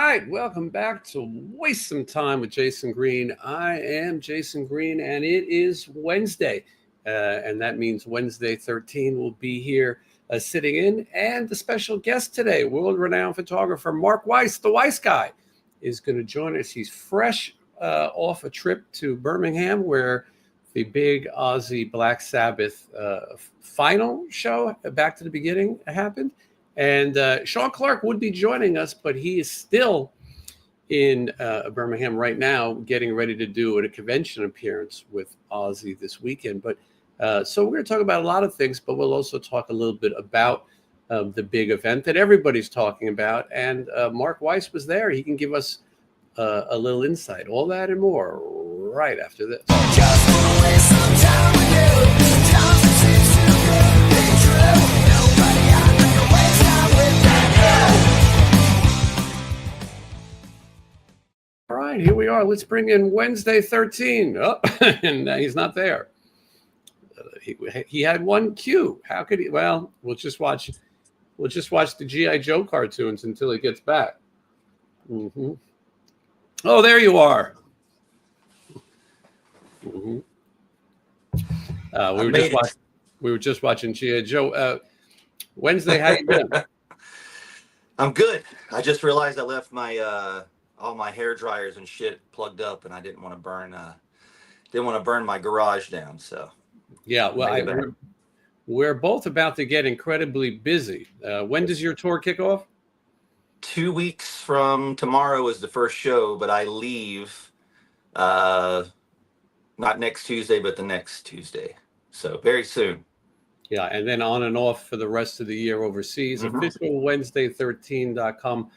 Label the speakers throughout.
Speaker 1: right, welcome back to Waste Some Time with Jason Green. I am Jason Green, and it is Wednesday, and that means Wednesday 13 will be here sitting in, and the special guest today, world-renowned photographer Mark Weiss, the Weiss guy, is going to join us. He's fresh off a trip to Birmingham, where the big Ozzy Black Sabbath final show, Back to the Beginning, happened. And Sean Clark would be joining us, but he is still in Birmingham right now, getting ready to do a convention appearance with Ozzy this weekend. But so we're going to talk about a lot of things, but we'll also talk a little bit about the big event that everybody's talking about. And Mark Weiss was there. He can give us a little insight. All that and more right after this. Just wanna waste some time with you. Sometimes it seems too good to be true. Nobody I know waste time with you. All right, here we are. Let's bring in Wednesday 13. Oh, and he's not there. He had one cue. How could he? Well, we'll just watch the G.I. Joe cartoons until he gets back. Mm-hmm. Oh, there you are. Mm-hmm. We were just watching G.I. Joe. Wednesday, how you doing?
Speaker 2: I'm good. I just realized I left my all my hair dryers and shit plugged up, and I didn't want to burn my garage down. So
Speaker 1: yeah, well, we're both about to get incredibly busy. When does your tour kick off?
Speaker 2: 2 weeks from tomorrow is the first show, but I leave not next Tuesday, but the next Tuesday. So very soon.
Speaker 1: Yeah, and then on and off for the rest of the year overseas. Mm-hmm. Official Wednesday13.com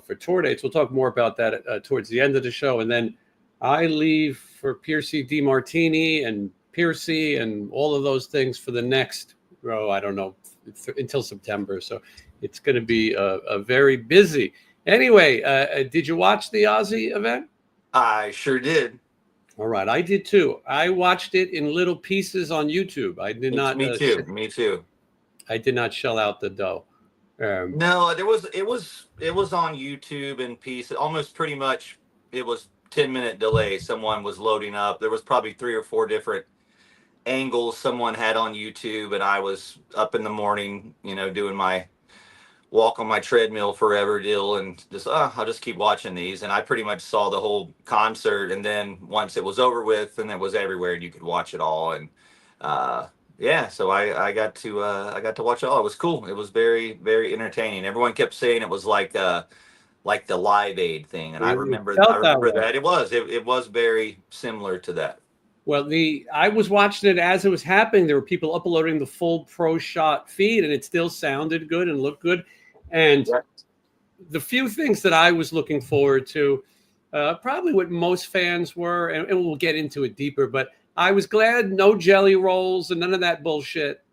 Speaker 1: for tour dates. We'll talk more about that towards the end of the show. And then I leave for Piercy DiMartini and Piercy and all of those things for the next, I don't know, until September. So it's going to be a very busy. Anyway, did you watch the Ozzy event?
Speaker 2: I sure did.
Speaker 1: All right, I did too. I watched it in little pieces on YouTube. I did not.
Speaker 2: Me too.
Speaker 1: I did not shell out the dough.
Speaker 2: No, it was on YouTube in pieces. Almost pretty much, it was 10-minute delay. Someone was loading up. There was probably 3 or 4 different angles someone had on YouTube, and I was up in the morning, doing my walk on my treadmill forever deal, and just I'll just keep watching these. And I pretty much saw the whole concert, and then once it was over with, and it was everywhere, and you could watch it all. And so I got to watch it all. It was cool. It was very, very entertaining. Everyone kept saying it was like the Live Aid thing, and I remember that it was very similar to that.
Speaker 1: Well, I was watching it as it was happening. There were people uploading the full pro shot feed, and it still sounded good and looked good. And the few things that I was looking forward to, probably what most fans were, and we'll get into it deeper, but I was glad no jelly rolls and none of that bullshit.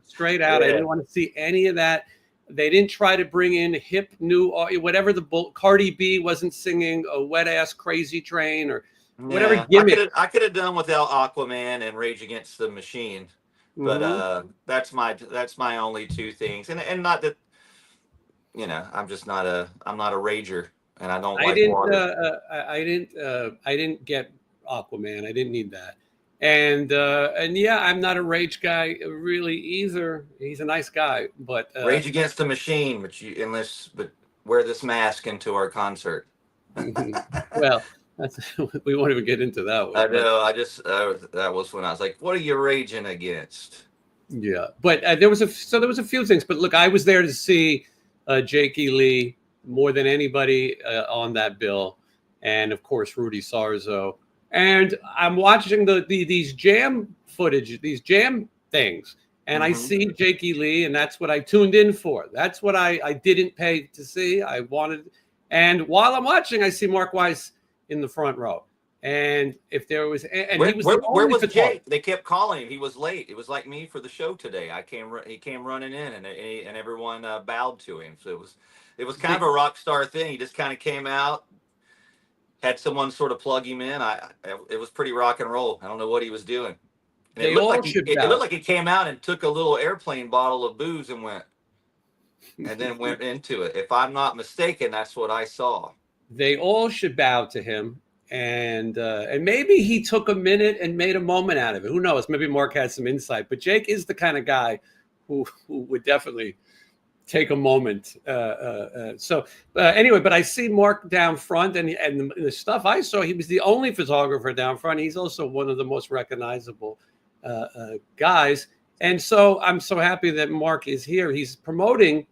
Speaker 1: Straight out. Yeah. I didn't want to see any of that. They didn't try to bring in hip new, whatever Cardi B wasn't singing a wet ass Crazy Train or whatever gimmick.
Speaker 2: I could have done without Aquaman and Rage Against the Machine, but that's my only 2 things. And not that, I'm not a rager, and I don't like water.
Speaker 1: I didn't get Aquaman. I didn't need that. And yeah, I'm not a Rage guy really either. He's a nice guy, but
Speaker 2: Rage Against the Machine, but wear this mask into our concert.
Speaker 1: Well, we won't even get into that one.
Speaker 2: I know. I just that was when I was like, "What are you raging against?"
Speaker 1: Yeah, but there was a few things. But look, I was there to see Jakey Lee more than anybody on that bill, and of course Rudy Sarzo. And I'm watching these jam footage, these jam things, and I see Jakey Lee, and that's what I tuned in for. That's what I didn't pay to see. I wanted, and while I'm watching, I see Mark Weiss in the front row. And if there was, and
Speaker 2: where was Jake? They kept calling him. He was late. It was like me for the show today. He came running in, and everyone bowed to him. So it was kind of a rock star thing. He just kind of came out, had someone sort of plug him in. It was pretty rock and roll. I don't know what he was doing. And it looked like he came out and took a little airplane bottle of booze and went. and then went into it. If I'm not mistaken, that's what I saw.
Speaker 1: They all should bow to him. And maybe he took a minute and made a moment out of it. Who knows? Maybe Mark has some insight. But Jake is the kind of guy who would definitely take a moment. Anyway, but I see Mark down front, and the stuff I saw, he was the only photographer down front. He's also one of the most recognizable guys. And so I'm so happy that Mark is here. He's promoting,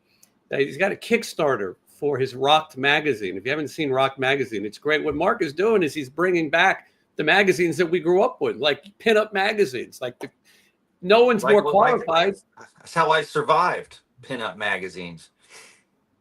Speaker 1: he's got a Kickstarter for his Rocked magazine. If you haven't seen Rocked magazine, it's great. What Mark is doing is he's bringing back the magazines that we grew up with, like pinup magazines. No one's more qualified.
Speaker 2: That's how I survived pinup magazines.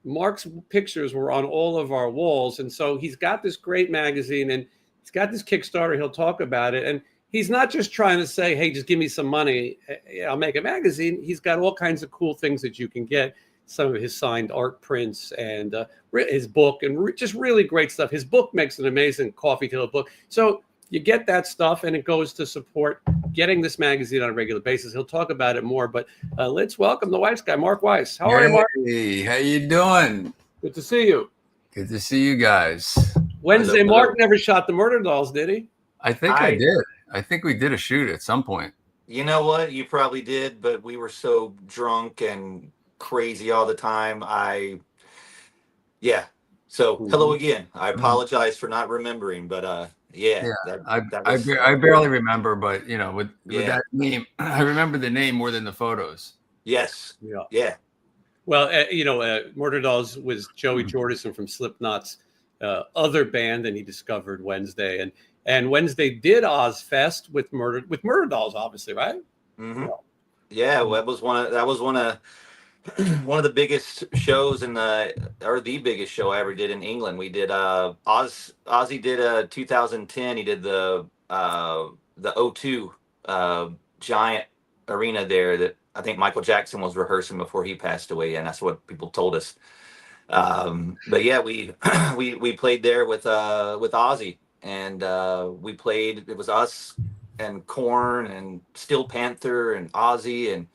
Speaker 1: Mark's pictures were on all of our walls. And so he's got this great magazine, and he's got this Kickstarter. He'll talk about it. And he's not just trying to say, hey, just give me some money, I'll make a magazine. He's got all kinds of cool things that you can get. Some of his signed art prints and his book, and just really great stuff. His book makes an amazing coffee table book. So you get that stuff, and it goes to support getting this magazine on a regular basis. He'll talk about it more, but let's welcome the Weiss guy, Mark Weiss. How are you, Mark?
Speaker 3: Hey, how you doing?
Speaker 1: Good to see you.
Speaker 3: Good to see you guys.
Speaker 1: Wednesday, Mark never shot the Murder Dolls, did he?
Speaker 3: I think I did. I think we did a shoot at some point.
Speaker 2: You know what? You probably did, but we were so drunk and crazy all the time. So hello again. I apologize for not remembering, but
Speaker 3: I barely remember, but with that name, I remember the name more than the photos.
Speaker 2: Yes. Yeah.
Speaker 1: Well, Murder Dolls was Joey Jordison from Slipknot's other band, and he discovered Wednesday, and Wednesday did Ozfest with Murder Dolls, obviously, right?
Speaker 2: Mm-hmm. Yeah, well, that was one of one of the biggest shows the biggest show I ever did in England. We did Ozzy did 2010. He did the O2 giant arena there that I think Michael Jackson was rehearsing before he passed away, and that's what people told us. But yeah, we played there with Ozzy, and we played. It was us and Korn and Steel Panther and Ozzy, and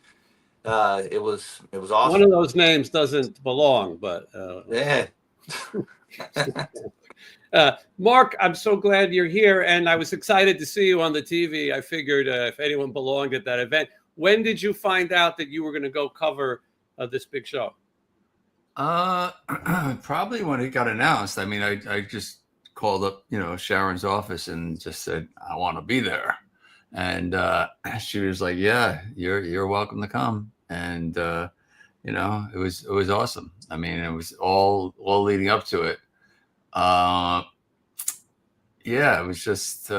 Speaker 2: it was awesome.
Speaker 1: One of those names doesn't belong, but
Speaker 2: yeah.
Speaker 1: Mark, I'm so glad you're here, and I was excited to see you on the TV. I figured if anyone belonged at that event. When did you find out that you were going to go cover this big show?
Speaker 3: Probably when it got announced. I mean, I just called up, Sharon's office and just said, I want to be there. And she was like, yeah, you're welcome to come. And, it was awesome. I mean, it was all leading up to it. It was just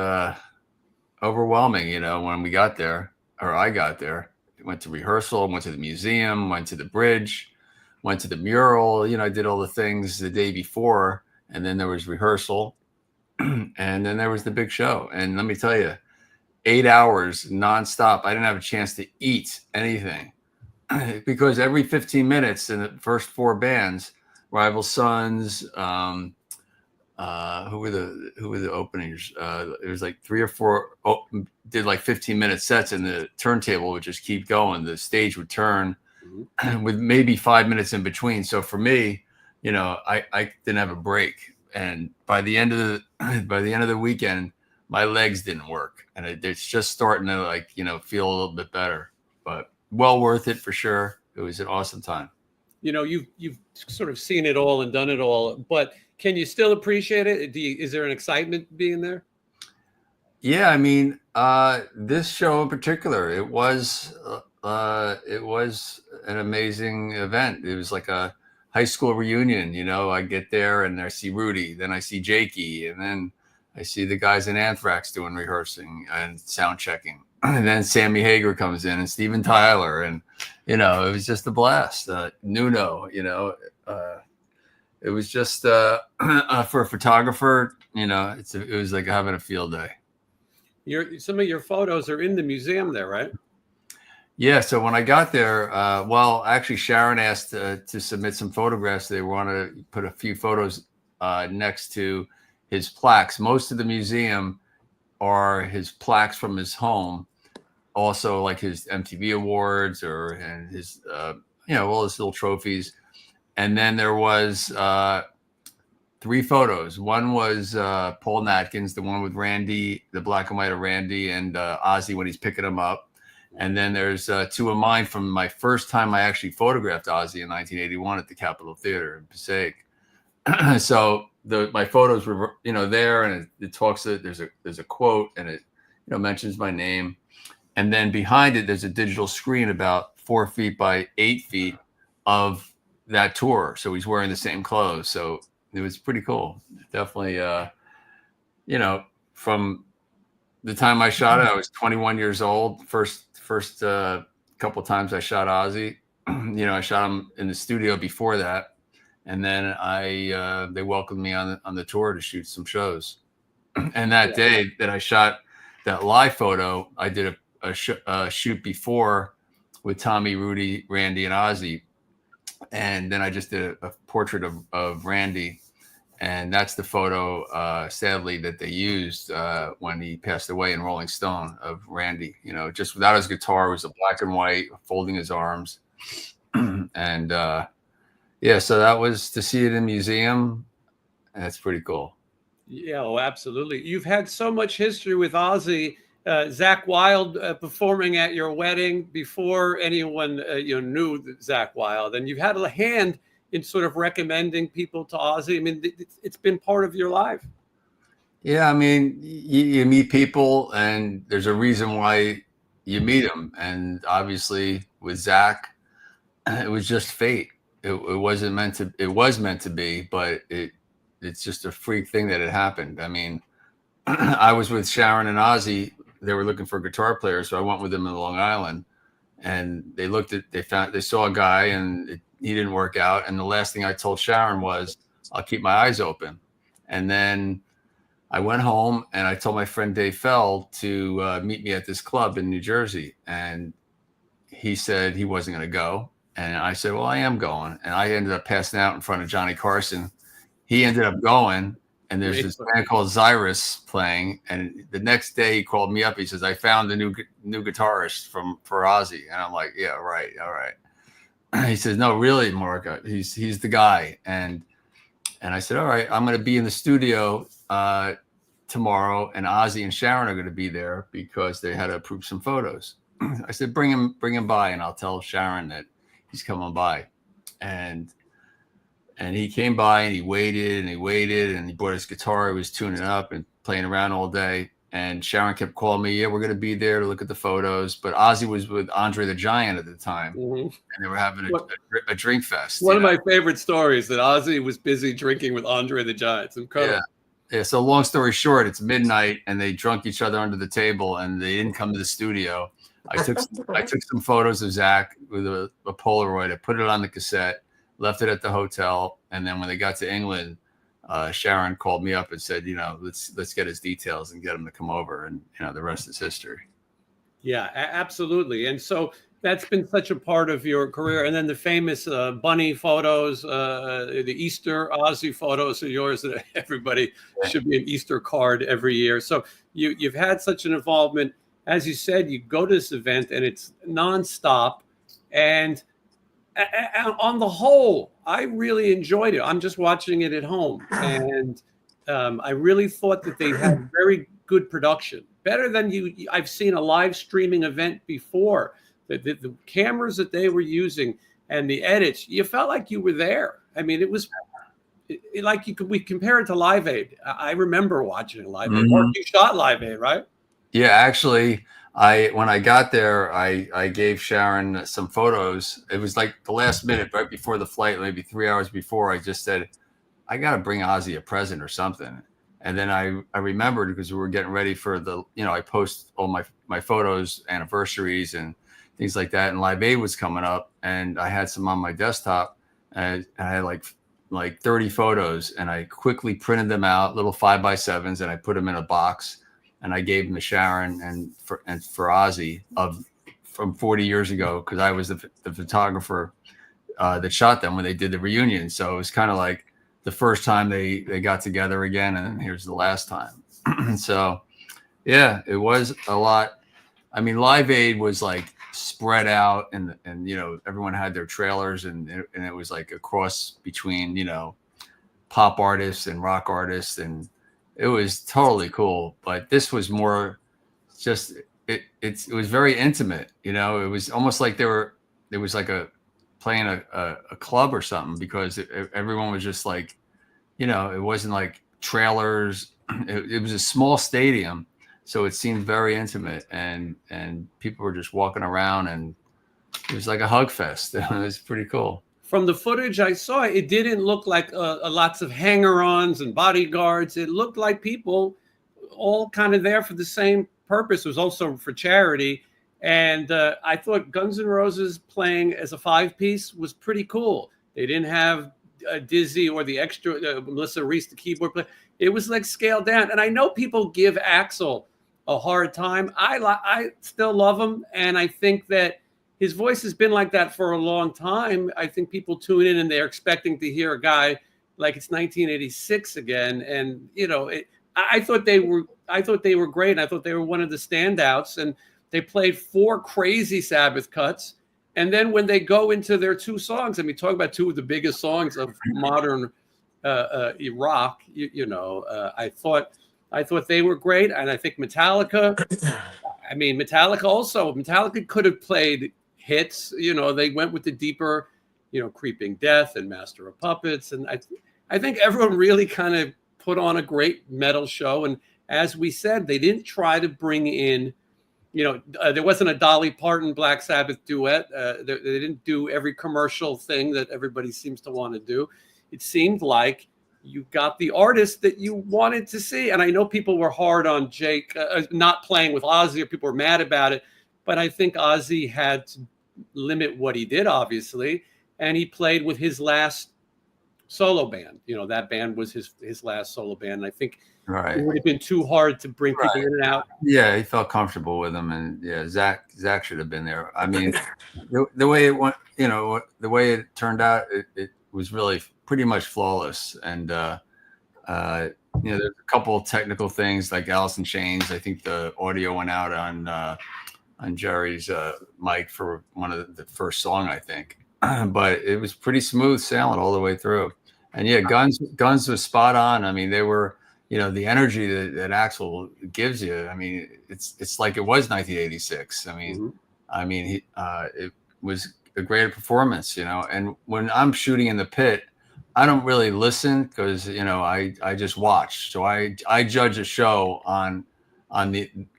Speaker 3: overwhelming, when we got there, or I got there. Went to rehearsal, went to the museum, went to the bridge, went to the mural. I did all the things the day before, and then there was rehearsal, and then there was the big show. And let me tell you, 8 hours nonstop. I didn't have a chance to eat anything because every 15 minutes in the first four bands, Rival Sons, who were the openers? It was like 3 or 4 did like 15-minute sets, and the turntable would just keep going. The stage would turn with maybe 5 minutes in between. So for me, I didn't have a break. And by the end of the weekend, my legs didn't work, and it's just starting to feel a little bit better. But well worth it for sure. It was an awesome time.
Speaker 1: You've sort of seen it all and done it all, but can you still appreciate it? Is there an excitement being there?
Speaker 3: Yeah, I mean, this show in particular, it was an amazing event. It was like a high school reunion. I get there and I see Rudy, then I see Jakey, and then I see the guys in Anthrax doing rehearsing and sound checking. And then Sammy Hagar comes in and Steven Tyler. And, it was just a blast. Nuno, it was just for a photographer, it was like having a field day.
Speaker 1: Some of your photos are in the museum there, right?
Speaker 3: Yeah. So when I got there, actually Sharon asked to submit some photographs. They want to put a few photos next to his plaques. Most of the museum are his plaques from his home, also like his MTV awards and his, all his little trophies. And then there was 3 photos. One was Paul Natkins, the one with Randy, the black and white of Randy and Ozzy when he's picking him up. And then there's 2 of mine from my first time I actually photographed Ozzy in 1981 at the Capitol Theater in Passaic. So my photos were, there, and it talks that there's a quote, and it, mentions my name. And then behind it, there's a digital screen about 4 feet by 8 feet of that tour. So he's wearing the same clothes. So it was pretty cool. Definitely, from the time I shot it, I was 21 years old. First couple times I shot Ozzy, I shot him in the studio before that. And then they welcomed me on the tour to shoot some shows. And that day that I shot that live photo, I did a shoot before with Tommy, Rudy, Randy, and Ozzy. And then I just did a portrait of Randy. And that's the photo, sadly, that they used when he passed away in Rolling Stone of Randy. Just without his guitar, it was a black and white, folding his arms. And so that was to see it in museum. That's pretty cool.
Speaker 1: Yeah, oh, absolutely. You've had so much history with Ozzy. Zakk Wylde performing at your wedding before anyone knew Zakk Wylde, and you've had a hand in sort of recommending people to Ozzy. I mean, it's been part of your life.
Speaker 3: Yeah, I mean, you meet people, and there's a reason why you meet them. And obviously, with Zakk, it was just fate. It wasn't meant to. It was meant to be, but it's just a freak thing that it happened. I mean, I was with Sharon and Ozzy. They were looking for a guitar player, so I went with them in Long Island. And they saw a guy, and he didn't work out. And the last thing I told Sharon was, "I'll keep my eyes open." And then I went home, and I told my friend Dave Fell to meet me at this club in New Jersey. And he said he wasn't going to go. And I said, well, I am going. And I ended up passing out in front of Johnny Carson. He ended up going. And there's this band called Xyrus playing. And the next day he called me up. He says, I found the new guitarist for Ozzy. And I'm like, yeah, right. All right. He says, no, really, Mark, he's the guy. And I said, all right, I'm going to be in the studio tomorrow. And Ozzy and Sharon are going to be there because they had to approve some photos. I said, bring him by, and I'll tell Sharon that he's coming by. And he came by, and he waited, and he brought his guitar. He was tuning up and playing around all day. And Sharon kept calling me, yeah, we're going to be there to look at the photos. But Ozzy was with Andre the Giant at the time, and they were having a drink fest.
Speaker 1: One of my favorite stories, that Ozzy was busy drinking with Andre the Giant. It's incredible.
Speaker 3: Yeah. So long story short, it's midnight, and they drunk each other under the table, and they didn't come to the studio. I took some photos of Zakk with a Polaroid. I put it on the cassette, left it at the hotel, and then when they got to England, Sharon called me up and said, let's get his details and get him to come over, and the rest is history. Yeah,
Speaker 1: absolutely. And so that's been such a part of your career. And then the famous bunny photos, the Easter Ozzy photos are yours. That everybody should be an Easter card every year. So you've had such an involvement. As you said, you go to this event and it's nonstop. And on the whole, I really enjoyed it. I'm just watching it at home. And I really thought that they had very good production. Better than I've seen a live streaming event before. The cameras that they were using and the edits, you felt like you were there. I mean, it was like we compare it to Live Aid. I remember watching Live Aid. Mark, you shot Live Aid, right?
Speaker 3: Yeah, actually, when I got there, I gave Sharon some photos. It was like the last minute, right before the flight, maybe 3 hours before. I just said, I got to bring Ozzy a present or something. And then I remembered, because we were getting ready for I post all my photos, anniversaries and things like that. And Live Aid was coming up, and I had some on my desktop, and I had like 30 photos, and I quickly printed them out, little 5x7s, and I put them in a box. And I gave them to Sharon and for Ozzy from 40 years ago, because I was the photographer that shot them when they did the reunion. So it was kind of like the first time they got together again, and here's the last time. So yeah, it was a lot. I mean, Live Aid was like spread out, and everyone had their trailers, and it was like a cross between pop artists and rock artists, and it was totally cool. But this was more just it was very intimate. It was almost like it was like playing a club or something, because everyone was just like, it wasn't like trailers. It was a small stadium, so it seemed very intimate, and people were just walking around, and it was like a hug fest. It was pretty cool.
Speaker 1: From the footage I saw, it didn't look like lots of hanger-ons and bodyguards. It looked like people all kind of there for the same purpose. It was also for charity. And I thought Guns N' Roses playing as a 5-piece was pretty cool. They didn't have Dizzy or the extra Melissa Reese, the keyboard player. It was like scaled down. And I know people give Axel a hard time. I still love him. And I think that his voice has been like that for a long time. I think people tune in and they're expecting to hear a guy like it's 1986 again. And, I thought they were great. And I thought they were one of the standouts. And they played 4 crazy Sabbath cuts. And then when they go into their 2 songs, I mean, talk about 2 of the biggest songs of modern rock, I thought they were great. And I think Metallica could have played hits. They went with the deeper, Creeping Death and Master of Puppets. And I think everyone really kind of put on a great metal show. And as we said, they didn't try to bring in, there wasn't a Dolly Parton Black Sabbath duet. They didn't do every commercial thing that everybody seems to want to do. It seemed like you got the artist that you wanted to see. And I know people were hard on Jake not playing with Ozzy, or people were mad about it. But I think Ozzy had to limit what he did, obviously. And he played with his last solo band. That band was his last solo band. And I think it would have been too hard to bring people in and out.
Speaker 3: Yeah, he felt comfortable with them, and Zach should have been there. I mean, the way it went, the way it turned out, it was really pretty much flawless. And there's a couple of technical things like Alice in Chains. I think the audio went out on Jerry's mic for one of the first song, I think, but it was pretty smooth sailing all the way through. And Guns was spot on. I mean, they were. The energy that Axel gives you. I mean, it's like it was 1986. I mean, it was a great performance. And when I'm shooting in the pit, I don't really listen, because I just watch. So I judge a show on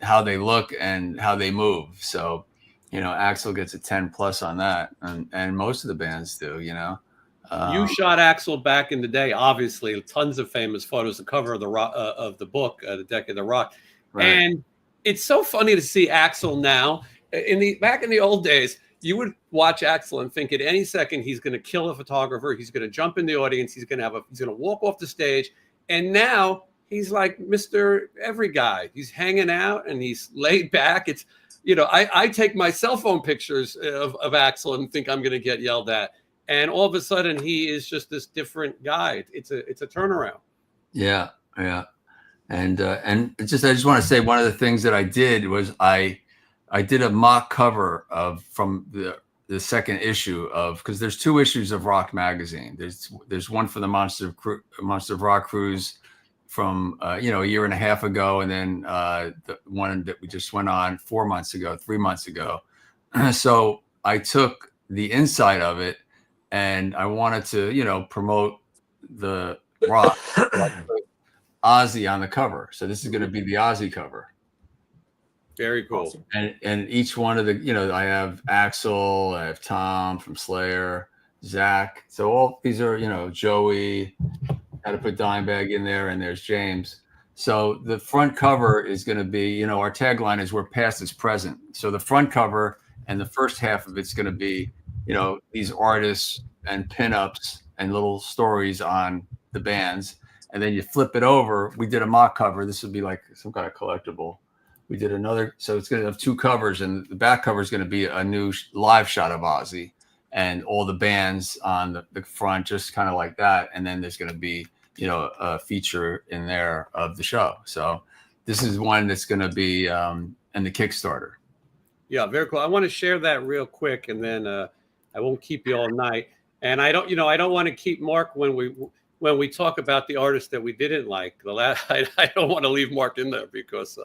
Speaker 3: how they look and how they move. So Axel gets a 10+ on that, and most of the bands do.
Speaker 1: You shot Axel back in the day, obviously, tons of famous photos, the cover of the book, The Decade of the Rock. Right. And it's so funny to see Axel now. Back in the old days, you would watch Axel and think at any second he's going to kill a photographer, he's going to jump in the audience, he's going to walk off the stage. And now he's like Mr. Every Guy. He's hanging out and he's laid back. It's I take my cell phone pictures of Axel and think I'm going to get yelled at. And all of a sudden, he is just this different guy. It's a turnaround. Yeah.
Speaker 3: And I just want to say, one of the things that I did was I did a mock cover from the second issue because there's 2 issues of Rock magazine. There's one for the Monster of Rock cruise from a year and a half ago, and then the one that we just went on 3 months ago. So I took the inside of it. And I wanted to, promote the rock, Ozzy on the cover. So this is going to be the Ozzy cover.
Speaker 1: Very cool.
Speaker 3: And each one of the, I have Axel, I have Tom from Slayer, Zach. So all these are, Joey. Had to put Dimebag in there, and there's James. So the front cover is going to be, our tagline is "Where past is present." So the front cover and the first half of it's going to be, these artists and pinups and little stories on the bands. And then you flip it over. We did a mock cover. This would be like some kind of collectible. We did another. So it's going to have 2 covers, and the back cover is going to be a new live shot of Ozzy and all the bands on the front, just kind of like that. And then there's going to be, a feature in there of the show. So this is one that's going to be in the Kickstarter.
Speaker 1: Yeah, very cool. I want to share that real quick, and then I won't keep you all night. And I don't, I don't want to keep Mark when we talk about the artists that we didn't like. I don't want to leave Mark in there because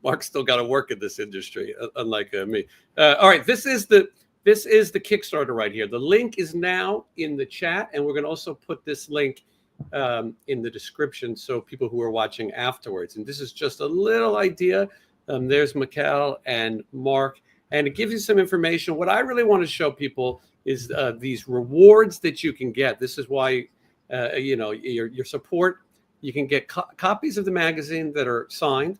Speaker 1: Mark's still got to work in this industry, unlike me. All right, this is the Kickstarter right here. The link is now in the chat, and we're going to also put this link in the description so people who are watching afterwards. And this is just a little idea. There's Mikkel and Mark, and it gives you some information. What I really want to show people is these rewards that you can get. This is why, your support. You can get copies of the magazine that are signed,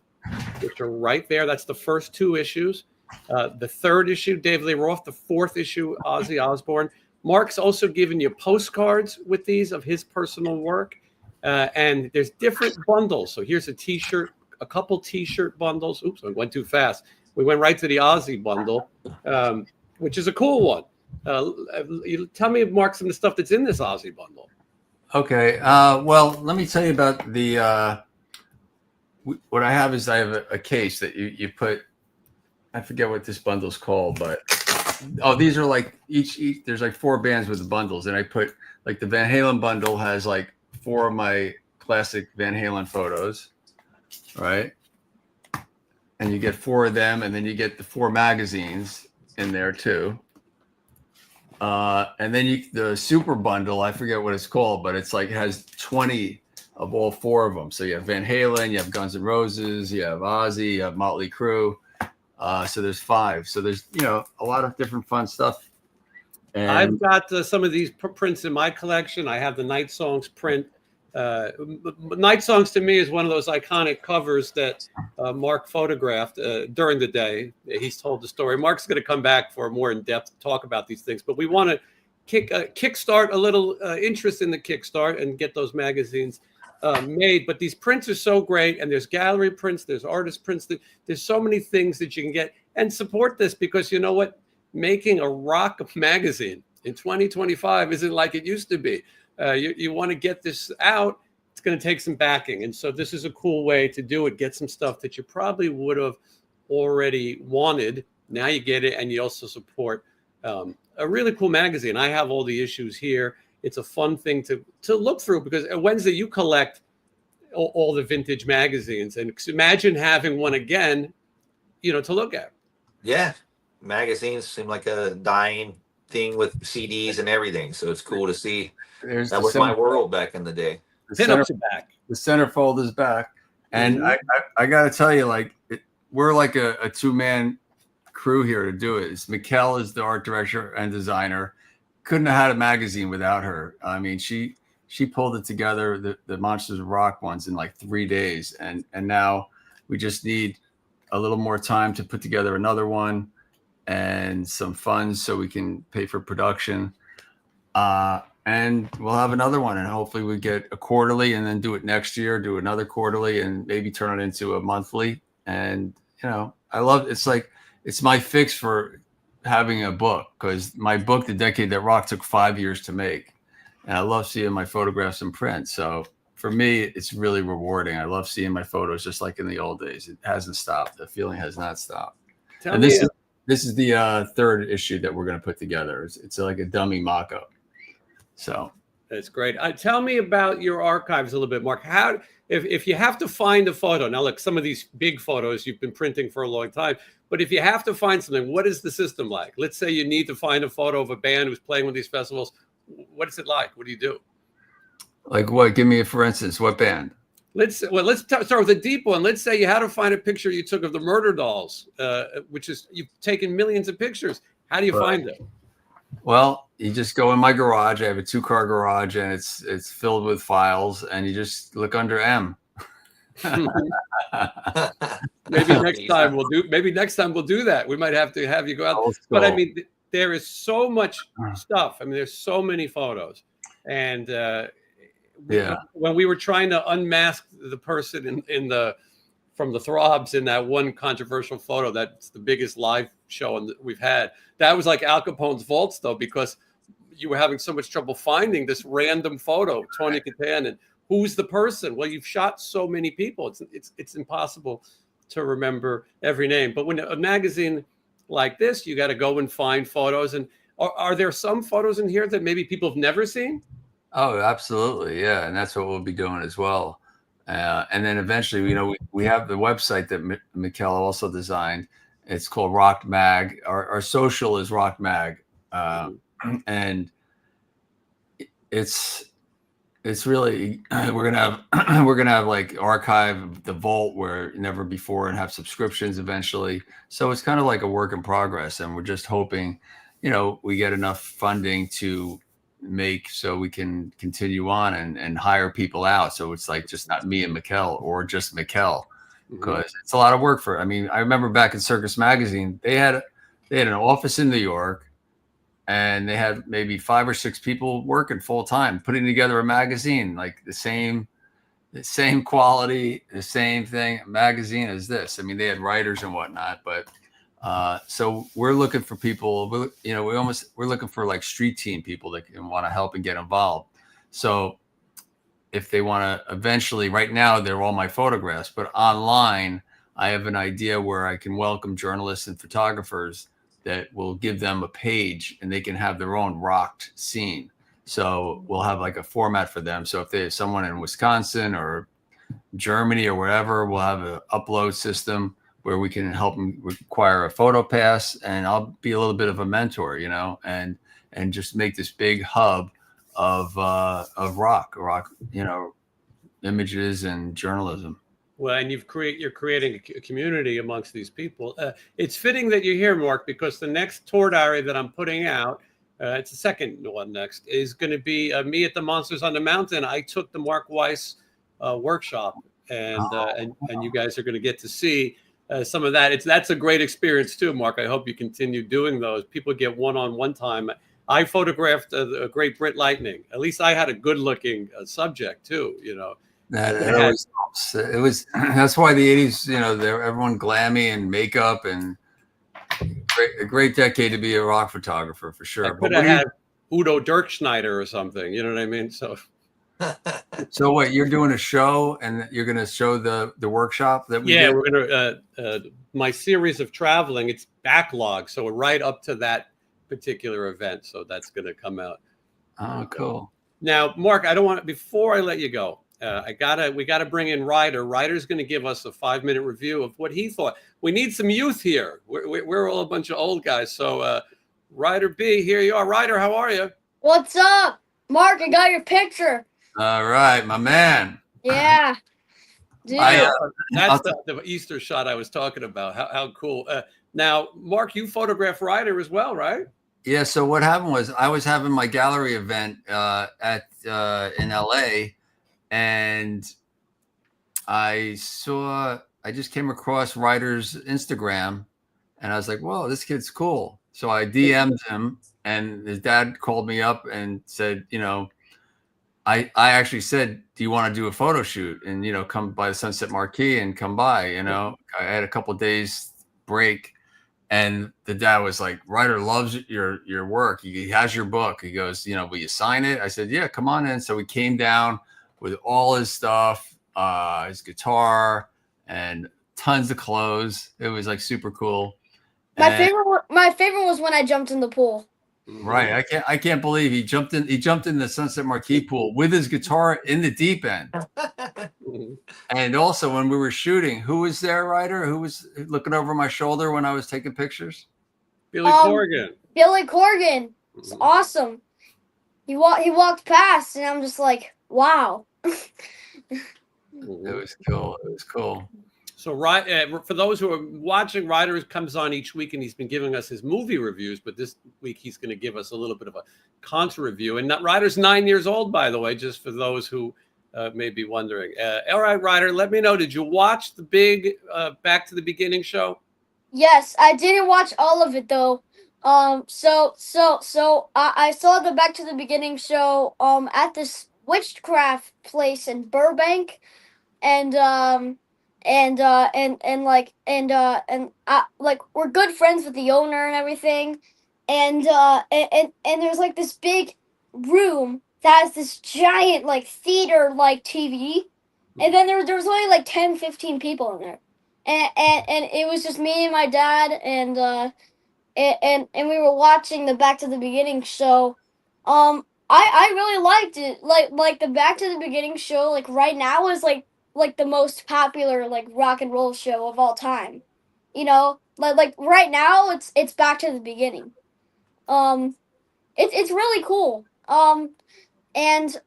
Speaker 1: which are right there. That's the first 2 issues. The 3rd issue, David Lee Roth. The 4th issue, Ozzy Osbourne. Mark's also given you postcards with these of his personal work. And there's different bundles. So here's a T-shirt, a couple T-shirt bundles. Oops, I went too fast. We went right to the Ozzy bundle, which is a cool one. You tell me, Mark, some of the stuff that's in this Ozzy bundle.
Speaker 3: Okay. Well, let me tell you about the what I have is I have a case that you put. I forget what this bundle's called, but these are like each there's like 4 bands with the bundles, and I put like the Van Halen bundle has like 4 of my classic Van Halen photos, right? And you get 4 of them, and then you get the 4 magazines in there too. And then the super bundle, I forget what it's called, but it's like it has 20 of all 4 of them. So you have Van Halen, you have Guns N' Roses, you have Ozzy, you have Motley Crue. So there's 5. So there's a lot of different fun stuff. And
Speaker 1: I've got some of these prints in my collection. I have the Night Songs print. Night Songs to me is one of those iconic covers that Mark photographed during the day. He's told the story. Mark's going to come back for a more in-depth talk about these things, but we want to kickstart a little interest in the Kickstart and get those magazines made. But these prints are so great, and there's gallery prints, there's artist prints, there's so many things that you can get and support this, because you know what? Making a rock magazine in 2025 isn't like it used to be. You want to get this out, it's going to take some backing. And so this is a cool way to do it. Get some stuff that you probably would have already wanted. Now you get it, and you also support a really cool magazine. I have all the issues here. It's a fun thing to look through, because Wednesday you collect all the vintage magazines, and imagine having one again, to look at.
Speaker 2: Yeah, magazines seem like a dying thing with CDs and everything, so it's cool to see. That was my world back in the day.
Speaker 1: Pin-ups are back.
Speaker 3: The centerfold is back, and I got to tell you, we're like a 2-man crew here to do it. Mikkel is the art director and designer. Couldn't have had a magazine without her. I mean, she pulled it together, the Monsters of Rock ones, in like 3 days, and now we just need a little more time to put together another one and some funds so we can pay for production. And we'll have another one, and hopefully we get a quarterly, and then do it next year, do another quarterly, and maybe turn it into a monthly. And I love it's my fix for having a book, because my book, The Decade That Rocked, took 5 years to make, and I love seeing my photographs in print. So for me, it's really rewarding. I love seeing my photos, just like in the old days. It hasn't stopped. The feeling has not stopped. This is the 3rd issue that we're going to put together. It's like a dummy mock-up. So
Speaker 1: that's great. Tell me about your archives a little bit, Mark. How, if you have to find a photo, now look, some of these big photos you've been printing for a long time, but if you have to find something, what is the system like? Let's say you need to find a photo of a band who's playing with these festivals. What is it like? What do you do?
Speaker 3: Like what? Give me for instance, what band?
Speaker 1: Let's start with a deep one. Let's say you had to find a picture you took of the Murder Dolls, which is, you've taken millions of pictures. How do you find them?
Speaker 3: Well, you just go in my garage. I have a 2-car garage, and it's filled with files, and you just look under M.
Speaker 1: Maybe next time we'll do that. We might have to have you go out. But I mean, there is so much stuff. I mean, there's so many photos, and when we were trying to unmask the person from the Throbs in that one controversial photo, that's the biggest live show we've had. That was like Al Capone's vaults, though, because you were having so much trouble finding this random photo, Tony Catan, and who's the person? Well, you've shot so many people. It's impossible to remember every name. But when a magazine like this, you got to go and find photos. And are there some photos in here that maybe people have never seen?
Speaker 3: Oh, absolutely. Yeah. And that's what we'll be doing as well. And then eventually, we have the website that Mikkel also designed. It's called Rock Mag. Our social is Rock Mag. And it's really, we're gonna have like archive the vault where never before, and have subscriptions eventually. So it's kind of like a work in progress, and we're just hoping, we get enough funding to make so we can continue on and hire people out. So it's like just not me and Mikkel, or just Mikkel, because it's a lot of work I remember back in Circus Magazine, they had an office in New York, and they had maybe 5 or 6 people working full time, putting together a magazine, like the same quality, the same thing magazine as this. I mean, they had writers and whatnot, but so we're looking for people. We're looking for like street team people that can want to help and get involved. So if they want to eventually, right now they're all my photographs, but online I have an idea where I can welcome journalists and photographers that will give them a page, and they can have their own rocked scene. So we'll have like a format for them. So if there's someone in Wisconsin or Germany or wherever, we'll have an upload system where we can help them require a photo pass, and I'll be a little bit of a mentor, and just make this big hub of rock, images and journalism.
Speaker 1: Well, and you're creating a community amongst these people. It's fitting that you're here, Mark, because the next tour diary that I'm putting out, it's the second one next, is going to be me at the Monsters on the Mountain. I took the Mark Weiss workshop, and you guys are going to get to see some of that. That's a great experience too, Mark. I hope you continue doing those. People get one-on-one time. I photographed a Great Brit Lightning. At least I had a good-looking subject too.
Speaker 3: That always helps. It was that's why the 80s, they're everyone glammy and makeup, and a great decade to be a rock photographer for sure.
Speaker 1: I could have had Udo Dirkschneider or something. You know what I mean?
Speaker 3: So what, you're doing a show and you're going to show the workshop that we did?
Speaker 1: We're going to my series of traveling. It's backlog, so we're right up to that particular event. So that's going to come out.
Speaker 3: Oh, cool.
Speaker 1: Now, Mark, before I let you go, we gotta bring in Ryder. Ryder's going to give us a 5-minute review of what he thought. We need some youth here. We're all a bunch of old guys. So, Ryder B, here you are. Ryder, how are you?
Speaker 4: What's up, Mark? I got your picture.
Speaker 3: All right, my man.
Speaker 4: Yeah, dude.
Speaker 1: That's the Easter shot I was talking about. How cool. Now, Mark, you photographed Ryder as well, right?
Speaker 3: Yeah. So what happened was I was having my gallery event in LA. And I just came across Ryder's Instagram, and I was like, whoa, this kid's cool. So I DM'd him, and his dad called me up and said, I actually said, do you want to do a photo shoot and, come by the Sunset Marquee and come by, I had a couple of days break, and the dad was like, Ryder loves your work. He has your book. He goes, will you sign it? I said, yeah, come on in. So we came down with all his stuff, his guitar, and tons of clothes. It was like super cool.
Speaker 4: My favorite was when I jumped in the pool.
Speaker 3: Right. I can't believe he jumped in the Sunset Marquee pool with his guitar in the deep end. And also when we were shooting, who was there, Ryder? Who was looking over my shoulder when I was taking pictures?
Speaker 1: Billy Corgan.
Speaker 4: Billy Corgan. It's awesome. He walked past, and I'm just like, wow.
Speaker 3: It was cool. It was cool.
Speaker 1: So, for those who are watching, Ryder comes on each week, and he's been giving us his movie reviews. But this week, he's going to give us a little bit of a concert review. And Ryder's 9 years old, by the way, just for those who may be wondering. All right, Ryder, let me know. Did you watch the big Back to the Beginning show?
Speaker 4: Yes, I didn't watch all of it though. So I saw the Back to the Beginning show at this witchcraft place in Burbank, and we're good friends with the owner and everything, and there's like this big room that has this giant like theater like TV, and then there was only like 10-15 people in there, and it was just me and my dad, and and we were watching the Back to the Beginning show. I really liked it. Like the Back to the Beginning show, like right now is like the most popular like rock and roll show of all time. You know, like right now it's Back to the Beginning. It's really cool. And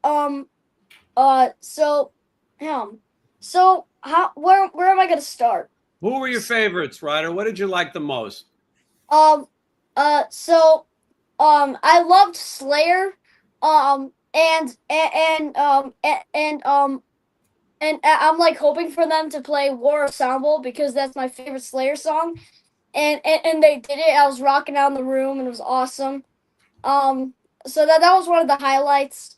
Speaker 4: so, so how where am I gonna start?
Speaker 1: Who were your favorites, Ryder? What did you like the most?
Speaker 4: Um, so I loved Slayer. And I'm like hoping for them to play War Ensemble because that's my favorite Slayer song. And they did it. I was rocking out in the room and it was awesome. So that was one of the highlights.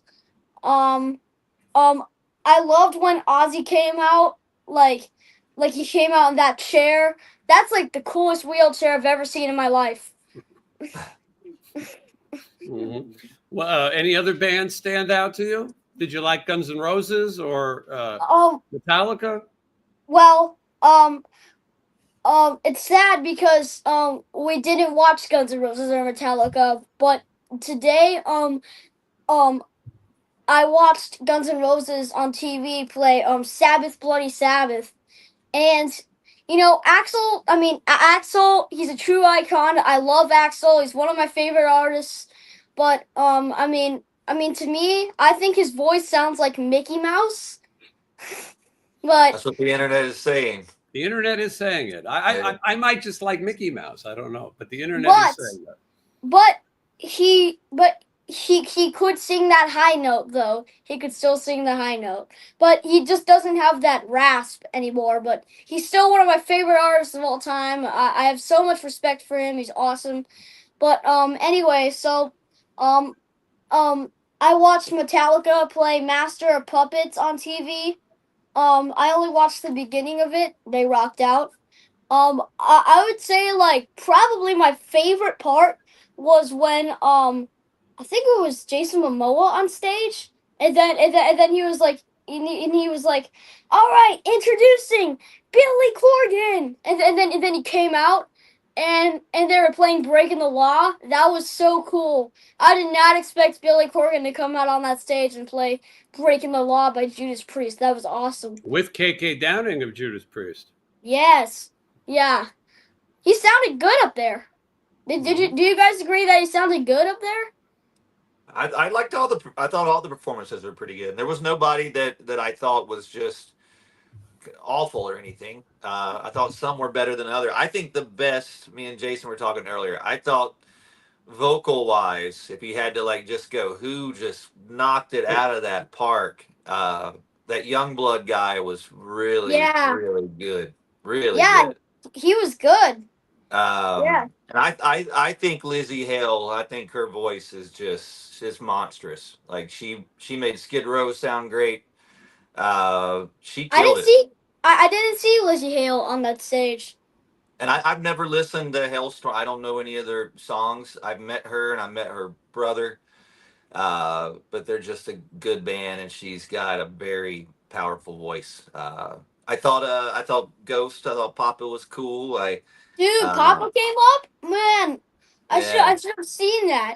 Speaker 4: Um, um, I loved when Ozzy came out. Like he came out in that chair. That's like the coolest wheelchair I've ever seen in my life.
Speaker 1: Mm-hmm. Well, any other bands stand out to you? Did you like Guns N' Roses or Metallica?
Speaker 4: Well, it's sad because we didn't watch Guns N' Roses or Metallica, but today I watched Guns N' Roses on TV play Sabbath Bloody Sabbath. And you know, Axel, I mean Axel, he's a true icon. I love Axel. He's one of my favorite artists. But I mean to me, I think his voice sounds like Mickey Mouse. But
Speaker 2: That's what the internet is saying.
Speaker 1: The internet is saying it. I might just like Mickey Mouse. I don't know, but the internet is saying that.
Speaker 4: But he could sing that high note though. He could still sing the high note, but he just doesn't have that rasp anymore. But he's still one of my favorite artists of all time. I have so much respect for him. He's awesome. But anyway, so I watched Metallica play Master of Puppets on TV. I only watched the beginning of it. They rocked out. I would say like probably my favorite part was when I think it was Jason Momoa on stage, and then he was like, and he was like, all right, introducing Billy Corgan, and then he came out, and they were playing Breaking the Law. That was so cool. I did not expect Billy Corgan to come out on that stage and play Breaking the Law by Judas Priest. That was awesome.
Speaker 1: With KK Downing of Judas Priest.
Speaker 4: Yes. Yeah. He sounded good up there. Do you guys agree that he sounded good up there?
Speaker 2: I liked I thought all the performances were pretty good. There was nobody that I thought was just awful or anything. I thought some were better than other. I think the best, me and Jason were talking earlier, I thought vocal wise, if you had to like just go, who just knocked it out of that park, that Youngblood guy was really good. Really good.
Speaker 4: He was good.
Speaker 2: And I think Lizzie Hale, I think her voice is just monstrous. Like she made Skid Row sound great. She killed it.
Speaker 4: I didn't see Lizzie Hale on that stage.
Speaker 2: And I've never listened to Hellstorm. I don't know any of their songs. I've met her and I met her brother. But they're just a good band, and she's got a very powerful voice. I thought Ghost. I thought Papa was cool.
Speaker 4: Papa came up, man. I should have seen that.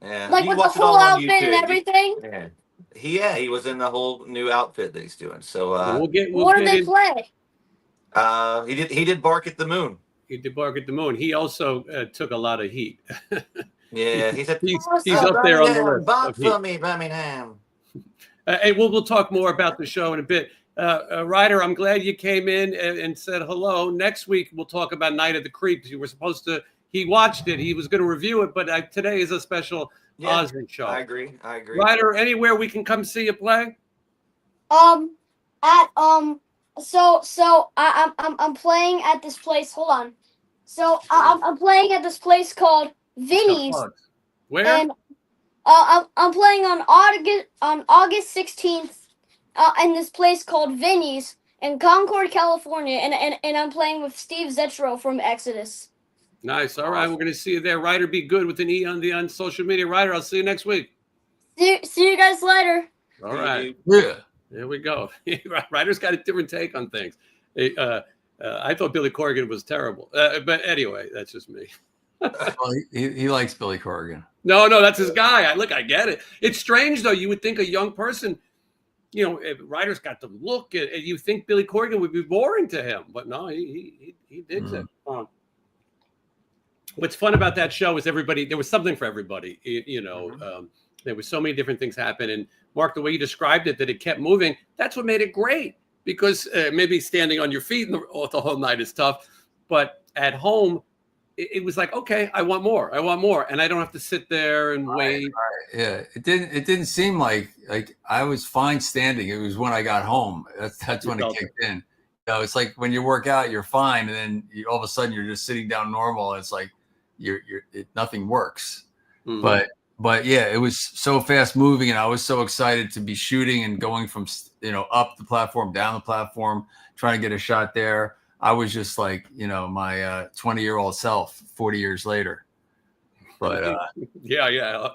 Speaker 2: Yeah,
Speaker 4: like with the whole outfit and everything.
Speaker 2: He was in the whole new outfit that he's doing. So
Speaker 4: what did they play?
Speaker 2: He did Bark at the Moon.
Speaker 1: He did Bark at the Moon. He also took a lot of heat.
Speaker 2: Yeah, he's up
Speaker 1: there on the list.
Speaker 2: Bark for me, Birmingham.
Speaker 1: Hey, we'll talk more about the show in a bit. Ryder, I'm glad you came in and said hello. Next week, we'll talk about Night of the Creeps. You were supposed to, he watched it. He was going to review it, but today is a special Ozzy show.
Speaker 2: I agree.
Speaker 1: Ryder, anywhere we can come see you play?
Speaker 4: So I'm playing at this place. Hold on. So I'm playing at this place called Vinny's.
Speaker 1: Where?
Speaker 4: And I'm playing on August 16th in this place called Vinny's in Concord, California, and I'm playing with Steve Zetro from Exodus.
Speaker 1: Nice. All right, we're going to see you there. Ryder, be good with an E on social media. Ryder, I'll see you next week.
Speaker 4: See you guys later.
Speaker 1: All right.
Speaker 3: Yeah.
Speaker 1: There we go. Ryder's got a different take on things. I thought Billy Corgan was terrible. But anyway, that's just me.
Speaker 3: Well, he likes Billy Corgan.
Speaker 1: No, that's his guy. I get it. It's strange though. You would think a young person, if Ryder's got the look, and you think Billy Corgan would be boring to him, but no, he digs it. What's fun about that show is there was something for everybody. There was so many different things happen. And Mark, the way you described it, that it kept moving, that's what made it great. Because maybe standing on your feet the whole night is tough, but at home, it was like, okay, I want more, and I don't have to sit there and wait.
Speaker 3: Right. Yeah, it didn't seem like I was fine standing. It was when I got home. That's when it kicked in. It's like when you work out, you're fine, and then all of a sudden you're just sitting down normal. And it's like nothing works. Mm-hmm. But yeah, it was so fast moving, and I was so excited to be shooting and going from up the platform, down the platform, trying to get a shot there. I was just like, my 20-year-old self 40 years later. But
Speaker 1: yeah,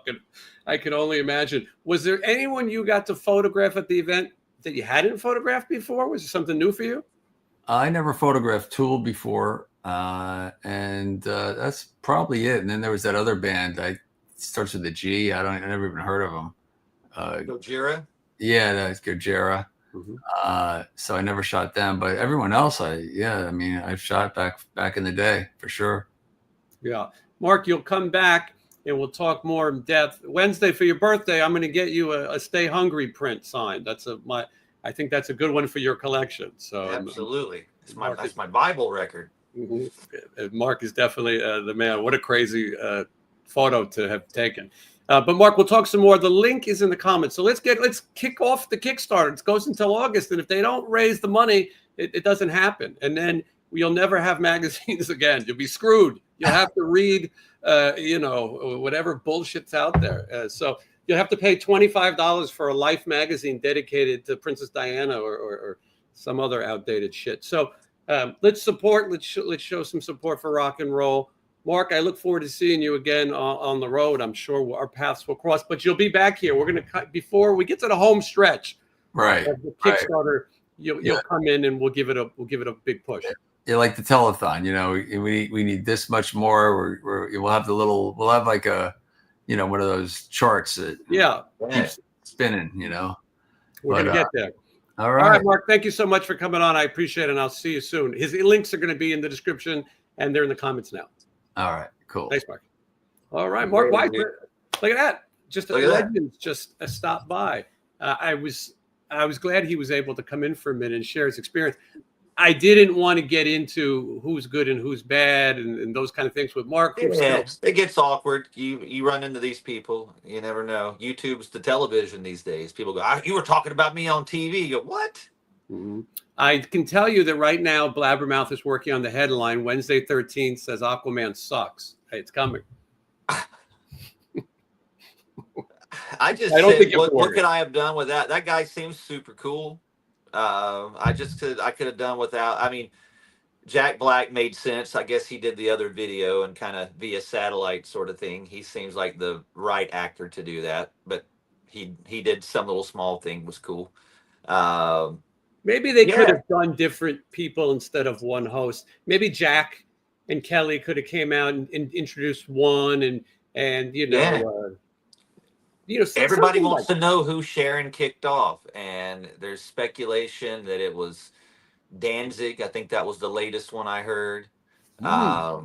Speaker 1: I can only imagine. Was there anyone you got to photograph at the event that you hadn't photographed before? Was it something new for you?
Speaker 3: I never photographed Tool before, and that's probably it. And then there was that other band. It starts with a G. I never even heard of them.
Speaker 2: Gojira?
Speaker 3: Yeah, that's Gojira. Mm-hmm. So I never shot them, but everyone else, I've shot back in the day for sure. Yeah,
Speaker 1: Mark, you'll come back and we'll talk more in depth. Wednesday for your birthday, I'm going to get you a Stay Hungry print signed. I think that's a good one for your collection. So
Speaker 2: absolutely, that's my Bible record.
Speaker 1: Mm-hmm. Mark is definitely the man. What a crazy photo to have taken. But Mark, we'll talk some more. The link is in the comments. So let's kick off the Kickstarter. It goes until August, and if they don't raise the money, it doesn't happen. And then you'll never have magazines again. You'll be screwed. You'll have to read, whatever bullshit's out there. So you'll have to pay $25 for a Life magazine dedicated to Princess Diana or some other outdated shit. So let's support. Let's show some support for rock and roll. Mark, I look forward to seeing you again on the road. I'm sure our paths will cross, but you'll be back here. We're going to cut before we get to the home stretch.
Speaker 3: Right.
Speaker 1: Of the Kickstarter, you'll come in and we'll give it a big push.
Speaker 3: Yeah, like the telethon. We need this much more. We'll have we'll have like a, one of those charts that keeps spinning.
Speaker 1: We're going to get there.
Speaker 3: All right,
Speaker 1: Mark. Thank you so much for coming on. I appreciate it, and I'll see you soon. His links are going to be in the description, and they're in the comments now.
Speaker 3: All right, cool.
Speaker 1: Thanks, Mark. All right, Mark Weiss. Look at that. Just a legend. Just a stop by. I was glad he was able to come in for a minute and share his experience. I didn't want to get into who's good and who's bad and those kind of things with Mark.
Speaker 2: Yeah, it gets awkward. You run into these people. You never know. YouTube's the television these days. People go, you were talking about me on TV. You go, what?
Speaker 1: Mm-hmm. I can tell you that right now, Blabbermouth is working on the headline. Wednesday 13th says Aquaman sucks. Hey, it's coming.
Speaker 2: I don't think what could I have done with that? That guy seems super cool. I could have done without. I mean, Jack Black made sense. I guess he did the other video and kind of via satellite sort of thing. He seems like the right actor to do that, but he did some little small thing was cool.
Speaker 1: Maybe they could have done different people instead of one host. Maybe Jack and Kelly could have came out and introduced one, and
Speaker 2: everybody wants to know who Sharon kicked off, and there's speculation that it was Danzig. I think that was the latest one I heard. I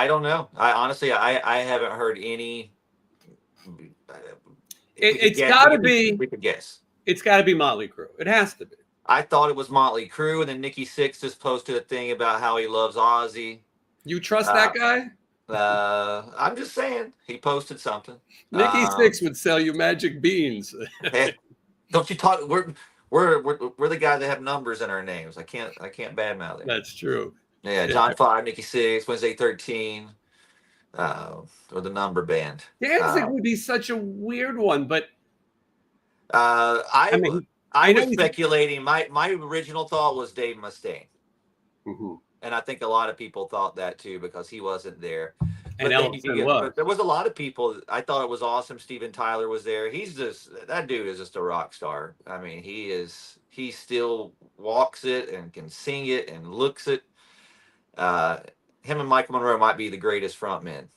Speaker 2: don't know. I honestly haven't heard any.
Speaker 1: It's got to be.
Speaker 2: We could guess.
Speaker 1: It's got to be Motley Crue. It has to be.
Speaker 2: I thought it was Motley Crue, and then Nikki Sixx just posted a thing about how he loves Ozzy.
Speaker 1: You trust that guy?
Speaker 2: I'm just saying. He posted something.
Speaker 1: Nikki Sixx would sell you magic beans.
Speaker 2: Hey, don't you talk? We're the guys that have numbers in our names. I can't badmouth it.
Speaker 1: That's true.
Speaker 2: Yeah, John 5, Nikki Sixx, Wednesday 13, or the number band.
Speaker 1: Danzig would be such a weird one, but.
Speaker 2: I was speculating. My original thought was Dave Mustaine, and I think a lot of people thought that too because he wasn't there.
Speaker 1: And
Speaker 2: but there was a lot of people. I thought it was awesome. Steven Tyler was there. That dude is just a rock star. I mean, he still walks it and can sing it and looks it. him and Michael Monroe might be the greatest frontmen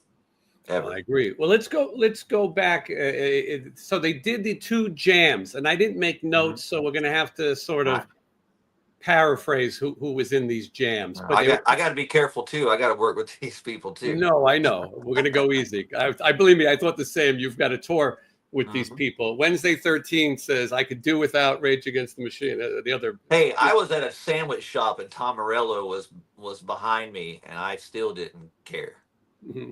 Speaker 2: ever.
Speaker 1: I agree. Well, let's go back. So they did the 2 jams, and I didn't make notes, so we're going to have to sort of paraphrase who was in these jams. But
Speaker 2: I got to be careful too. I got to work with these people too.
Speaker 1: No, I know. We're going to go easy. I believe me. I thought the same. You've got a tour with these people. Wednesday 13 says I could do without Rage Against the Machine. The other.
Speaker 2: Hey, I was at a sandwich shop and Tom Morello was behind me, and I still didn't care.
Speaker 1: Mm-hmm.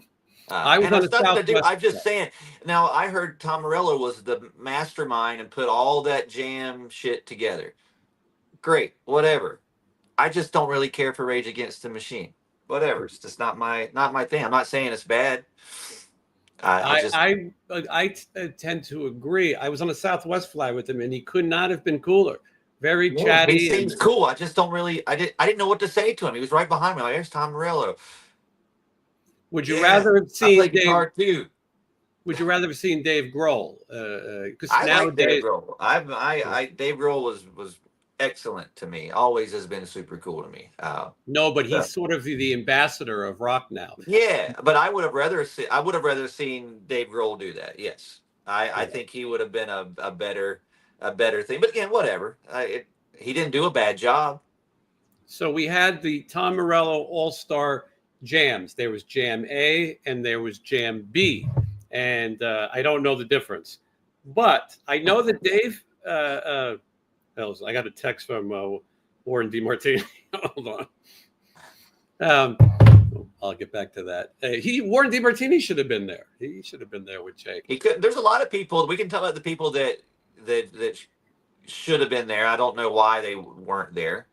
Speaker 2: I was on nothing to do. I'm just saying. Now I heard Tom Morello was the mastermind and put all that jam shit together. Great, whatever. I just don't really care for Rage Against the Machine. Whatever, it's just not my thing. I'm not saying it's bad.
Speaker 1: I tend to agree. I was on a Southwest fly with him, and he could not have been cooler. Very chatty.
Speaker 2: He seems cool. I just don't really. I didn't know what to say to him. He was right behind me. Like, there's Tom Morello.
Speaker 1: Would you rather have seen
Speaker 2: Dave? Too.
Speaker 1: Would you rather have seen Dave Grohl? Because
Speaker 2: I like Dave Grohl. Dave Grohl was excellent to me. Always has been super cool to me.
Speaker 1: No, but he's sort of the ambassador of rock now.
Speaker 2: Yeah, but I would have rather seen Dave Grohl do that. Yes, I think he would have been a better thing. But again, whatever. He didn't do a bad job.
Speaker 1: So we had the Tom Morello All-Star Jams. There was Jam A and there was Jam B, and I don't know the difference, but I know that Dave. I got a text from Warren DeMartini. Hold on. I'll get back to that. Warren DeMartini should have been there. He should have been there with Jake.
Speaker 2: He could. There's a lot of people. We can tell about the people that should have been there. I don't know why they weren't there.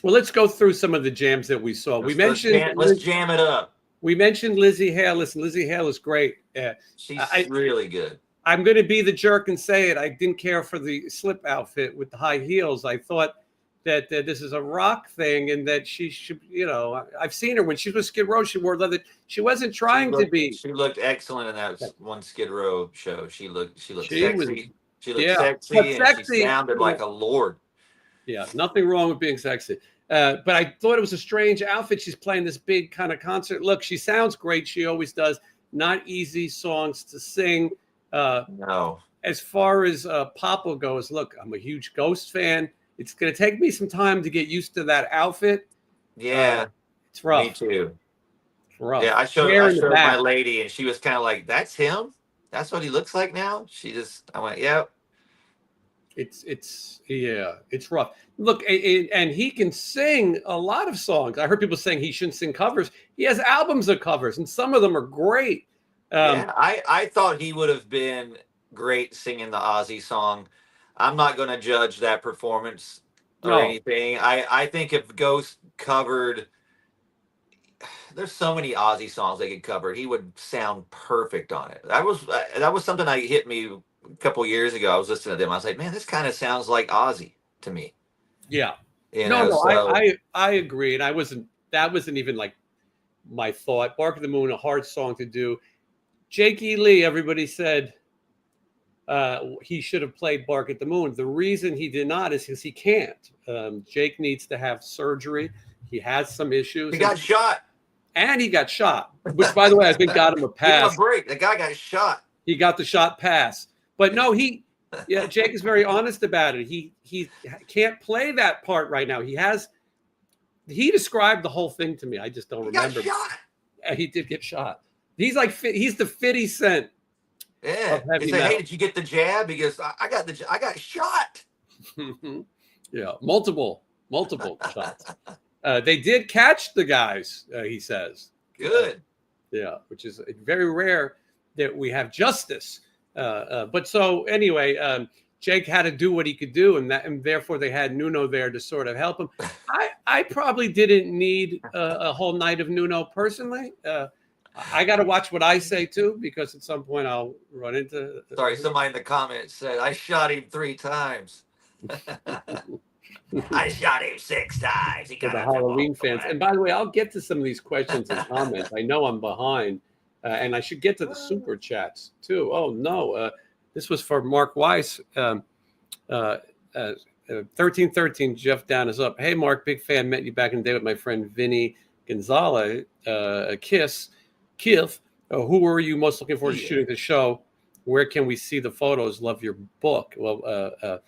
Speaker 2: Well,
Speaker 1: let's go through some of the jams that we saw. Let's
Speaker 2: jam it up.
Speaker 1: We mentioned Lzzy Hale. Listen, Lzzy Hale is great.
Speaker 2: She's really good.
Speaker 1: I'm going to be the jerk and say it. I didn't care for the slip outfit with the high heels. I thought that this is a rock thing and that she should, I've seen her when she was Skid Row. She wore leather. She wasn't trying to be.
Speaker 2: She looked excellent in that one Skid Row show. She looked sexy. She looked sexy. She sounded like a lord.
Speaker 1: Yeah, nothing wrong with being sexy. But I thought it was a strange outfit. She's playing this big kind of concert. Look, she sounds great. She always does. Not easy songs to sing.
Speaker 2: No.
Speaker 1: As far as Papa goes, look, I'm a huge Ghost fan. It's going to take me some time to get used to that outfit.
Speaker 2: Yeah.
Speaker 1: It's rough.
Speaker 2: Me too.
Speaker 1: It's rough.
Speaker 2: Yeah, I showed my lady, and she was kind of like, that's him? That's what he looks like now? I went, yeah.
Speaker 1: It's rough. Look, and he can sing a lot of songs. I heard people saying he shouldn't sing covers. He has albums of covers, and some of them are great.
Speaker 2: I thought he would have been great singing the Ozzy song. I'm not going to judge that performance or anything. I think if Ghost covered, there's so many Ozzy songs they could cover. He would sound perfect on it. That was something that hit me a couple years ago. I was listening to them. I was like, man, this kind of sounds like Ozzy to me.
Speaker 1: Yeah.
Speaker 2: I
Speaker 1: agree. And that wasn't even like my thought. Bark at the Moon, a hard song to do. Jake E. Lee, everybody said he should have played Bark at the Moon. The reason he did not is because he can't. Jake needs to have surgery. He has some issues.
Speaker 2: He got shot.
Speaker 1: And he got shot, which, by the way, I think got him a pass.
Speaker 2: Give him a break. The guy got shot.
Speaker 1: He got the shot pass. But no, Jake is very honest about it. He can't play that part right now. He described the whole thing to me. I just don't remember.
Speaker 2: He got shot.
Speaker 1: He did get shot. He's the 50 Cent.
Speaker 2: Yeah. He said, hey, did you get the jab? He goes, I got shot.
Speaker 1: Yeah. Multiple shots. They did catch the guys, he says.
Speaker 2: Good.
Speaker 1: Yeah. Which is very rare that we have justice. But so anyway, Jake had to do what he could do, and therefore they had Nuno there to sort of help him. I probably didn't need a whole night of Nuno personally. I got to watch what I say too, because at some point I'll run into.
Speaker 2: Sorry, somebody in the comments said I shot him 3 times. I shot him 6 times. He got
Speaker 1: the Halloween fans. And by the way, I'll get to some of these questions and comments. I know I'm behind, and I should get to the super chats too. Oh no, this was for Mark Weiss. 1313, Jeff Down is up. Hey, Mark, big fan. Met you back in the day with my friend Vinny Gonzalez. Kith. Who were you most looking forward to shooting the show? Where can we see the photos? Love your book. Well,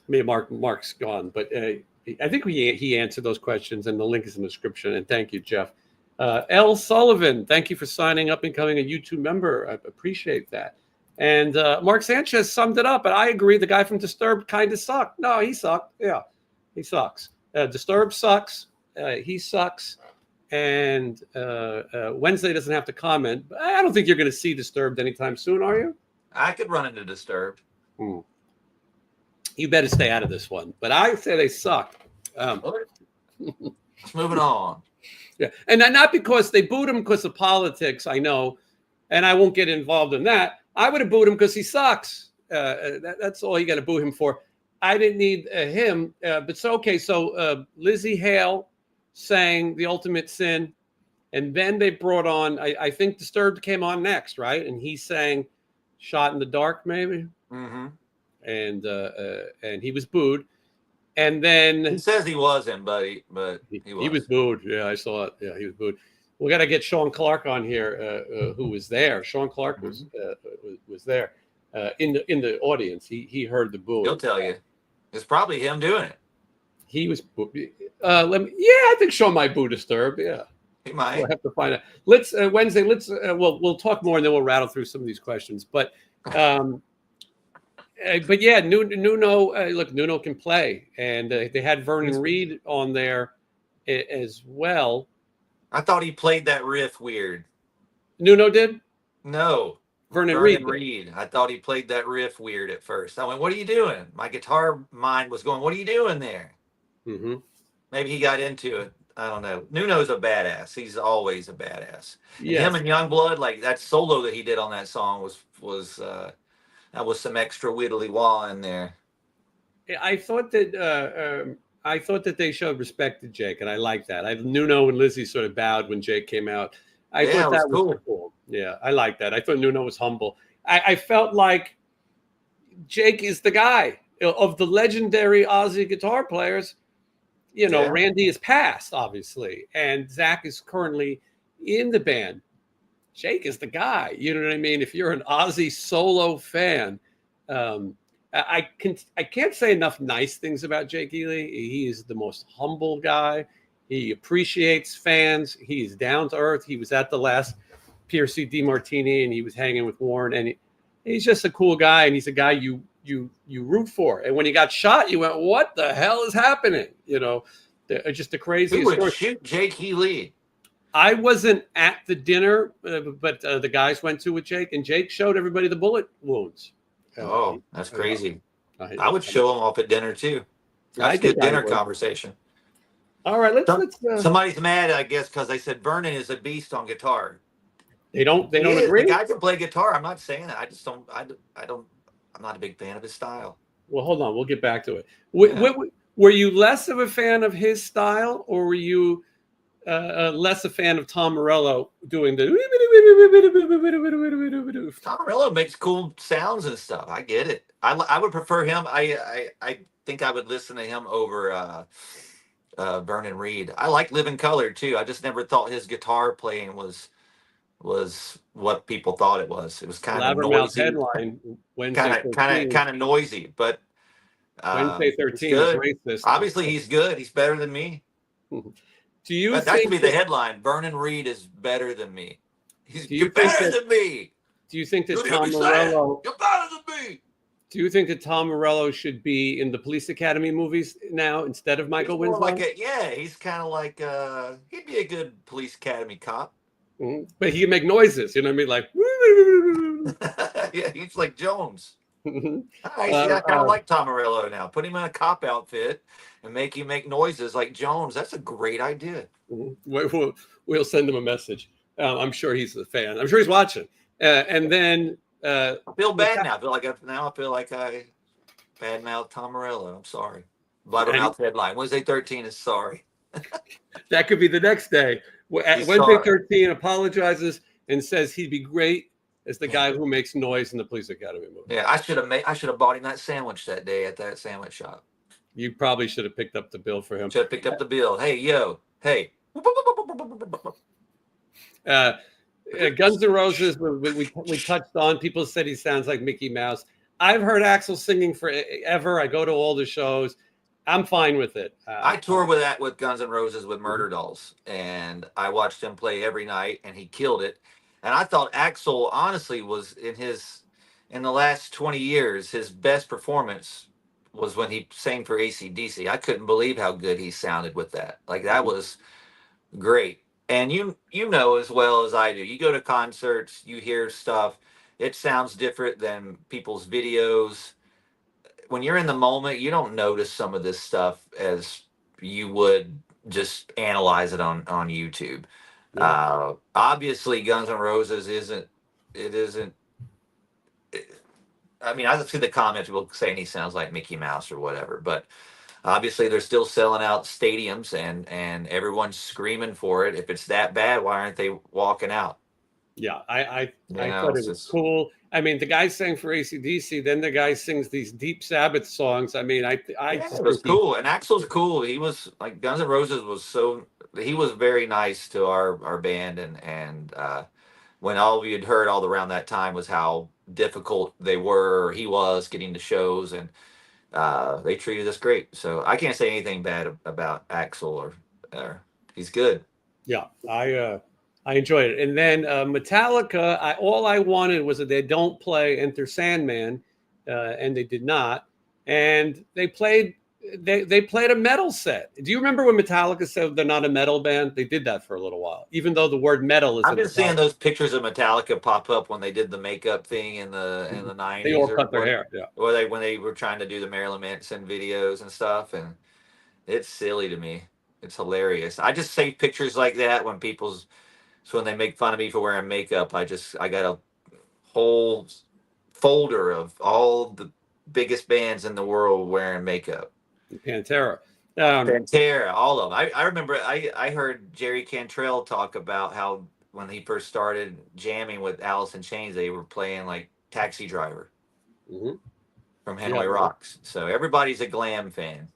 Speaker 1: maybe Mark's gone, but I think he answered those questions, and the link is in the description. And thank you, Jeff. L. Sullivan, thank you for signing up and becoming a YouTube member. I appreciate that. And Mark Sanchez summed it up, and I agree. The guy from Disturbed kind of sucked. No, he sucked. Yeah, he sucks. Disturbed sucks. He sucks. And Wednesday doesn't have to comment. I don't think you're going to see Disturbed anytime soon, are you?
Speaker 2: I could run into Disturbed.
Speaker 1: You better stay out of this one. But I say they suck.
Speaker 2: Let's moving on.
Speaker 1: Yeah, and not because they booed him because of politics, I know, and I won't get involved in that. I would have booed him because he sucks. That's all you got to boo him for. I didn't need him, but so okay. So Lizzie Hale sang "The Ultimate Sin," and then they brought on. I think Disturbed came on next, right? And he sang "Shot in the Dark," maybe.
Speaker 2: Mm-hmm.
Speaker 1: And he was booed. And then
Speaker 2: he says he wasn't, but he
Speaker 1: was booed. Yeah, I saw it. Yeah, he was booed. We got to get Sean Clark on here, who was there. Sean Clark was there in the audience. He heard the boo.
Speaker 2: He'll tell you. It's probably him doing it.
Speaker 1: He was. I think Sean might boo Disturbed. Yeah,
Speaker 2: he might.
Speaker 1: We'll have to find out. Let's Wednesday. We'll talk more and then we'll rattle through some of these questions. But yeah, Nuno. Look, Nuno can play, and they had Vernon Reid on there as well.
Speaker 2: I thought he played that riff weird.
Speaker 1: Nuno did?
Speaker 2: No.
Speaker 1: Vernon Reid.
Speaker 2: I thought he played that riff weird at first. I went, "What are you doing?" My guitar mind was going, "What are you doing there?" Mm-hmm. Maybe he got into it. I don't know. Nuno's a badass. He's always a badass. Yes. Him and Youngblood, like that solo that he did on that song was that was some extra widdly wah in there.
Speaker 1: I thought that they showed respect to Jake, and I like that. Nuno and Lizzie sort of bowed when Jake came out. I thought that was cool. Yeah, I like that. I thought Nuno was humble. I felt like Jake is the guy of the legendary Ozzy guitar players. You know, Randy is passed, obviously, and Zach is currently in the band. Jake is the guy. You know what I mean? If you're an Ozzy solo fan, I can't say enough nice things about Jake Ely. He is the most humble guy. He appreciates fans. He's down to earth. He was at the last PRC DiMartini, and he was hanging with Warren. And he's just a cool guy, and he's a guy you root for. And when he got shot, you went, "What the hell is happening?" You know, just the craziest
Speaker 2: story. Who would shoot Jake Ely?
Speaker 1: I wasn't at the dinner, but the guys went to with Jake, and Jake showed everybody the bullet wounds.
Speaker 2: Oh, that's crazy. I would show them off at dinner too. That's a good dinner conversation.
Speaker 1: All right, let's
Speaker 2: somebody's mad, I guess, because they said Vernon is a beast on guitar.
Speaker 1: They don't agree.
Speaker 2: The guy can play guitar. I'm not saying that. I just don't. I'm not a big fan of his style.
Speaker 1: Well, hold on. We'll get back to it. Were you less of a fan of his style, or were you less a fan of Tom Morello doing the?
Speaker 2: Tom Morello makes cool sounds and stuff. I get it. I would prefer him. I think I would listen to him over Vernon Reid. I like Living Color too. I just never thought his guitar playing was what people thought it was. It was kind of noisy.
Speaker 1: Headline
Speaker 2: kind of noisy, but
Speaker 1: Wednesday 13 is racist.
Speaker 2: Obviously, he's good. He's better than me.
Speaker 1: Do you think
Speaker 2: that should be the headline? Vernon Reid is better than me. You're better than me.
Speaker 1: Do you think that Tom Morello?
Speaker 2: You're better than me.
Speaker 1: Do you think that Tom Morello should be in the Police Academy movies now instead of Michael Winslow?
Speaker 2: He's kind of like he'd be a good Police Academy cop.
Speaker 1: Mm-hmm. But he can make noises, you know what I mean? Like,
Speaker 2: yeah, he's like Jones. I kind of like Tom Morello now. Put him in a cop outfit and make him make noises like Jones. That's a great idea.
Speaker 1: Mm-hmm. We'll send him a message. I'm sure he's a fan. I'm sure he's watching. And then
Speaker 2: I feel bad now. I feel like I badmouthed Tom Morello. I'm sorry. Blabbermouth headline. Wednesday 13 is sorry.
Speaker 1: That could be the next day. Wednesday 13 apologizes and says he'd be great as the guy who makes noise in the Police Academy movie.
Speaker 2: Yeah, I should have bought him that sandwich that day at that sandwich shop.
Speaker 1: You probably should have picked up the bill for him.
Speaker 2: Should have picked up the bill. Hey, yo, hey.
Speaker 1: Guns N' Roses, we touched on. People said he sounds like Mickey Mouse. I've heard Axel singing forever. I go to all the shows. I'm fine with it.
Speaker 2: I toured with Guns N' Roses with Murder Dolls, and I watched him play every night, and he killed it. And I thought Axel, honestly, was in the last 20 years, his best performance was when he sang for AC/DC. I couldn't believe how good he sounded with that. Like, that was great. And you know as well as I do, you go to concerts, you hear stuff, it sounds different than people's videos. When you're in the moment, you don't notice some of this stuff as you would just analyze it on YouTube. Yeah. Obviously, Guns N' Roses isn't. I mean, I see the comments people saying he sounds like Mickey Mouse or whatever, but obviously they're still selling out stadiums and everyone's screaming for it. If it's that bad, why aren't they walking out?
Speaker 1: Yeah, I thought it was cool. I mean, the guy sang for AC/DC, then the guy sings these Deep Sabbath songs. I mean, it
Speaker 2: was cool. And Axel's cool. He was like, Guns N' Roses he was very nice to our band. And when all we had heard all around that time was how difficult they were, or he was getting to shows, and they treated us great. So I can't say anything bad about Axel or he's good.
Speaker 1: Yeah, I enjoyed it. And then Metallica, all I wanted was that they don't play Enter Sandman, and they did not. And they played a metal set. Do you remember when Metallica said they're not a metal band? They did that for a little while, even though the word metal is.
Speaker 2: I've been seeing those pictures of Metallica pop up when they did the makeup thing in the 90s.
Speaker 1: They all cut their hair, yeah.
Speaker 2: Or when they were trying to do the Marilyn Manson videos and stuff, and it's silly to me. It's hilarious. I just save pictures like that when when they make fun of me for wearing makeup. I got a whole folder of all the biggest bands in the world wearing makeup.
Speaker 1: Pantera.
Speaker 2: Pantera, all of them. I remember I heard Jerry Cantrell talk about how when he first started jamming with Alice in Chains, they were playing like Taxi Driver from Hanoi Rocks. So everybody's a glam fan.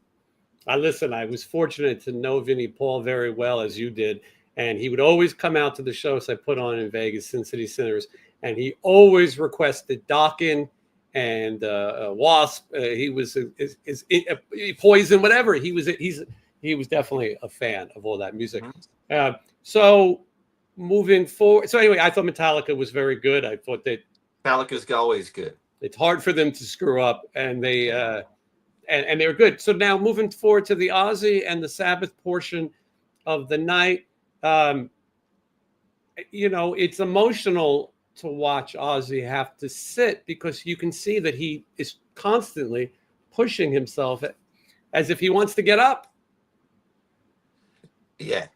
Speaker 1: I was fortunate to know Vinnie Paul very well, as you did. And he would always come out to the shows I put on in Vegas, Sin City Sinners, and he always requested Dokken and Wasp. He was Poison, whatever. He was definitely a fan of all that music. So moving forward, so anyway, I thought Metallica was very good. I thought that
Speaker 2: Metallica's always good.
Speaker 1: It's hard for them to screw up, and they were good. So now moving forward to the Ozzy and the Sabbath portion of the night. It's emotional to watch Ozzy have to sit because you can see that he is constantly pushing himself as if he wants to get up.
Speaker 2: Yeah.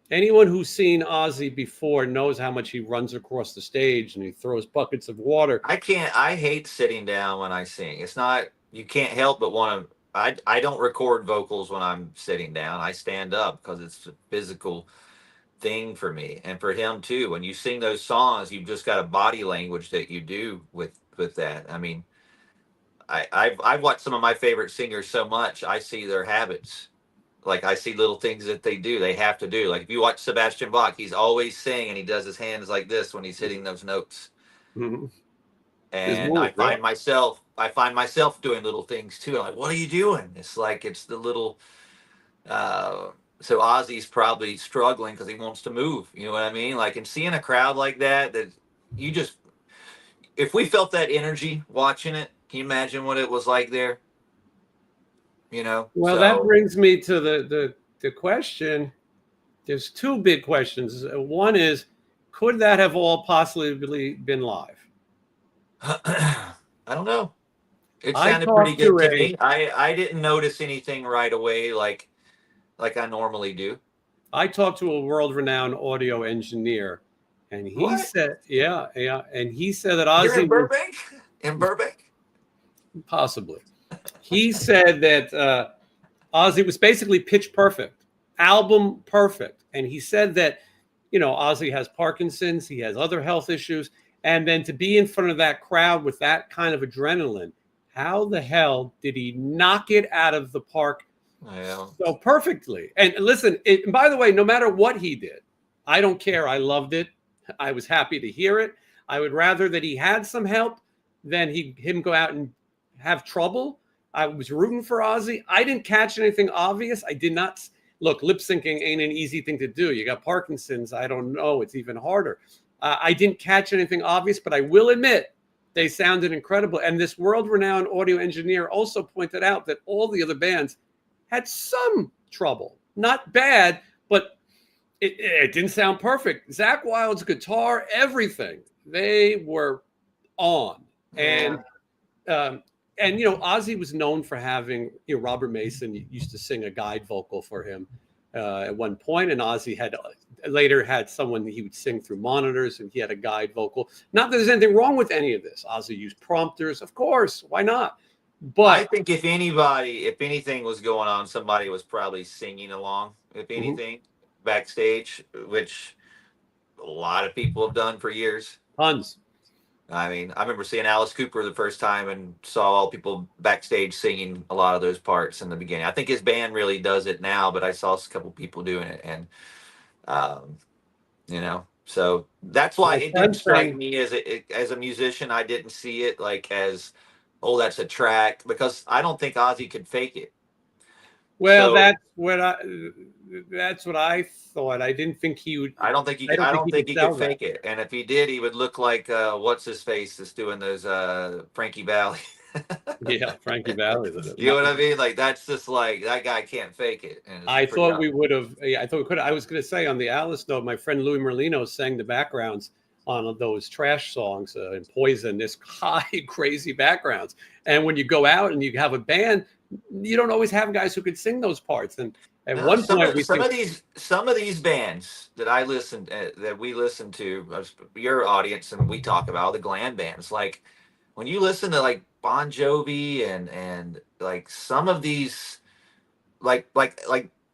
Speaker 1: Anyone who's seen Ozzy before knows how much he runs across the stage and he throws buckets of water.
Speaker 2: I hate sitting down when I sing. It's not, you can't help but want to. I don't record vocals when I'm sitting down. I stand up because it's a physical thing for me, and for him too. When you sing those songs, you've just got a body language that you do with that. I mean, I've watched some of my favorite singers so much. I see their habits. Like, I see little things that they do. They have to do. Like, if you watch Sebastian Bach, he's always singing, and he does his hands like this when he's hitting those notes.
Speaker 1: Mm-hmm.
Speaker 2: And I find myself doing little things too. I'm like, what are you doing? It's like, it's the little, so Ozzy's probably struggling because he wants to move. You know what I mean? Like, and seeing a crowd like that if we felt that energy watching it, can you imagine what it was like there? Well,
Speaker 1: that brings me to the question. There's two big questions. One is, could that have all possibly been live?
Speaker 2: I don't know. It sounded pretty good to me. I didn't notice anything right away like I normally do.
Speaker 1: I talked to a world-renowned audio engineer, and he said, and he said that Ozzy...
Speaker 2: You're in Burbank? In Burbank?
Speaker 1: Possibly. He said that Ozzy was basically pitch perfect, album perfect. And he said that, Ozzy has Parkinson's, he has other health issues, And then to be in front of that crowd with that kind of adrenaline, how the hell did he knock it out of the park so perfectly? And listen, and by the way, no matter what he did, I don't care. I loved it. I was happy to hear it. I would rather that he had some help than him go out and have trouble. I was rooting for Ozzy. I didn't catch anything obvious. I did not. Look, lip syncing ain't an easy thing to do. You got Parkinson's. I don't know. It's even harder. I didn't catch anything obvious, but I will admit they sounded incredible. And this world-renowned audio engineer also pointed out that all the other bands had some trouble. Not bad, but it didn't sound perfect. Zakk Wylde's guitar, everything, they were on. And Ozzy was known for having, Robert Mason used to sing a guide vocal for him at one point, and Ozzy later had someone he would sing through monitors, and he had a guide vocal. Not that there's anything wrong with any of this. Ozzy used prompters, of course, why not? But
Speaker 2: I think if anything was going on, somebody was probably singing along, if anything, backstage, which a lot of people have done for years.
Speaker 1: Tons.
Speaker 2: I mean, I remember seeing Alice Cooper the first time and saw all people backstage singing a lot of those parts in the beginning. I think his band really does it now, but I saw a couple people doing it, and so that's why it didn't strike me as a musician. I didn't see it like as, oh, that's a track, because I don't think Ozzy could fake it.
Speaker 1: Well, that's what I thought. I didn't think he would.
Speaker 2: I don't think he could fake it. And if he did, he would look like what's his face that's doing those Frankie Valli.
Speaker 1: Yeah, Frankie Valli.
Speaker 2: You know what I mean? Like, that's just like, that guy can't fake it. And
Speaker 1: I thought we would have. Yeah, I thought we could. I was going to say, on the Alice note, my friend Louis Merlino sang the backgrounds on those trash songs and Poison. This high, crazy backgrounds. And when you go out and you have a band, you don't always have guys who could sing those parts. And at one point,
Speaker 2: some of these bands that we listen to, your audience, and we talk about the glam bands. Like, when you listen to like Bon Jovi and like some of these, like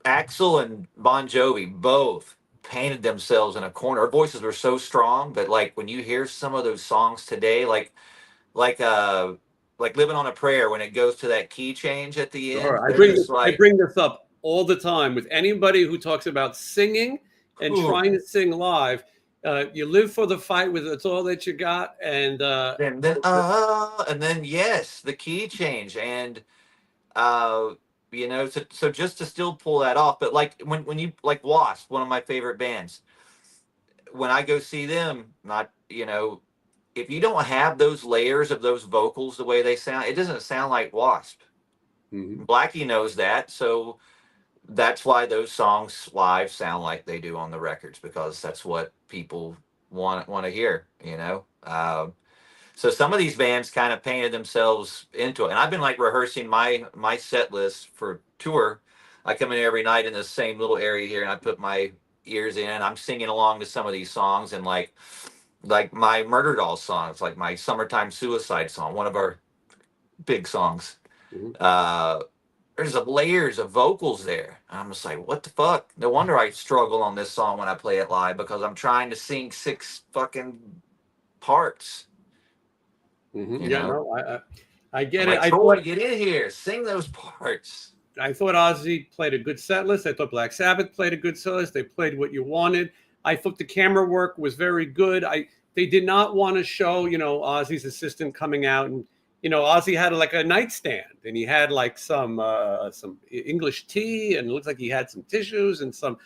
Speaker 2: Axel and Bon Jovi both painted themselves in a corner. Our voices were so strong, but like when you hear some of those songs today, like Living on a Prayer, when it goes to that key change at the end.
Speaker 1: Sure. I bring this up all the time with anybody who talks about singing and trying to sing live. You live for the fight with It's All That You Got, and
Speaker 2: then yes, the key change, and so just to still pull that off. But like when you, like Wasp, one of my favorite bands, when I go see them, if you don't have those layers of those vocals the way they sound, it doesn't sound like Wasp. Blackie knows that, so that's why those songs live sound like they do on the records, because that's what people want to hear, So some of these bands kind of painted themselves into it, and I've been like rehearsing my set list for tour. I come in every night in the same little area here, and I put my ears in, and I'm singing along to some of these songs, and like my Murder Dolls songs, like my Summertime Suicide song, one of our big songs. There's layers of vocals there. I'm just like, what the fuck? No wonder I struggle on this song when I play it live, because I'm trying to sing 6 fucking parts.
Speaker 1: I get it.
Speaker 2: I thought, get in here, sing those parts.
Speaker 1: I thought Ozzy played a good set list. I thought Black Sabbath played a good set list. They played what you wanted. I thought the camera work was very good. They did not want to show, Ozzy's assistant coming out, and Ozzy had like a nightstand, and he had like some English tea, and it looked like he had some tissues and some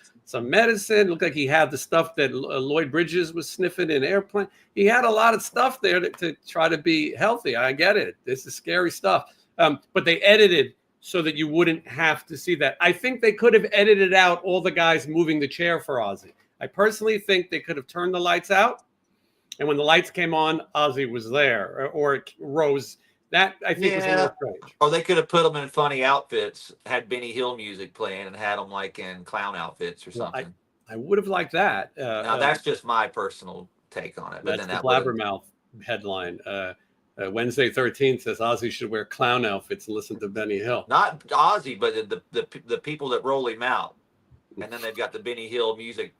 Speaker 1: medicine. It looked like he had the stuff that Lloyd Bridges was sniffing in Airplane. He had a lot of stuff there to try to be healthy. I get it. This is scary stuff. But they edited so that you wouldn't have to see that. I think they could have edited out all the guys moving the chair for Ozzy. I personally think they could have turned the lights out, and when the lights came on, Ozzy was there, or Rose. That, I think, was a little strange.
Speaker 2: Or they could have put them in funny outfits, had Benny Hill music playing, and had them like in clown outfits or something.
Speaker 1: I would have liked that.
Speaker 2: Now, that's just my personal take on it. But
Speaker 1: that's the Blabbermouth headline. Wednesday 13th says Ozzy should wear clown outfits and listen to Benny Hill.
Speaker 2: Not Ozzy, but the people that roll him out. And then they've got the Benny Hill music.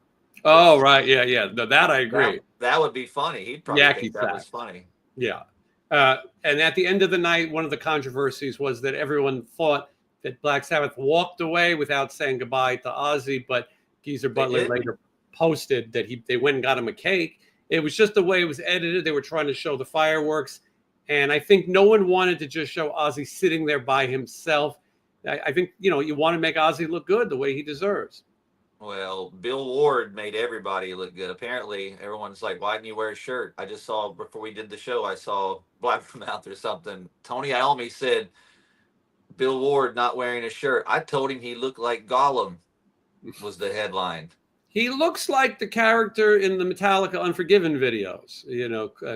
Speaker 1: Oh, right. Yeah. No, that I agree.
Speaker 2: That would be funny. He'd probably
Speaker 1: Yakety
Speaker 2: think that was
Speaker 1: sax.
Speaker 2: funny.
Speaker 1: Yeah. And at the end of the night, one of the controversies was that everyone thought that Black Sabbath walked away without saying goodbye to Ozzy, but Geezer Butler
Speaker 2: did?
Speaker 1: later posted that they went and got him a cake. It was just the way it was edited. They were trying to show the fireworks. And I think no one wanted to just show Ozzy sitting there by himself. I think, you want to make Ozzy look good the way he deserves.
Speaker 2: Well, Bill Ward made everybody look good. Apparently, everyone's like, why didn't you wear a shirt? I just saw, before we did the show, I saw Blabbermouth or something. Tony Iommi said, Bill Ward not wearing a shirt. I told him he looked like Gollum, was the headline.
Speaker 1: He looks like the character in the Metallica Unforgiven videos,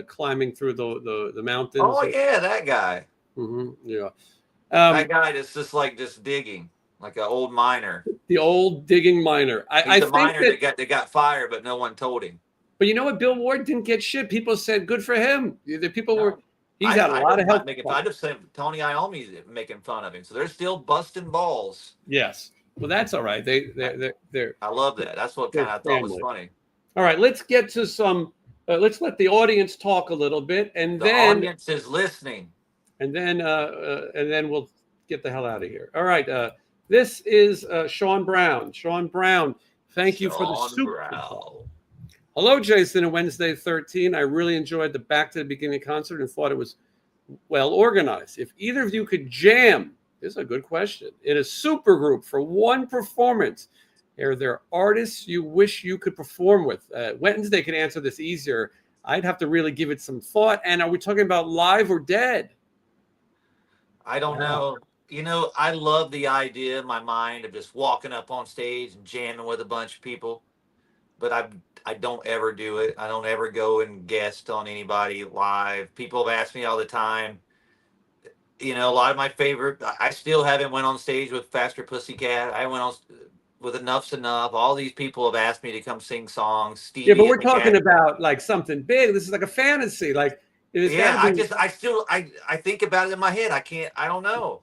Speaker 1: climbing through the mountains.
Speaker 2: Oh, yeah, that guy.
Speaker 1: Mm-hmm, yeah.
Speaker 2: That guy that's just digging. Like an old miner.
Speaker 1: The old digging miner.
Speaker 2: He's a miner that got fired, but no one told him.
Speaker 1: But you know what? Bill Ward didn't get shit. People said, good for him. The people were, he's had a
Speaker 2: I
Speaker 1: lot of help.
Speaker 2: I'd have said Tony Iommi's making fun of him. So they're still busting balls.
Speaker 1: Yes. Well, that's all right. They're
Speaker 2: I love that. That's what kind of I thought was funny.
Speaker 1: All right. Let's get to some, let's let the audience talk a little bit. And
Speaker 2: the
Speaker 1: then.
Speaker 2: The audience is listening.
Speaker 1: And then we'll get the hell out of here. All right. This is Sean Brown. Sean Brown, thank you for the super. Hello, Jason, and Wednesday 13. I really enjoyed the Back to the Beginning concert and thought it was well organized. If either of you could jam, this is a good question, in a super group for one performance, are there artists you wish you could perform with? Wednesday could answer this easier. I'd have to really give it some thought. And are we talking about live or dead?
Speaker 2: I don't know. I love the idea in my mind of just walking up on stage and jamming with a bunch of people, but I don't ever do it. I don't ever go and guest on anybody live. People have asked me all the time. A lot of my favorite. I still haven't went on stage with Faster Pussycat. I went on with Enough's Enough. All these people have asked me to come sing songs. Stevie,
Speaker 1: yeah, but we're talking about like something big. This is like a fantasy. Like,
Speaker 2: yeah, I think about it in my head. I don't know.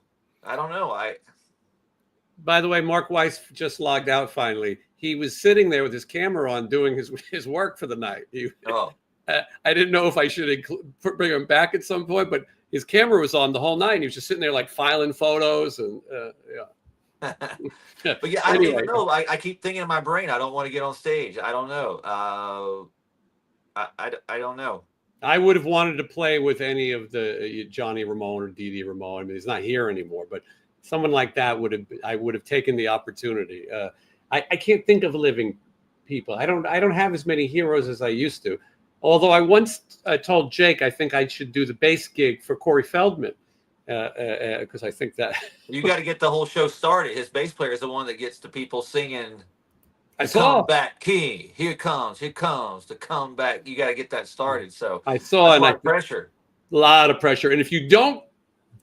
Speaker 1: By the way, Mark Weiss just logged out finally. He was sitting there with his camera on doing his work for the night. I didn't know if I should bring him back at some point, but his camera was on the whole night. And he was just sitting there like filing photos and
Speaker 2: yeah. But yeah, I don't even know. I keep thinking in my brain, I don't want to get on stage. I don't know. I don't know.
Speaker 1: I would have wanted to play with any of the Johnny Ramone or Dee Dee Ramone. I mean, he's not here anymore, but someone like that I would have taken the opportunity. I can't think of living people. I don't have as many heroes as I used to. Although I once told Jake I think I should do the bass gig for Corey Feldman because I think that
Speaker 2: you got to get the whole show started. His bass player is the one that gets the people singing.
Speaker 1: I saw
Speaker 2: comeback king. Here comes the comeback. You got to get that started. So
Speaker 1: I saw a lot of pressure. And if you don't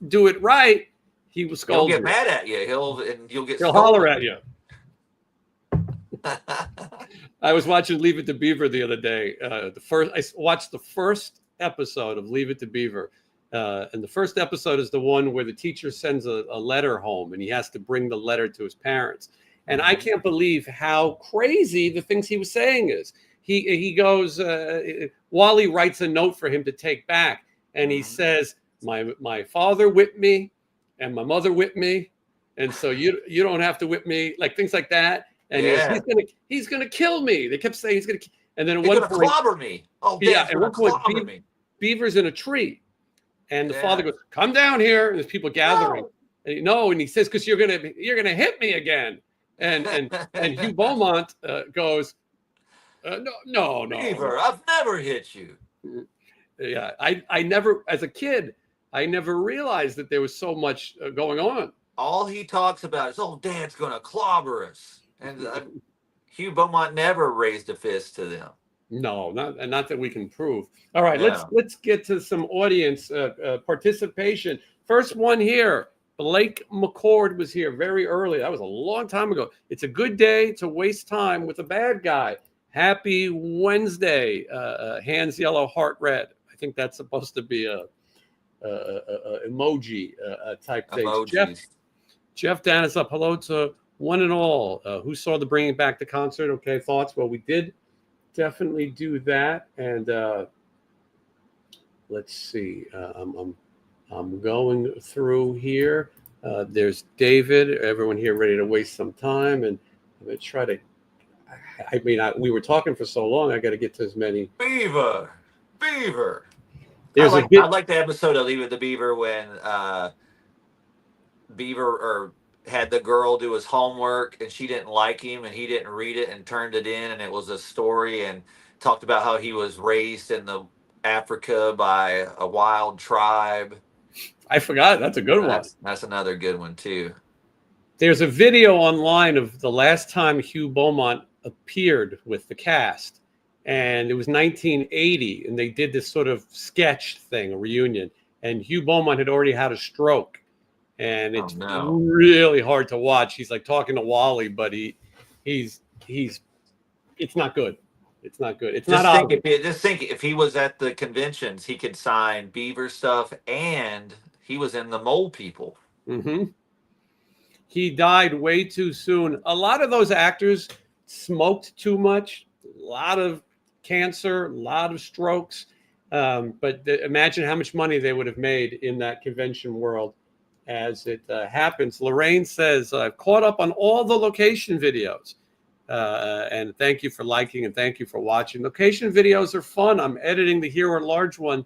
Speaker 1: do it right, he will scold you.
Speaker 2: He'll get mad at you. He'll
Speaker 1: holler at you. I was watching Leave It to Beaver the other day. I watched the first episode of Leave It to Beaver. And the first episode is the one where the teacher sends a letter home and he has to bring the letter to his parents. And I can't believe how crazy the things he was saying is. He goes, Wally writes a note for him to take back. And he says, my father whipped me and my mother whipped me. And so you don't have to whip me, like things like that. And he's gonna kill me. They kept saying he's gonna. And then at one point,
Speaker 2: clobber me. Oh,
Speaker 1: yeah. At one point, Beaver's in a tree, and the father goes, "Come down here." And there's people gathering. No. And he says, "Because you're gonna hit me again." And Hugh Beaumont goes, "No,
Speaker 2: Beaver, I've never hit you."
Speaker 1: Yeah, I never, as a kid, I never realized that there was so much going on.
Speaker 2: All he talks about is, "Oh, Dad's gonna clobber us." And Hugh Beaumont never raised a fist to them.
Speaker 1: No, not that we can prove. All right, let's get to some audience participation. First one here, Blake McCord was here very early. That was a long time ago. It's a good day to waste time with a bad guy. Happy Wednesday. Hands yellow, heart red. I think that's supposed to be a emoji type thing. Jeff Dan is up. Hello to one and all who saw the Bringing Back the concert. Okay, thoughts? Well, we did definitely do that. And let's see. I'm going through here. There's David. Everyone here ready to waste some time, and I'm going to try to. I mean, we were talking for so long. I got to get to as many.
Speaker 2: Beaver.
Speaker 1: There's
Speaker 2: I
Speaker 1: a bit.
Speaker 2: like the episode of Leave It to Beaver when Beaver had the girl do his homework and she didn't like him and he didn't read it and turned it in, and it was a story and talked about how he was raised in the Africa by a wild tribe.
Speaker 1: I forgot. That's a good one.
Speaker 2: That's another good one too.
Speaker 1: There's a video online of the last time Hugh Beaumont appeared with the cast, and it was 1980, and they did this sort of sketch thing, a reunion, and Hugh Beaumont had already had a stroke, and it's really hard to watch. He's like talking to Wally, but it's not good. It's not good. It's
Speaker 2: just
Speaker 1: not
Speaker 2: think just think if he was at the conventions, he could sign Beaver stuff, and he was in the Mole People.
Speaker 1: Mm-hmm. He died way too soon. A lot of those actors smoked too much, a lot of cancer, a lot of strokes. But imagine how much money they would have made in that convention world as it happens. Lorraine says, I've caught up on all the location videos. And thank you for liking and thank you for watching. Location videos are fun. I'm editing the Hero at Large one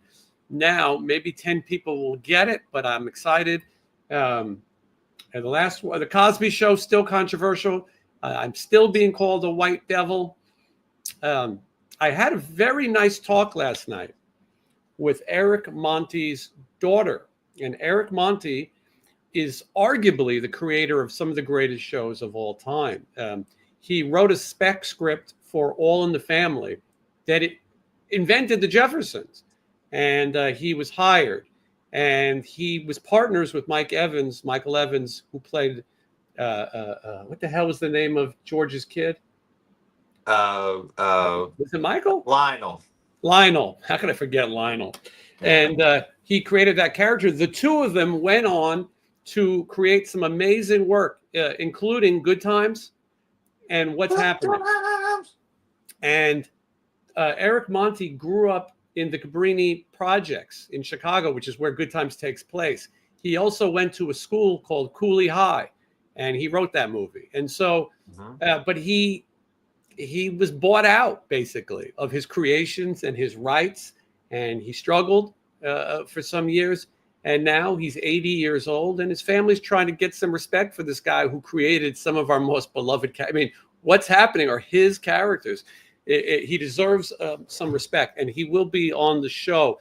Speaker 1: now. Maybe 10 people will get it, but I'm excited. And the last one, the Cosby Show, still controversial. I'm still being called a white devil. I had a very nice talk last night with Eric Monti's daughter. And Eric Monti is arguably the creator of some of the greatest shows of all time. He wrote a spec script for All in the Family that it invented the Jeffersons. And he was hired. And he was partners with Michael Evans, who played, what the hell was the name of George's kid? Was it Michael? Lionel. How could I forget Lionel? And he created that character. The two of them went on to create some amazing work, including Good Times and What's Happening. And Eric Monti grew up in the Cabrini projects in Chicago, which is where Good Times takes place. He also went to a school called Cooley High, and he wrote that movie. And so, but he was bought out basically of his creations and his rights, and he struggled for some years. And now he's 80 years old, and his family's trying to get some respect for this guy who created some of our most beloved. I mean, What's Happening are his characters. He deserves some respect, and he will be on the show.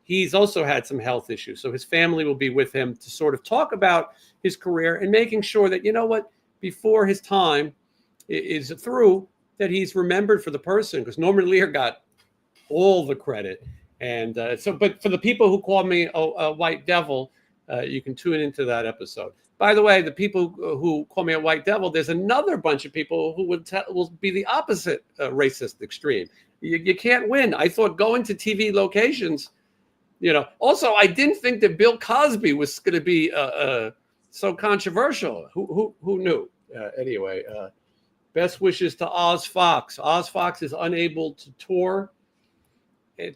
Speaker 1: He's also had some health issues, so his family will be with him to sort of talk about his career and making sure that, you know what, before his time is through, that he's remembered for the person, because Norman Lear got all the credit. And but for the people who call me a white devil, you can tune into that episode. By the way, the people who call me a white devil, there's another bunch of people who will be the opposite racist extreme. You can't win. I thought going to TV locations, Also, I didn't think that Bill Cosby was going to be so controversial. Who knew? Anyway, best wishes to Oz Fox. Oz Fox is unable to tour.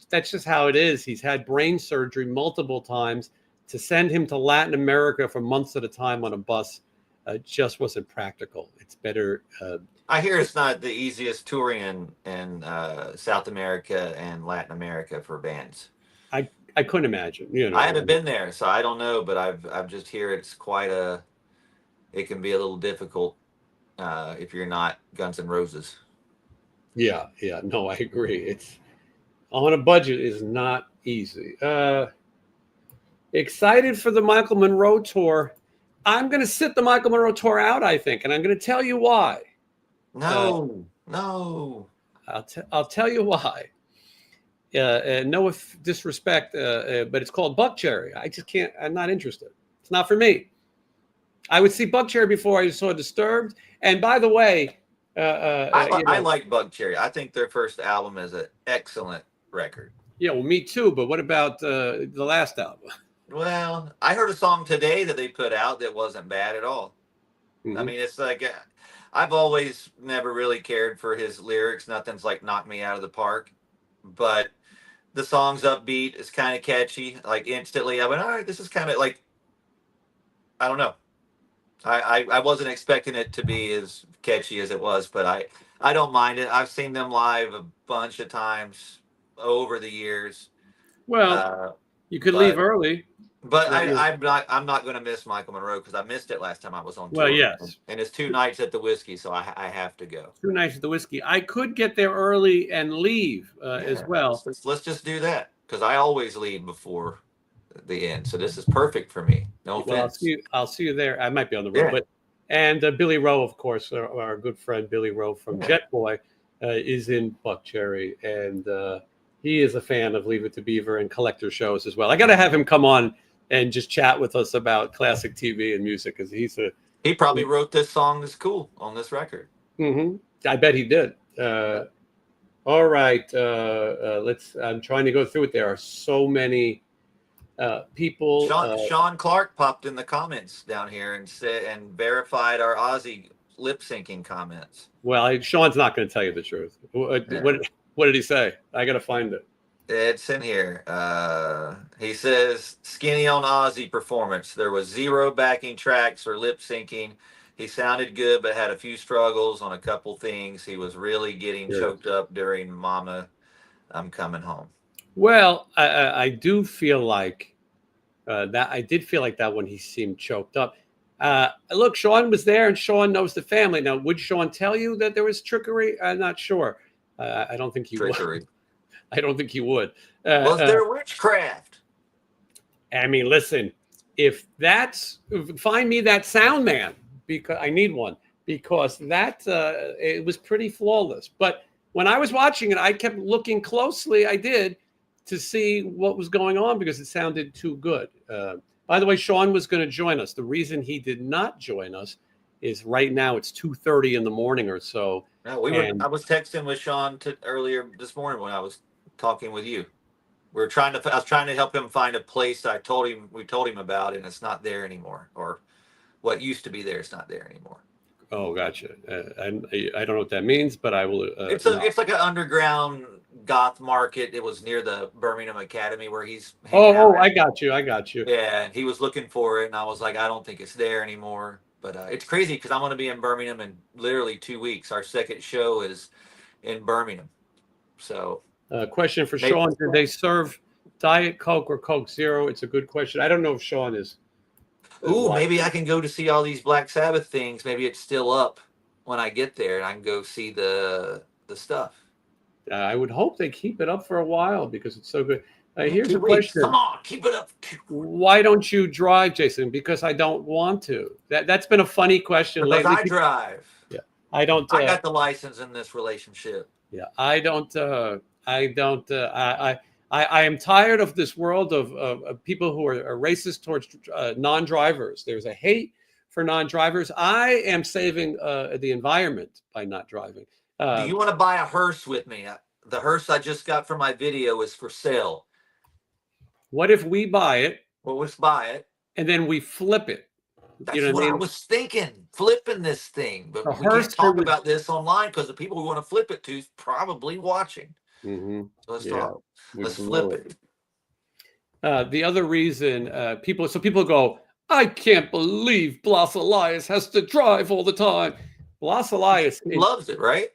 Speaker 1: That's just how it is. He's had brain surgery multiple times. To send him to Latin America for months at a time on a bus just wasn't practical. It's better.
Speaker 2: I hear it's not the easiest touring in South America and Latin America for bands.
Speaker 1: I couldn't imagine.
Speaker 2: I haven't been there, so I don't know. But I've just hear it's it can be a little difficult if you're not Guns N' Roses.
Speaker 1: Yeah. No, I agree. It's on a budget is not easy. Excited for the Michael Monroe tour. I'm going to sit the Michael Monroe tour out, I think, and I'm going to tell you why.
Speaker 2: No.
Speaker 1: I'll tell you why. No disrespect, but it's called Buckcherry. I just can't. I'm not interested. It's not for me. I would see Buckcherry before I saw Disturbed. And by the way,
Speaker 2: I like Buckcherry. I think their first album is an excellent record.
Speaker 1: Yeah, well, me too. But what about the last album?
Speaker 2: Well, I heard a song today that they put out that wasn't bad at all. Mm-hmm. I mean, it's like I've always never really cared for his lyrics. Nothing's like knocked me out of the park, but the song's upbeat. It's kind of catchy. Like instantly, I went, all right, this is kind of like, I don't know. I wasn't expecting it to be as catchy as it was, but I don't mind it. I've seen them live a bunch of times over the years.
Speaker 1: Well, you could
Speaker 2: but-
Speaker 1: leave early.
Speaker 2: But
Speaker 1: Yeah.
Speaker 2: I'm not going to miss Michael Monroe because I missed it last time I was on tour.
Speaker 1: Well, yes.
Speaker 2: And it's 2 nights at the Whiskey, so I have to go.
Speaker 1: 2 nights at the Whiskey. I could get there early and leave as
Speaker 2: Yeah,
Speaker 1: well.
Speaker 2: Let's just do that because I always leave before the end. So this is perfect for me. No offense.
Speaker 1: Well, I'll see you there. I might be on the road,
Speaker 2: Yeah.
Speaker 1: but and Billy Rowe, of course, our good friend Billy Rowe from Jet Boy, is in Buck Cherry, and he is a fan of Leave It to Beaver and collector shows as well. I got to have him come on and just chat with us about classic TV and music because
Speaker 2: He probably wrote this song that's cool on this record.
Speaker 1: I bet he did. All right, I'm trying to go through it. There are so many people.
Speaker 2: Sean Clark popped in the comments down here and said and verified our Ozzy lip syncing comments.
Speaker 1: Well, Sean's not going to tell you the truth. What did he say? I got to find it.
Speaker 2: It's in here. He says skinny on Ozzy performance. There was 0 backing tracks or lip syncing. He sounded good, but had a few struggles on a couple things. He was really getting choked up during Mama, I'm Coming Home.
Speaker 1: Well, I do feel like that. I did feel like that when he seemed choked up. Look, Sean was there, and Sean knows the family. Now, would Sean tell you that there was trickery? I'm not sure. I don't think he would. I don't think he would.
Speaker 2: Was there witchcraft?
Speaker 1: I mean, listen, find me that sound man because I need one because it was pretty flawless. But when I was watching it, I kept looking closely. I did to see what was going on because it sounded too good. By the way, Sean was going to join us. The reason he did not join us is right now it's 2:30 in the morning or so.
Speaker 2: No, I was texting with Sean earlier this morning when I was talking with you. I was trying to help him find a place we told him about, and it's not there anymore. Or what used to be there is not there anymore.
Speaker 1: Oh, gotcha. I don't know what that means, but I will.
Speaker 2: It's like an underground goth market. It was near the Birmingham Academy where he's.
Speaker 1: I got you.
Speaker 2: Yeah, and he was looking for it, and I was like, I don't think it's there anymore. But it's crazy because I'm going to be in Birmingham in literally 2 weeks. Our second show is in Birmingham. So.
Speaker 1: Question for Sean: did they serve Diet Coke or Coke Zero? It's a good question. I don't know if Sean is.
Speaker 2: Ooh, maybe I can go to see all these Black Sabbath things. Maybe it's still up when I get there, and I can go see the stuff.
Speaker 1: I would hope they keep it up for a while because it's so good. Here's
Speaker 2: 2
Speaker 1: a
Speaker 2: weeks.
Speaker 1: question.
Speaker 2: Come on, keep it up.
Speaker 1: Why don't you drive, Jason? Because I don't want to. That's been a funny question
Speaker 2: Because
Speaker 1: lately.
Speaker 2: I drive.
Speaker 1: Yeah, I don't.
Speaker 2: I got the license in this relationship.
Speaker 1: Yeah, I don't. I am tired of this world of people who are racist towards non-drivers. There's a hate for non-drivers. I am saving the environment by not driving.
Speaker 2: Do you want to buy a hearse with me? The hearse I just got for my video is for sale.
Speaker 1: What if we buy it?
Speaker 2: Well, let's buy it.
Speaker 1: And then we flip it.
Speaker 2: That's what I was thinking, flipping this thing. But we can't talk about this online because the people who want to flip it to is probably watching.
Speaker 1: Mm-hmm.
Speaker 2: So let's talk. Let's flip it.
Speaker 1: The other reason people go, I can't believe Blas Elias has to drive all the time. Blas Elias
Speaker 2: loves it, right?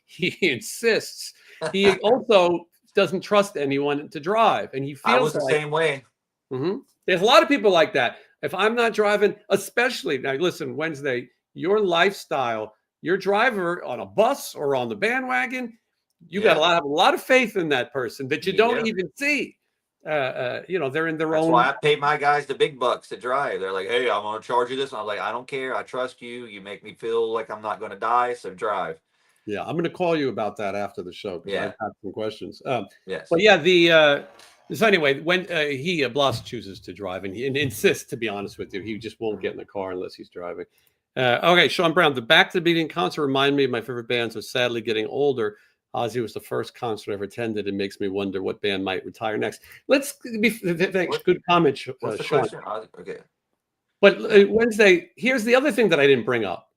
Speaker 1: He insists. He also doesn't trust anyone to drive, and he feels
Speaker 2: I was the same way.
Speaker 1: Mm-hmm. There's a lot of people like that. If I'm not driving, especially now, listen, Wednesday, your lifestyle, your driver on a bus or on the bandwagon, you got to have a lot of faith in that person that you don't even see. They're in their own.
Speaker 2: That's why I pay my guys the big bucks to drive. They're like, hey, I'm going to charge you this. And I'm like, I don't care. I trust you. You make me feel like I'm not going to die. So drive.
Speaker 1: Yeah, I'm going to call you about that after the show because I've had some questions.
Speaker 2: Yes.
Speaker 1: But yeah, so anyway, when Blas chooses to drive and he insists, to be honest with you, he just won't get in the car unless he's driving. Okay, Sean Brown, the Back to the Beating concert reminded me of my favorite bands who are sadly getting older. Ozzy was the first concert I ever attended. It makes me wonder what band might retire next. Thanks. Good comment, Sean.
Speaker 2: Okay.
Speaker 1: But Wednesday, here's the other thing that I didn't bring up.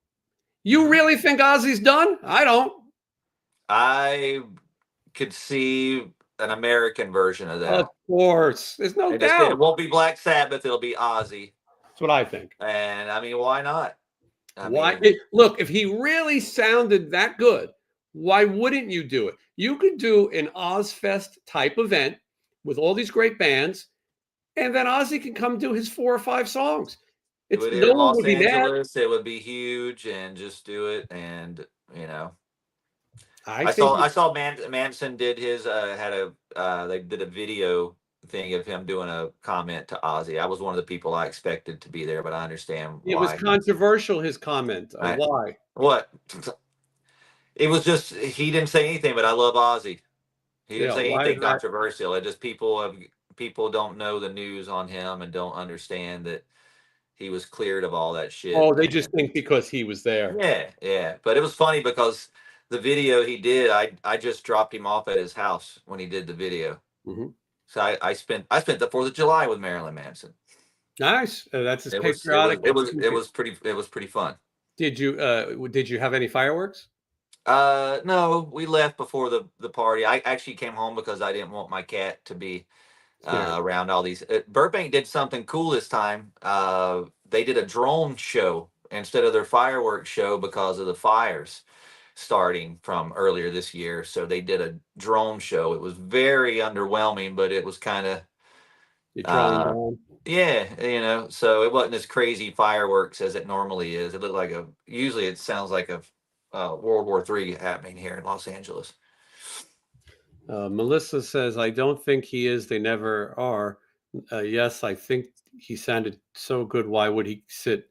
Speaker 1: You really think Ozzy's done? I don't.
Speaker 2: I could see an American version of that.
Speaker 1: Of course. There's no
Speaker 2: It
Speaker 1: doubt.
Speaker 2: won't be Black Sabbath. It'll be Ozzy.
Speaker 1: That's what I think.
Speaker 2: And I mean, why not?
Speaker 1: Look, if he really sounded that good, why wouldn't you do it? You could do an Ozfest type event with all these great bands, and then Ozzy can come do his 4 or 5 songs.
Speaker 2: Do it
Speaker 1: No
Speaker 2: in
Speaker 1: one
Speaker 2: Los
Speaker 1: would be mad.
Speaker 2: Angeles. It would be huge, and just do it. And you know, I saw Manson did his they did a video thing of him doing a comment to Ozzy. I was one of the people I expected to be there, but I understand why.
Speaker 1: It was controversial, his comment. Why?
Speaker 2: What? It was just, he didn't say anything, but I love Ozzy. He didn't say anything controversial. It just people don't know the news on him and don't understand that he was cleared of all that shit.
Speaker 1: Oh, they just think because he was there.
Speaker 2: Yeah. But it was funny because the video he did, I just dropped him off at his house when he did the video.
Speaker 1: Mm-hmm.
Speaker 2: So I spent the 4th of July with Marilyn Manson.
Speaker 1: Nice. That's his patriotic.
Speaker 2: It was pretty fun.
Speaker 1: Did you have any fireworks?
Speaker 2: No, we left before the party. I actually came home because I didn't want my cat to be around all these. Burbank did something cool this time. They did a drone show instead of their fireworks show because of the fires starting from earlier this year. So they did a drone show. It was very underwhelming, but it was kind of yeah, so it wasn't as crazy fireworks as it normally is. It looked like usually it sounds like a World War III happening here in Los Angeles.
Speaker 1: Melissa says, I don't think he is. They never are. Yes, I think he sounded so good. Why would he sit?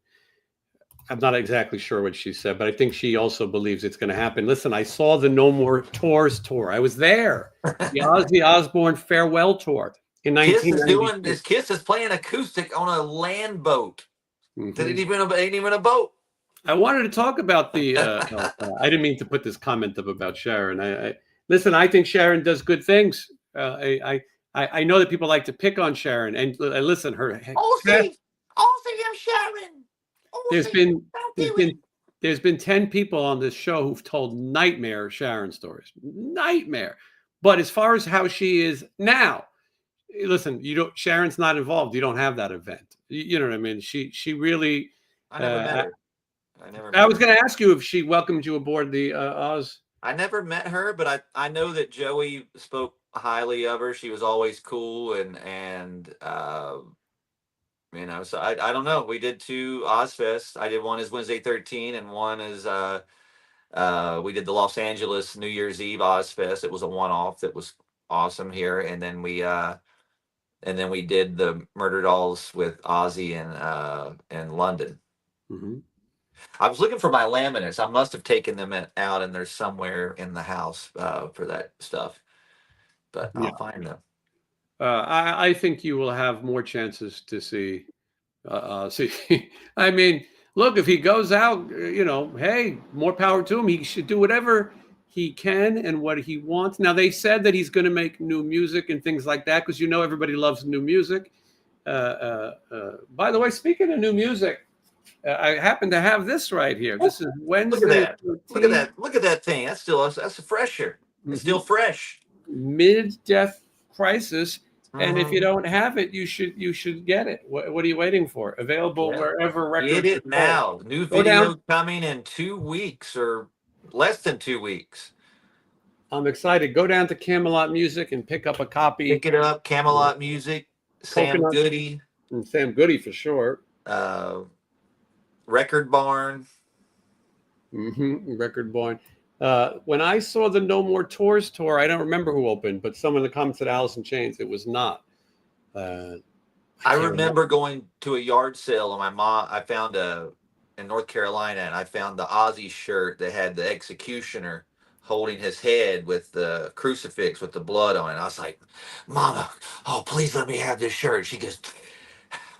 Speaker 1: I'm not exactly sure what she said, but I think she also believes it's going to happen. Listen, I saw the No More Tours tour. I was there. The Ozzy Osbourne farewell tour in 1992.
Speaker 2: Kiss is playing acoustic on a land boat. Mm-hmm. Ain't even a boat.
Speaker 1: I wanted to talk about the. I didn't mean to put this comment up about Sharon. Listen. I think Sharon does good things. I know that people like to pick on Sharon, and listen, her.
Speaker 2: Ozzy, I'm Sharon.
Speaker 1: There's been 10 people on this show who've told nightmare Sharon stories. Nightmare. But as far as how she is now, listen, Sharon's not involved. You don't have that event. You know what I mean? She really.
Speaker 2: I never met her.
Speaker 1: I was going to ask you if she welcomed you aboard the Oz.
Speaker 2: I never met her, but I know that Joey spoke highly of her. She was always cool and so I don't know. We did 2 Ozfests. I did one as Wednesday 13 and one as we did the Los Angeles New Year's Eve Ozfest. It was a one-off that was awesome here, and then we did the Murder Dolls with Ozzy in London.
Speaker 1: Mm-hmm.
Speaker 2: I was looking for my laminates. I must have taken them out, and they're somewhere in the house for that stuff. But I'll find them.
Speaker 1: I think you will have more chances to see. I mean, look, if he goes out, hey, more power to him. He should do whatever he can and what he wants. Now, they said that he's going to make new music and things like that because everybody loves new music. By the way, speaking of new music, I happen to have this right here. This is Wednesday.
Speaker 2: Look at that thing. That's a fresher. It's still fresh.
Speaker 1: Mid-death crisis. And if you don't have it, you should get it. What are you waiting for? Available wherever records.
Speaker 2: Get it now. New video coming in 2 weeks or less than 2 weeks.
Speaker 1: I'm excited. Go down to Camelot Music and pick up a copy.
Speaker 2: Pick it up. Camelot Music. Sam Goody.
Speaker 1: Sam Goody for sure.
Speaker 2: Record Barn.
Speaker 1: Record Barn. When I saw the No More Tours tour, I don't remember who opened, but someone in the comments said Alice in Chains. It was not.
Speaker 2: I remember going to a yard sale, and my mom, I found in North Carolina, and I found the Ozzy shirt that had the executioner holding his head with the crucifix with the blood on it. I was like, Mama, please let me have this shirt. She goes,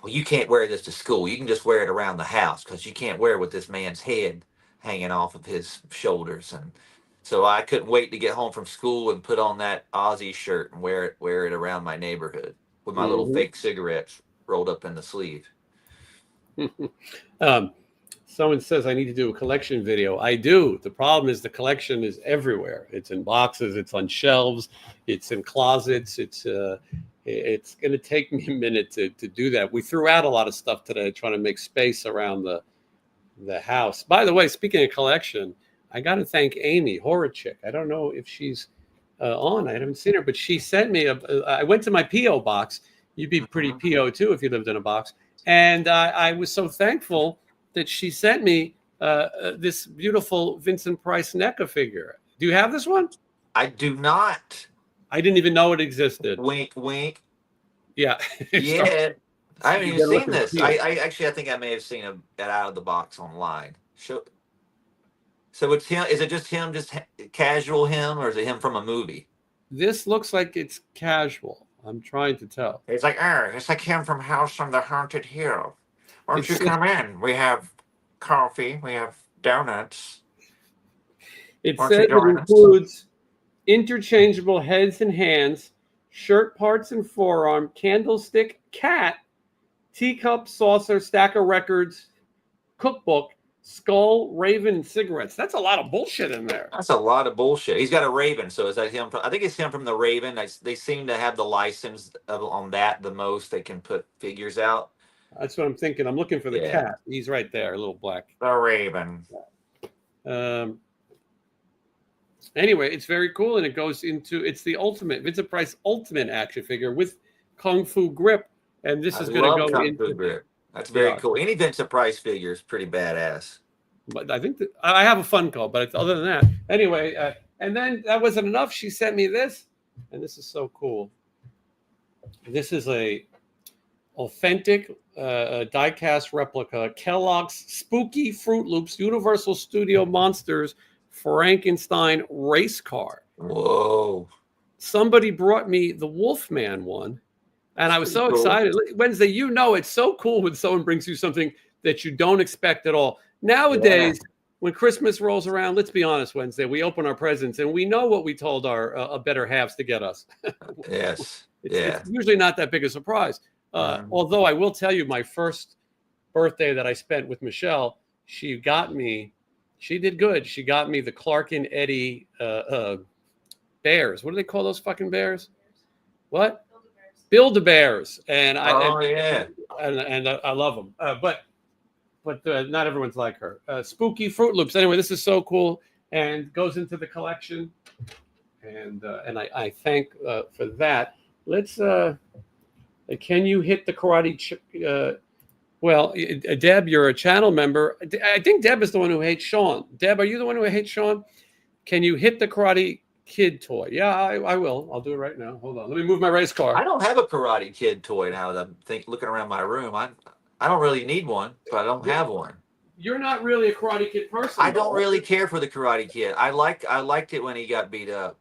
Speaker 2: well, you can't wear this to school. You can just wear it around the house because you can't wear it with this man's head hanging off of his shoulders. And so I couldn't wait to get home from school and put on that Ozzy shirt and wear it around my neighborhood with my little fake cigarettes rolled up in the sleeve.
Speaker 1: Someone says I need to do a collection video. I do. The problem is the collection is everywhere. It's in boxes. It's on shelves. It's in closets. It's going to take me a minute to do that. We threw out a lot of stuff today trying to make space around the house. By the way, speaking of collection, I got to thank Amy Horachik. I don't know if she's on. I haven't seen her, but she sent me I went to my P.O. box. You'd be pretty P.O. too if you lived in a box. And I was so thankful that she sent me this beautiful Vincent Price NECA figure. Do you have this one?
Speaker 2: I do not.
Speaker 1: I didn't even know it existed.
Speaker 2: Wink, wink.
Speaker 1: Yeah.
Speaker 2: Yeah. I haven't
Speaker 1: You
Speaker 2: even
Speaker 1: gotta look
Speaker 2: seen
Speaker 1: at
Speaker 2: this.
Speaker 1: the
Speaker 2: I actually, I think I may have seen it out of the box online. So it's him. Is it just him, just casual him, or is it him from a movie?
Speaker 1: This looks like it's casual. I'm trying to tell.
Speaker 2: It's like, it's like him from House on the Haunted Hill. Why don't you come in? We have coffee. We have donuts.
Speaker 1: It says it includes interchangeable heads and hands, shirt parts and forearm, candlestick, cat, teacup, saucer, stack of records, cookbook, skull, raven, and cigarettes. That's a lot of bullshit in there.
Speaker 2: That's a lot of bullshit. He's got a raven. So is that him? I think it's him from the Raven. They seem to have the license on that the most. They can put figures out.
Speaker 1: That's what I'm thinking. I'm looking for the cat. He's right there, a little black.
Speaker 2: The Raven.
Speaker 1: Anyway, it's very cool, and it goes into it's the ultimate Vincent Price ultimate action figure with Kung Fu grip, and this is going to go into
Speaker 2: grip. That's very cool. Any Vincent Price figure is pretty badass.
Speaker 1: But I think that I have a fun call, but other than that, anyway, and then that wasn't enough. She sent me this, and this is so cool. This is a authentic die-cast replica Kellogg's Spooky Fruit Loops Universal Studio Monsters Frankenstein race car.
Speaker 2: Whoa.
Speaker 1: Somebody brought me the Wolfman one, and I was so excited. Wednesday, you know, it's so cool when someone brings you something that you don't expect at all. Nowadays, when Christmas rolls around, let's be honest, Wednesday, we open our presents and we know what we told our better halves to get us.
Speaker 2: Yes.
Speaker 1: It's usually not that big a surprise. Although I will tell you, my first birthday that I spent with Michelle, she did good. She got me the Clark and Eddie bears. What do they call those fucking bears? What? Build-A-Bears. And I love them. But not everyone's like her. Spooky Fruit Loops. Anyway, this is so cool and goes into the collection. And I thank for that. Let's. Can you hit the karate? Well, Deb, you're a channel member. I think Deb is the one who hates Sean. Deb, are you the one who hates Sean? Can you hit the Karate Kid toy? Yeah, I will. I'll do it right now. Hold on. Let me move my race car.
Speaker 2: I don't have a Karate Kid toy now that I'm looking around my room. I don't really need one, but I don't have one.
Speaker 1: You're not really a Karate Kid person.
Speaker 2: I don't really care for the Karate Kid. I liked it when he got beat up.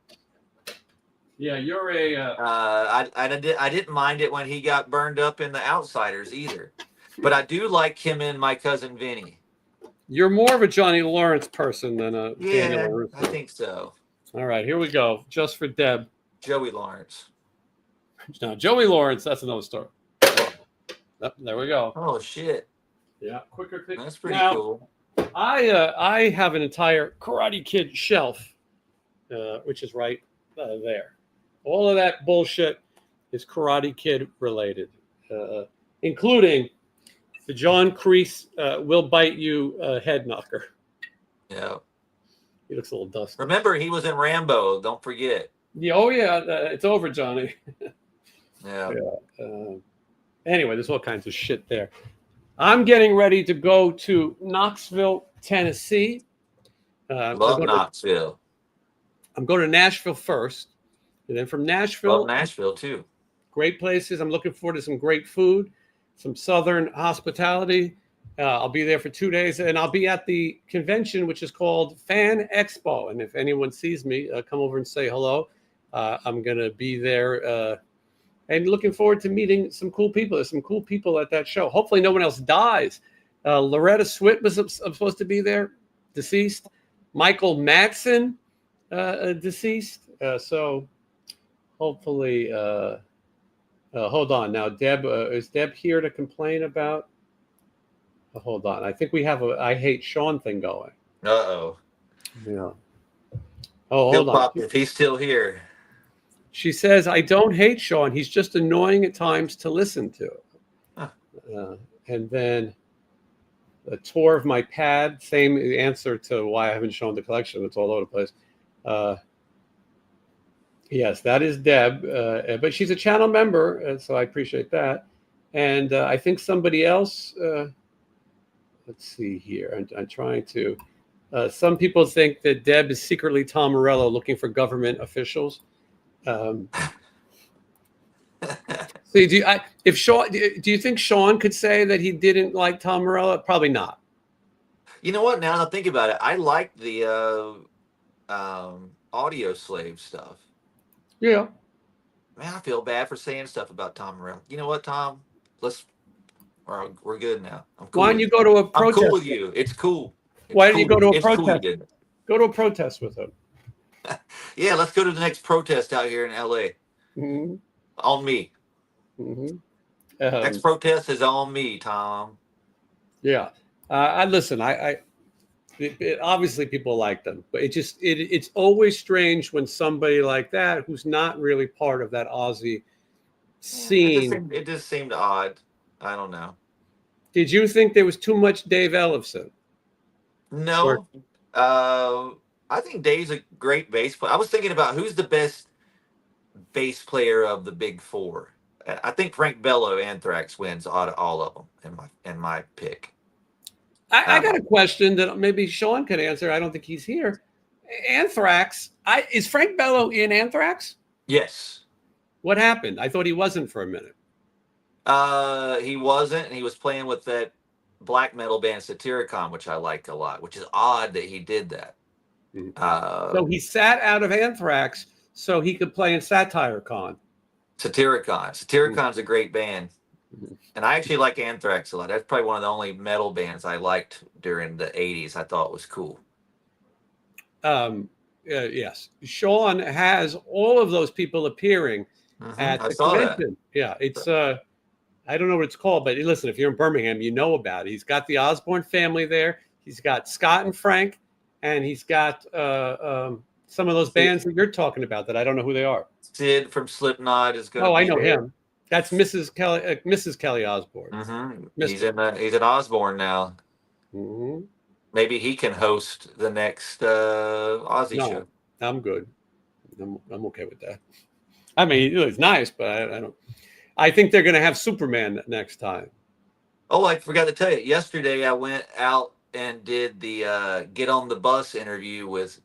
Speaker 1: Yeah, you're a.
Speaker 2: I didn't mind it when he got burned up in The Outsiders either, but I do like him and My Cousin Vinny.
Speaker 1: You're more of a Johnny Lawrence person than a Daniel LaRusso.
Speaker 2: I think so.
Speaker 1: All right, here we go. Just for Deb.
Speaker 2: Joey Lawrence.
Speaker 1: Now, Joey Lawrence, that's another story. Oh, there we go.
Speaker 2: Oh shit!
Speaker 1: Yeah, quicker pick.
Speaker 2: That's pretty cool.
Speaker 1: I have an entire Karate Kid shelf, which is right there. All of that bullshit is Karate Kid related, including the John Kreese will bite you head knocker.
Speaker 2: Yeah,
Speaker 1: he looks a little dusty.
Speaker 2: Remember, he was in Rambo. Don't forget.
Speaker 1: Yeah. Oh yeah, it's over, Johnny.
Speaker 2: Yeah.
Speaker 1: Anyway, there's all kinds of shit there. I'm getting ready to go to Knoxville, Tennessee.
Speaker 2: Love Knoxville.
Speaker 1: I'm going to Nashville first. And then from Nashville.
Speaker 2: Love Nashville, too.
Speaker 1: Great places. I'm looking forward to some great food, some Southern hospitality. I'll be there for 2 days. And I'll be at the convention, which is called Fan Expo. And if anyone sees me, come over and say hello. I'm going to be there. And looking forward to meeting some cool people. There's some cool people at that show. Hopefully no one else dies. Loretta Swit was supposed to be there, deceased. Michael Madsen, deceased. So hopefully, hold on. Now, Deb, is Deb here to complain about? Hold on. I think we have a I hate Sean thing going.
Speaker 2: Uh-oh.
Speaker 1: Yeah. Oh,
Speaker 2: He'll
Speaker 1: hold on.
Speaker 2: pop if he's still here.
Speaker 1: She says, I don't hate Sean. He's just annoying at times to listen to.
Speaker 2: Huh.
Speaker 1: And then a tour of my pad, same answer to why I haven't shown the collection. It's all over the place. Yes, that is Deb, but she's a channel member, so I appreciate that. And I think somebody else, let's see here. I'm trying to. Some people think that Deb is secretly Tom Morello looking for government officials. See, if Sean, do you think Sean could say that he didn't like Tom Morello? Probably not.
Speaker 2: You know what? Now that I think about it, I like the Audio Slave stuff.
Speaker 1: Yeah.
Speaker 2: Man, I feel bad for saying stuff about Tom Morello. You know what, Tom? We're good now. I'm cool.
Speaker 1: Why don't you go to a
Speaker 2: I'm
Speaker 1: protest?
Speaker 2: cool with you. It's cool.
Speaker 1: Why don't you go to a
Speaker 2: It's cool you
Speaker 1: protest?
Speaker 2: did.
Speaker 1: Go to a protest with him.
Speaker 2: Yeah, let's go to the next protest out here in LA.
Speaker 1: Mm-hmm.
Speaker 2: On me.
Speaker 1: Mm-hmm.
Speaker 2: Next protest is on me, Tom.
Speaker 1: Yeah. I listen. Obviously people like them, but it's always strange when somebody like that, who's not really part of that Ozzy scene.
Speaker 2: It just seemed odd. I don't know.
Speaker 1: Did you think there was too much Dave Ellefson?
Speaker 2: No. I think Dave's a great bass player. I was thinking about who's the best bass player of the big four. I think Frank Bello Anthrax wins out of all of them in my pick.
Speaker 1: I got a question that maybe Sean could answer. I don't think he's here. Anthrax. Is Frank Bello in Anthrax?
Speaker 2: Yes.
Speaker 1: What happened? I thought he wasn't for a minute.
Speaker 2: He wasn't, and he was playing with that black metal band Satyricon, which I like a lot, which is odd that he did that.
Speaker 1: So he sat out of Anthrax so he could play in Satyricon.
Speaker 2: Satyricon's a great band. And I actually like Anthrax a lot. That's probably one of the only metal bands I liked during the 80s. I thought was cool.
Speaker 1: Yes. Sean has all of those people appearing at the convention. That. Yeah, it's I don't know what it's called, but listen, if you're in Birmingham, you know about it. He's got the Osbourne family there. He's got Scott and Frank, and he's got some of those bands that you're talking about that I don't know who they are.
Speaker 2: Sid from Slipknot is going to be
Speaker 1: I know
Speaker 2: there.
Speaker 1: him. That's Mrs. Kelly Osbourne.
Speaker 2: Mm-hmm. He's an Osbourne now.
Speaker 1: Mm-hmm.
Speaker 2: Maybe he can host the next Ozzy show.
Speaker 1: I'm good. I'm okay with that. I mean, it's nice, but I don't. I think they're going to have Superman next time.
Speaker 2: Oh, I forgot to tell you. Yesterday, I went out and did the Get on the Bus interview with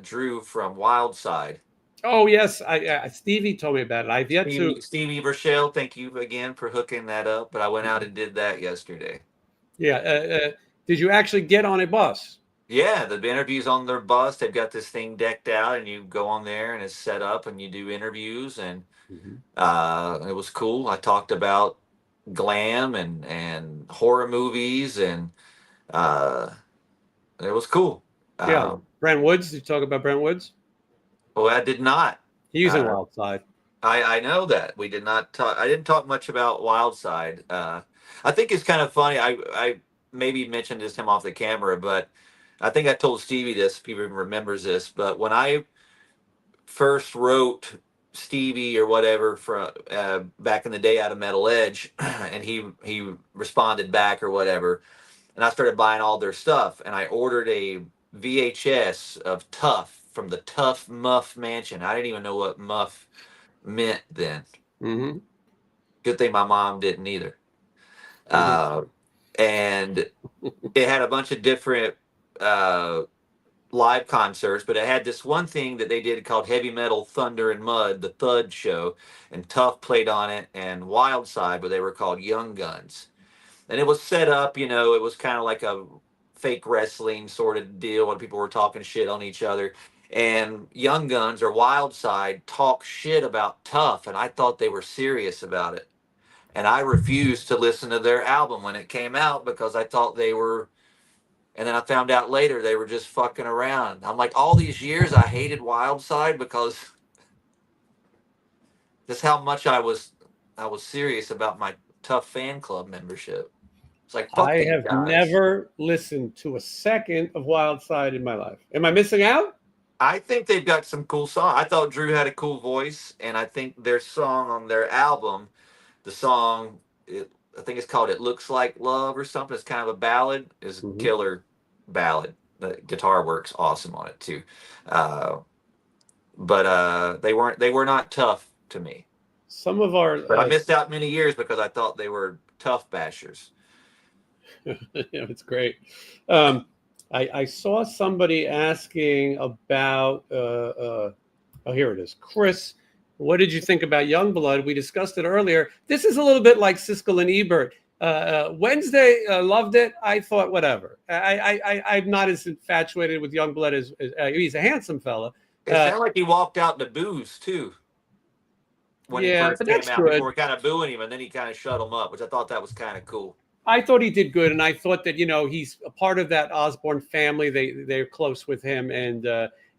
Speaker 2: Drew from Wildside.
Speaker 1: Oh, yes. Stevie told me about it. I've yet to.
Speaker 2: Stevie Rochelle, thank you again for hooking that up. But I went out and did that yesterday.
Speaker 1: Yeah. Did you actually get on a bus?
Speaker 2: Yeah, the interview's on their bus. They've got this thing decked out, and you go on there, and it's set up, and you do interviews, and it was cool. I talked about glam and horror movies, and it was cool.
Speaker 1: Yeah, Brent Woods. Did you talk about Brent Woods?
Speaker 2: Well, I did not.
Speaker 1: He's in Wildside.
Speaker 2: I know that we did not talk. I didn't talk much about Wildside. I think it's kind of funny. I maybe mentioned this to him off the camera, but I think I told Stevie this, if he even remembers this. But when I first wrote Stevie or whatever from back in the day out of Metal Edge, and he responded back or whatever, and I started buying all their stuff, and I ordered a VHS of Tough from the Tough Muff Mansion. I didn't even know what Muff meant then.
Speaker 1: Mm-hmm.
Speaker 2: Good thing my mom didn't either. And it had a bunch of different live concerts, but it had this one thing that they did called Heavy Metal Thunder and Mud, the Thud show, and Tough played on it, and Wildside, but they were called Young Guns. And it was set up, it was kind of like a fake wrestling sort of deal when people were talking shit on each other. And Young Guns or Wildside talk shit about Tough, and I thought they were serious about it. And I refused to listen to their album when it came out because I thought they were, and then I found out later they were just fucking around. I'm like, all these years I hated Wildside because that's how much I was serious about my Tough fan club membership. It's like, fuck
Speaker 1: I
Speaker 2: these
Speaker 1: have
Speaker 2: guys.
Speaker 1: never listened to a second of Wild Side in my life. Am I missing out?
Speaker 2: I think they've got some cool songs. I thought Drew had a cool voice, and I think their song on their album, the song, I think it's called "It Looks Like Love" or something. It's kind of a ballad. Is a
Speaker 1: Mhm.
Speaker 2: killer ballad. The guitar works awesome on it too. But they were not tough to me.
Speaker 1: Some of our
Speaker 2: But I missed out many years because I thought they were tough bashers.
Speaker 1: yeah, it's great. I saw somebody asking about. Oh, here it is, Chris. What did you think about Youngblood? We discussed it earlier. This is a little bit like Siskel and Ebert. Wednesday loved it. I thought whatever. I'm not as infatuated with Youngblood as he's a handsome fella.
Speaker 2: It sounded like he walked out in the booze too when he
Speaker 1: Yeah,
Speaker 2: first
Speaker 1: but
Speaker 2: came
Speaker 1: that's
Speaker 2: out.
Speaker 1: good.
Speaker 2: People were kind of booing him, and then he kind of shut them up, which I thought that was kind of cool.
Speaker 1: I thought he did good, and I thought that he's a part of that Osbourne family. They're close with him, and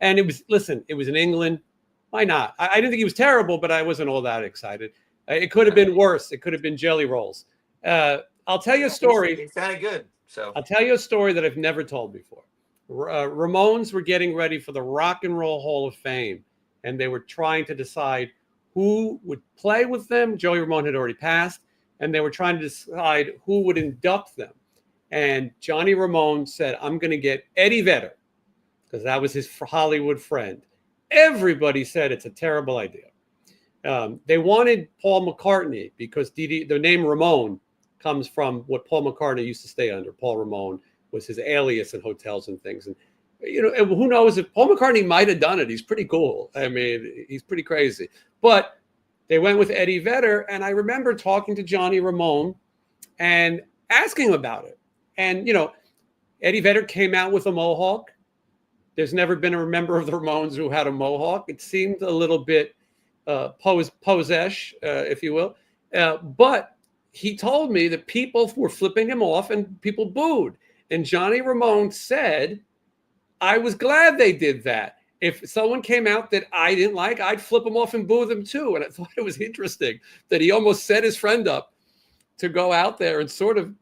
Speaker 1: it was in England. Why not? I didn't think he was terrible, but I wasn't all that excited. It could have been worse. It could have been jelly rolls. I'll tell you a story.
Speaker 2: He's kind of good. So
Speaker 1: I'll tell you a story that I've never told before. Ramones were getting ready for the Rock and Roll Hall of Fame, and they were trying to decide who would play with them. Joey Ramone had already passed, and they were trying to decide who would induct them. And Johnny Ramone said, I'm going to get Eddie Vedder, because that was his Hollywood friend. Everybody said it's a terrible idea. They wanted Paul McCartney because the name Ramone comes from what Paul McCartney used to stay under. Paul Ramone was his alias in hotels and things. And who knows if Paul McCartney might have done it. He's pretty cool. I mean, he's pretty crazy. But they went with Eddie Vedder, and I remember talking to Johnny Ramone and asking him about it. And Eddie Vedder came out with a mohawk. There's never been a member of the Ramones who had a mohawk. It seemed a little bit pose-ish, if you will. But he told me that people were flipping him off and people booed. And Johnny Ramone said, I was glad they did that. If someone came out that I didn't like, I'd flip them off and boo them too. And I thought it was interesting that he almost set his friend up to go out there and sort of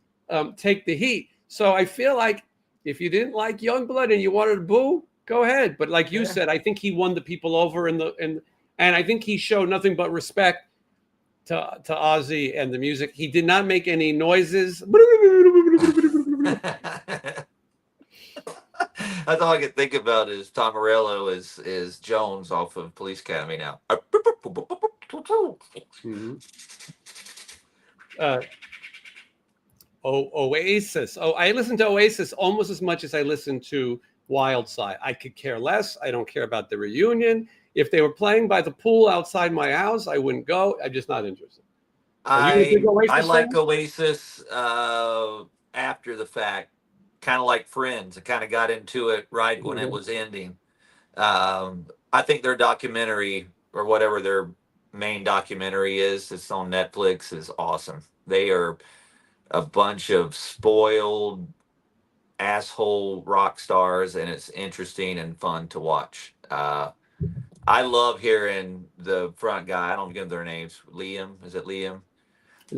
Speaker 1: take the heat. So I feel like if you didn't like Youngblood and you wanted to boo, go ahead. But like you said, I think he won the people over and I think he showed nothing but respect to Ozzy and the music. He did not make any noises.
Speaker 2: That's all I can think about is Tom Morello is Jones off of Police Academy now.
Speaker 1: Mm-hmm. Oasis. Oh, I listen to Oasis almost as much as I listen to Wild Side. I could care less. I don't care about the reunion. If they were playing by the pool outside my house, I wouldn't go. I'm just not interested.
Speaker 2: I like Oasis after the fact, kind of like Friends. I kind of got into it right when it was ending. I think their documentary or whatever their main documentary is, it's on Netflix, is awesome. They are a bunch of spoiled asshole rock stars, and it's interesting and fun to watch. I love hearing the front guy. I don't give their names. Liam, is it Liam?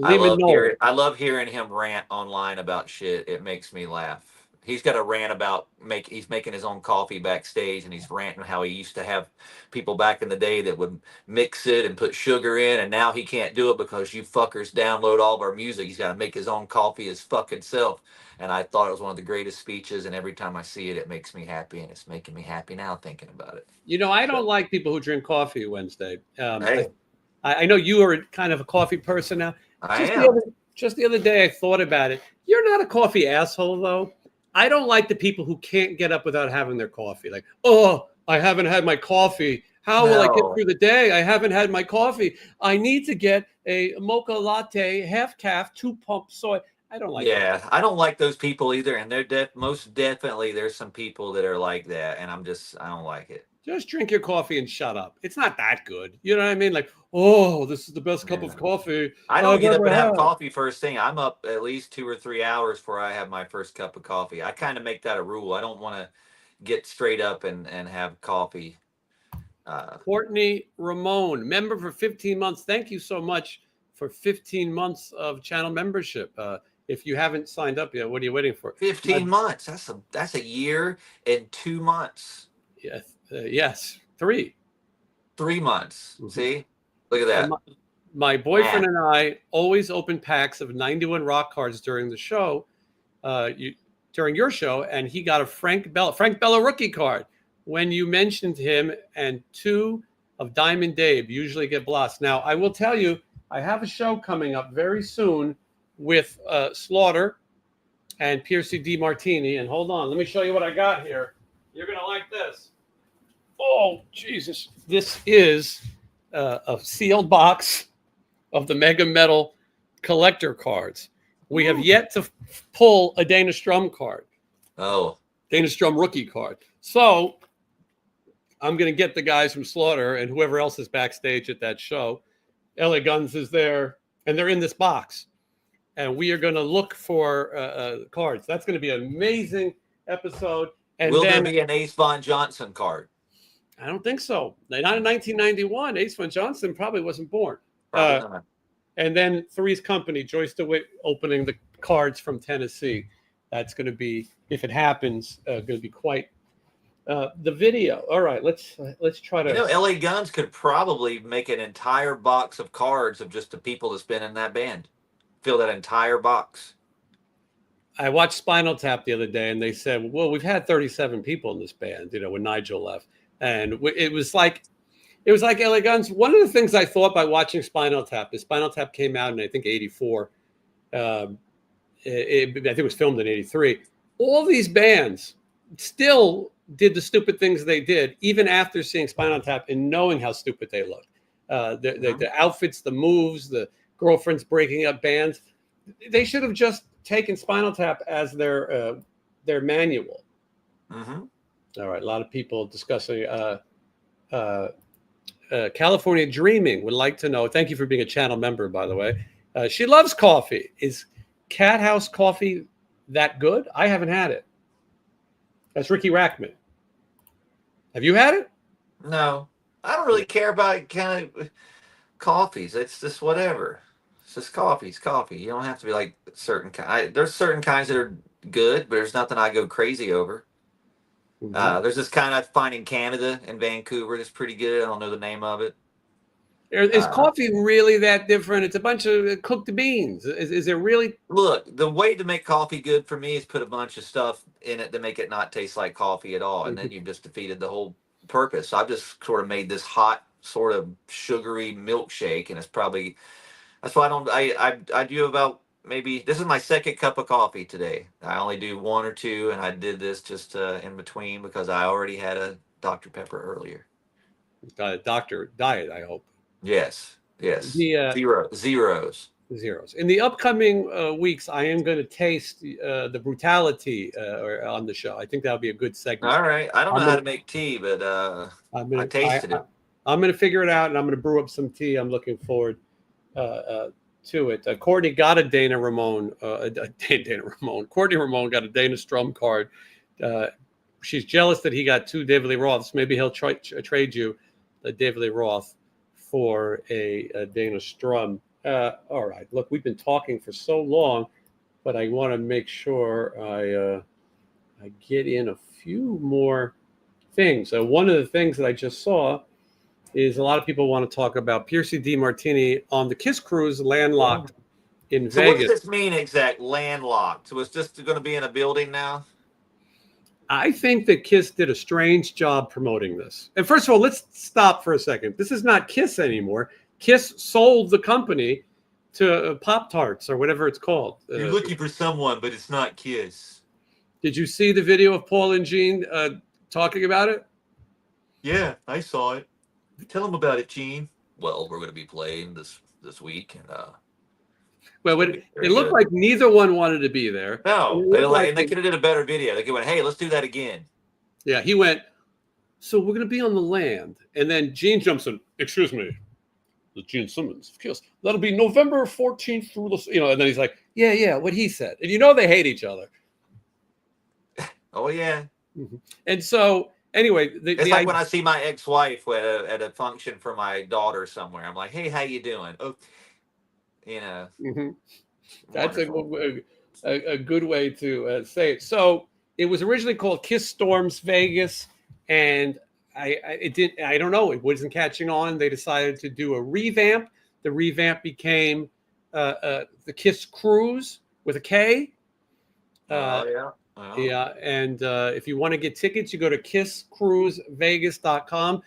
Speaker 2: I love hearing him rant online about shit. It makes me laugh. He's got a rant about he's making his own coffee backstage, and he's ranting how he used to have people back in the day that would mix it and put sugar in, and now he can't do it because you fuckers download all of our music. He's got to make his own coffee his fucking self. And I thought it was one of the greatest speeches, and every time I see it, it makes me happy, and it's making me happy now thinking about it.
Speaker 1: I don't like people who drink coffee Wednesday.
Speaker 2: Hey.
Speaker 1: I know you are kind of a coffee person now. Just the other day, I thought about it. You're not a coffee asshole, though. I don't like the people who can't get up without having their coffee. Like, oh, I haven't had my coffee. How will I get through the day? I haven't had my coffee. I need to get a mocha latte, half calf, 2 pump soy. I don't like that.
Speaker 2: I don't like those people either. And they're most definitely there's some people that are like that. And I don't like it.
Speaker 1: Just drink your coffee and shut up. It's not that good. You know what I mean? Like, oh, this is the best cup of coffee.
Speaker 2: I don't get up and have coffee first thing. I'm up at least 2 or 3 hours before I have my first cup of coffee. I kind of make that a rule. I don't want to get straight up and have coffee.
Speaker 1: Courtney Ramone, member for 15 months. Thank you so much for 15 months of channel membership. If you haven't signed up yet, what are you waiting for?
Speaker 2: 15 months. That's a year and 2 months.
Speaker 1: Yes, 3.
Speaker 2: 3 months.
Speaker 1: Mhm.
Speaker 2: See? Look at that.
Speaker 1: My boyfriend and I always open packs of 91 rock cards during the show, during your show, and he got a Frank Bella rookie card. When you mentioned him, and 2 of Diamond Dave usually get blessed. Now, I will tell you, I have a show coming up very soon with Slaughter and Piercy DiMartini. And hold on, let me show you what I got here. You're going to like this. Oh, Jesus. This is a sealed box of the Mega Metal collector cards. We have yet to pull a Dana Strum card.
Speaker 2: Oh.
Speaker 1: Dana Strum rookie card. So I'm going to get the guys from Slaughter and whoever else is backstage at that show. LA Guns is there, and they're in this box. And we are going to look for cards. That's going to be an amazing episode. And
Speaker 2: Will
Speaker 1: then,
Speaker 2: there be an Ace Von Johnson card?
Speaker 1: I don't think so. Not in 1991. Ace Von Johnson probably wasn't born.
Speaker 2: Probably not.
Speaker 1: And then Three's Company, Joyce DeWitt opening the cards from Tennessee. That's going to be, if it happens, going to be quite the video. All right, let's try to.
Speaker 2: You know, LA Guns could probably make an entire box of cards of just the people that's been in that band. Fill that entire box.
Speaker 1: I watched Spinal Tap the other day, and they said, well, we've had 37 people in this band, when Nigel left. And it was like LA Guns. One of the things I thought by watching Spinal Tap is Spinal Tap came out in, I think, 84. I think it was filmed in 83. All these bands still did the stupid things they did, even after seeing Spinal Tap and knowing how stupid they looked. The outfits, the moves, the girlfriends breaking up bands. They should have just taken Spinal Tap as their manual.
Speaker 2: Mm-hmm.
Speaker 1: All right, a lot of people discussing California Dreaming would like to know. Thank you for being a channel member, by the way. She loves coffee. Is Cat House coffee that good? I haven't had it. That's Ricky Rackman. Have you had it?
Speaker 2: No, I don't really care about kind of coffees. It's just whatever. It's just coffee's coffee. You don't have to be like certain kind. There's certain kinds that are good, but there's nothing I go crazy over. There's this kind I find in Canada, in Vancouver, that's pretty good. I don't know the name of it.
Speaker 1: Is coffee really that different? It's a bunch of cooked beans. Is it really?
Speaker 2: Look, the way to make coffee good for me is put a bunch of stuff in it to make it not taste like coffee at all. And then you've just defeated the whole purpose. So I've just sort of made this hot, sort of sugary milkshake. And it's probably, that's why I do about maybe, this is my second cup of coffee today. I only do 1 or 2. And I did this just in between because I already had a Dr. Pepper earlier.
Speaker 1: Doctor diet, I hope.
Speaker 2: Yes. Zeros.
Speaker 1: In the upcoming weeks, I am going to taste the brutality on the show. I think that'll be a good segment.
Speaker 2: All right. I don't know how to make tea, but I tasted it.
Speaker 1: I'm going to figure it out, and I'm going to brew up some tea. I'm looking forward to it. Courtney got a Dana Ramone. Courtney Ramone got a Dana Strum card. She's jealous that he got 2 David Lee Roths. Maybe he'll trade you a David Lee Roth for a Dana Strum. All right. Look, we've been talking for so long, but I want to make sure I get in a few more things. One of the things that I just saw is a lot of people want to talk about Piercy DiMartini on the Kiss Cruise landlocked in
Speaker 2: So
Speaker 1: Vegas.
Speaker 2: what does this mean exactly, landlocked? So it's just going to be in a building now?
Speaker 1: I think that Kiss did a strange job promoting this. And first of all, let's stop for a second. This is not Kiss anymore. Kiss sold the company to Pop-Tarts or whatever it's called.
Speaker 2: You're looking for someone, but it's not Kiss.
Speaker 1: Did you see the video of Paul and Gene talking about it?
Speaker 2: Yeah, I saw it. Tell them about it, Gene. Well, we're going to be playing this week, and
Speaker 1: well, it looked like neither one wanted to be there.
Speaker 2: No, and they could have did a better video. They could have went, hey, let's do that again.
Speaker 1: Yeah, he went, so we're going to be on the land. And then Gene jumps in, excuse me, the Gene Simmons of Kiss. That'll be November 14th through the, and then he's like, yeah, what he said. And they hate each other.
Speaker 2: Oh, yeah.
Speaker 1: Mm-hmm. And so, anyway.
Speaker 2: It's like when I see my ex-wife at a function for my daughter somewhere. I'm like, hey, how you doing? Oh,
Speaker 1: Mm-hmm. That's
Speaker 2: Wonderful.
Speaker 1: a good way to say it. So it was originally called Kiss Storms Vegas, and I don't know, it wasn't catching on. They decided to do a revamp. The revamp became the Kiss Cruise with a K.
Speaker 2: Oh yeah. Well,
Speaker 1: Yeah, and if you want to get tickets, you go to kisscruisevegas.com.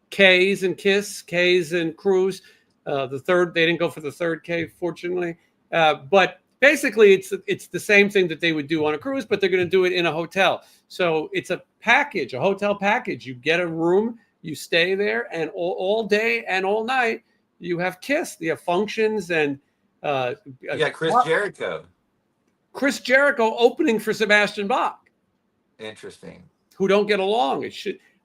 Speaker 1: K's and Kiss, K's and Cruise. The third, they didn't go for the third K, fortunately. But basically, it's the same thing that they would do on a cruise, but they're going to do it in a hotel. So it's a package, a hotel package. You get a room, you stay there, and all day and all night, you have Kiss. You have functions and
Speaker 2: you got Chris Jericho.
Speaker 1: Chris Jericho opening for Sebastian Bach,
Speaker 2: Interesting.
Speaker 1: who don't get along.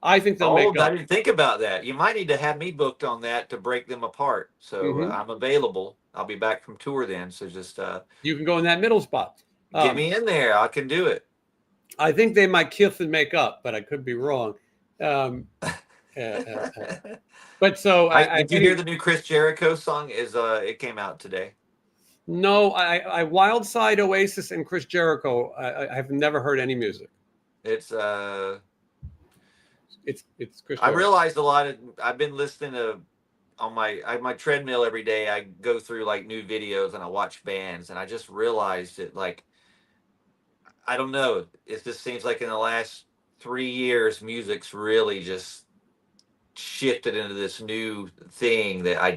Speaker 1: I think they'll make
Speaker 2: I
Speaker 1: up.
Speaker 2: didn't think about that. You might need to have me booked on that to break them apart. So I'm available. I'll be back from tour then. So just
Speaker 1: you can go in that middle spot.
Speaker 2: Get me in there. I can do it.
Speaker 1: I think they might kiss and make up, but I could be wrong. But so
Speaker 2: did you hear the new Chris Jericho song? It came out today?
Speaker 1: No, I Wildside, Oasis, and Chris Jericho. I have never heard any music.
Speaker 2: It's
Speaker 1: Chris Jericho.
Speaker 2: I realized I've been listening to on my treadmill every day. I go through like new videos and I watch bands, and I just realized that, like, I don't know, it just seems like in the last 3 years, music's really just shifted into this new thing that I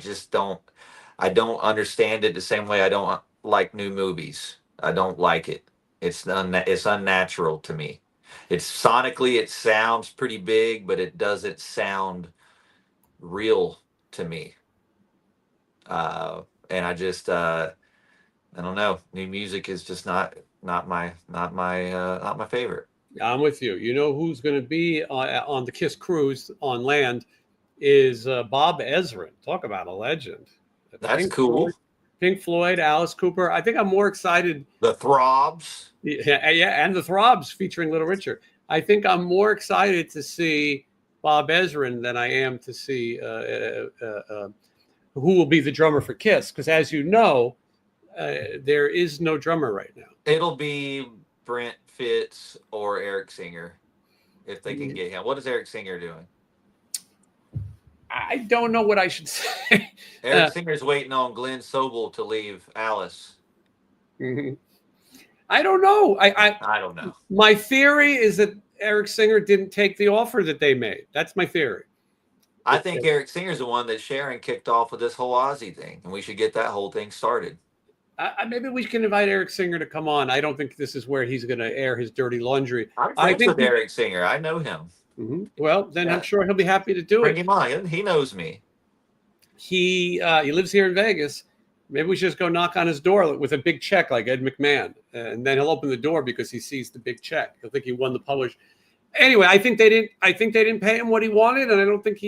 Speaker 2: don't understand it the same way I don't like new movies. I don't like it. It's unnatural to me. It's sonically, it sounds pretty big, but it doesn't sound real to me. And I just I don't know. New music is just not my favorite.
Speaker 1: I'm with you. You know who's going to be on the Kiss cruise on land is Bob Ezrin. Talk about a legend.
Speaker 2: That's cool.
Speaker 1: Pink Floyd, Alice Cooper. I think I'm more excited.
Speaker 2: The Throbs.
Speaker 1: Yeah, and the Throbs featuring Little Richard. I think I'm more excited to see Bob Ezrin than I am to see who will be the drummer for Kiss. Because as you know, there is no drummer right now.
Speaker 2: It'll be Brent Fitz or Eric Singer if they can get him. What is Eric Singer doing?
Speaker 1: I don't know what I should say.
Speaker 2: Eric Singer's waiting on Glenn Sobel to leave Alice.
Speaker 1: Mm-hmm. I don't know.
Speaker 2: I don't know.
Speaker 1: My theory is that Eric Singer didn't take the offer that they made. That's my theory.
Speaker 2: I think Eric Singer's the one that Sharon kicked off with this whole Ozzy thing, and we should get that whole thing started.
Speaker 1: Maybe we can invite Eric Singer to come on. I don't think this is where he's going to air his dirty laundry.
Speaker 2: I'm friends with Eric Singer. I know him.
Speaker 1: Mm-hmm. Well, then I'm sure he'll be happy to do
Speaker 2: Bring him on. He knows me.
Speaker 1: He lives here in Vegas. Maybe we should just go knock on his door with a big check like Ed McMahon, and then he'll open the door because he sees the big check. He'll think he won the publish. Anyway, I think they didn't pay him what he wanted, and I don't think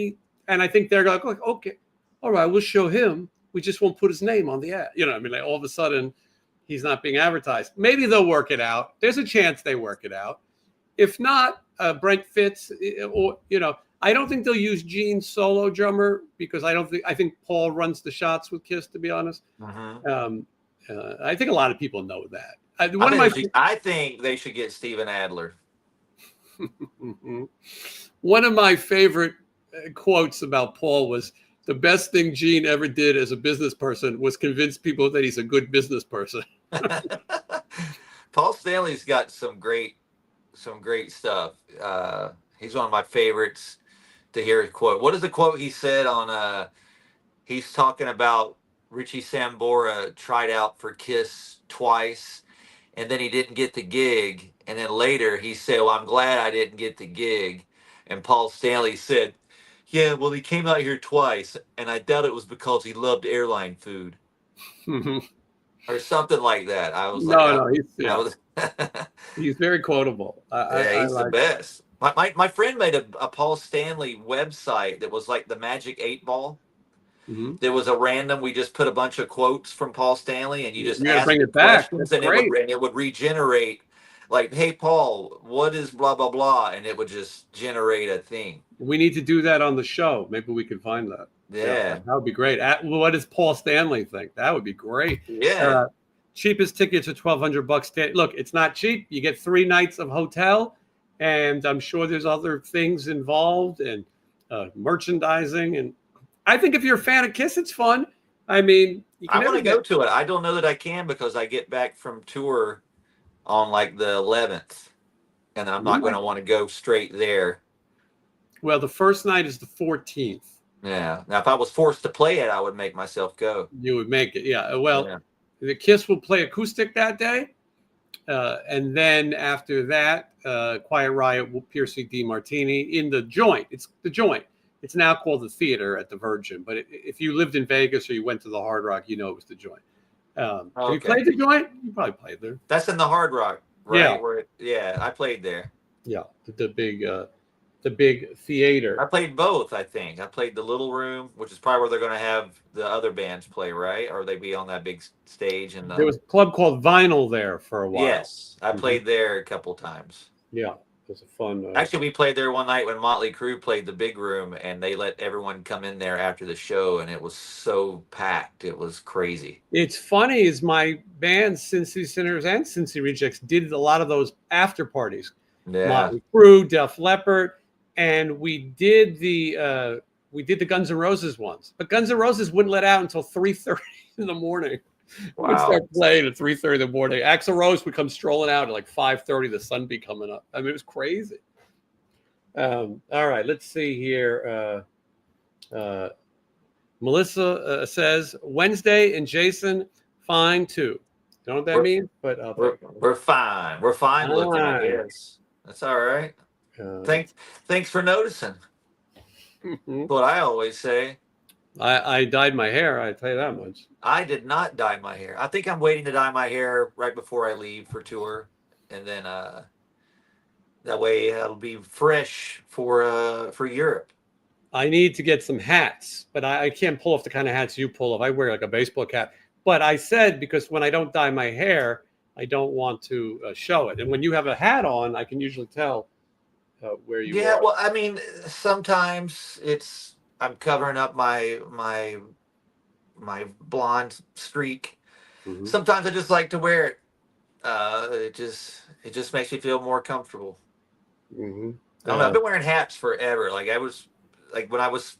Speaker 1: and I think they're like, okay, all right, we'll show him. We just won't put his name on the ad. You know, I mean, like all of a sudden, he's not being advertised. Maybe they'll work it out. There's a chance they work it out. If not, Brent Fitz, or I don't think they'll use Gene's solo drummer because I think Paul runs the shots with Kiss, to be honest.
Speaker 2: Mm-hmm.
Speaker 1: I think a lot of people know that.
Speaker 2: I think they should get Steven Adler.
Speaker 1: One of my favorite quotes about Paul was, the best thing Gene ever did as a business person was convince people that he's a good business person.
Speaker 2: Paul Stanley's got some great stuff. He's one of my favorites to hear his quote. What is the quote he said on he's talking about Richie Sambora tried out for Kiss twice and then he didn't get the gig, and then later he said, well, I'm glad I didn't get the gig. And Paul Stanley said, yeah, well, he came out here twice, and I doubt it was because he loved airline food. Or something like that. I was
Speaker 1: he's very quotable.
Speaker 2: He's the best. My friend made a Paul Stanley website that was like the Magic 8 Ball. Mm-hmm. There was a random. We just put a bunch of quotes from Paul Stanley, and you just ask
Speaker 1: bring it back,
Speaker 2: and it would regenerate. Like, hey, Paul, what is blah, blah, blah? And it would just generate a thing.
Speaker 1: We need to do that on the show. Maybe we can find that.
Speaker 2: Yeah.
Speaker 1: That would be great. What does Paul Stanley think? That would be great.
Speaker 2: Yeah.
Speaker 1: cheapest tickets are $1,200. Look, it's not cheap. You get 3 nights of hotel, and I'm sure there's other things involved and merchandising. And I think if you're a fan of Kiss, it's fun. I mean, you can
Speaker 2: I want
Speaker 1: never
Speaker 2: to go to it. I don't know that I can because I get back from tour on like the 11th, and I'm not going to want to go straight there.
Speaker 1: Well, the first night is the 14th.
Speaker 2: Yeah. Now, if I was forced to play it, I would make myself go.
Speaker 1: You would make it. Yeah. Well,
Speaker 2: Yeah.
Speaker 1: the Kiss will play acoustic that day. And then after that, Quiet Riot will Piercy D. Martini in the Joint. It's the Joint. It's now called the Theater at the Virgin. But if you lived in Vegas or you went to the Hard Rock, you know it was the Joint. Have you played the Joint? You probably played there.
Speaker 2: That's in the Hard Rock, right?
Speaker 1: Yeah.
Speaker 2: Yeah, I played there.
Speaker 1: Yeah, the big theater.
Speaker 2: I played both, I think. I played the Little Room, which is probably where they're going to have the other bands play, right? Or they be on that big stage. And
Speaker 1: there was a club called Vinyl there for a while.
Speaker 2: Yes, I played there a couple times.
Speaker 1: Yeah, it was a fun.
Speaker 2: Actually, we played there one night when Motley Crue played the big room, and they let everyone come in there after the show, and it was so packed. It was crazy.
Speaker 1: It's funny is my band, Cincy Sinners and Cincy Rejects, did a lot of those after parties.
Speaker 2: Yeah.
Speaker 1: Motley Crue, Def Leppard, and we did the Guns N' Roses ones. But Guns N' Roses wouldn't let out until 3:30 in the morning.
Speaker 2: Wow.
Speaker 1: We'd start playing at 3:30 in the morning. Axl Rose would come strolling out at like 5:30. The sun be coming up. I mean, it was crazy. All right, let's see here. Melissa says Wednesday and Jason fine too. Don't know what that means, but
Speaker 2: we're fine. We're fine
Speaker 1: all
Speaker 2: looking.
Speaker 1: right.
Speaker 2: I guess that's all right. Thanks for noticing. That's what I always say.
Speaker 1: I dyed my hair. I tell you that much.
Speaker 2: I did not dye my hair. I think I'm waiting to dye my hair right before I leave for tour, and then that way it'll be fresh for Europe.
Speaker 1: I need to get some hats, but I can't pull off the kind of hats you pull off. I wear like a baseball cap. But I said because when I don't dye my hair, I don't want to show it. And when you have a hat on, I can usually tell where you are.
Speaker 2: Yeah, well, I mean, sometimes I'm covering up my blonde streak. Mm-hmm. Sometimes I just like to wear it. It just makes me feel more comfortable.
Speaker 1: Mm-hmm.
Speaker 2: I've been wearing hats forever. When I was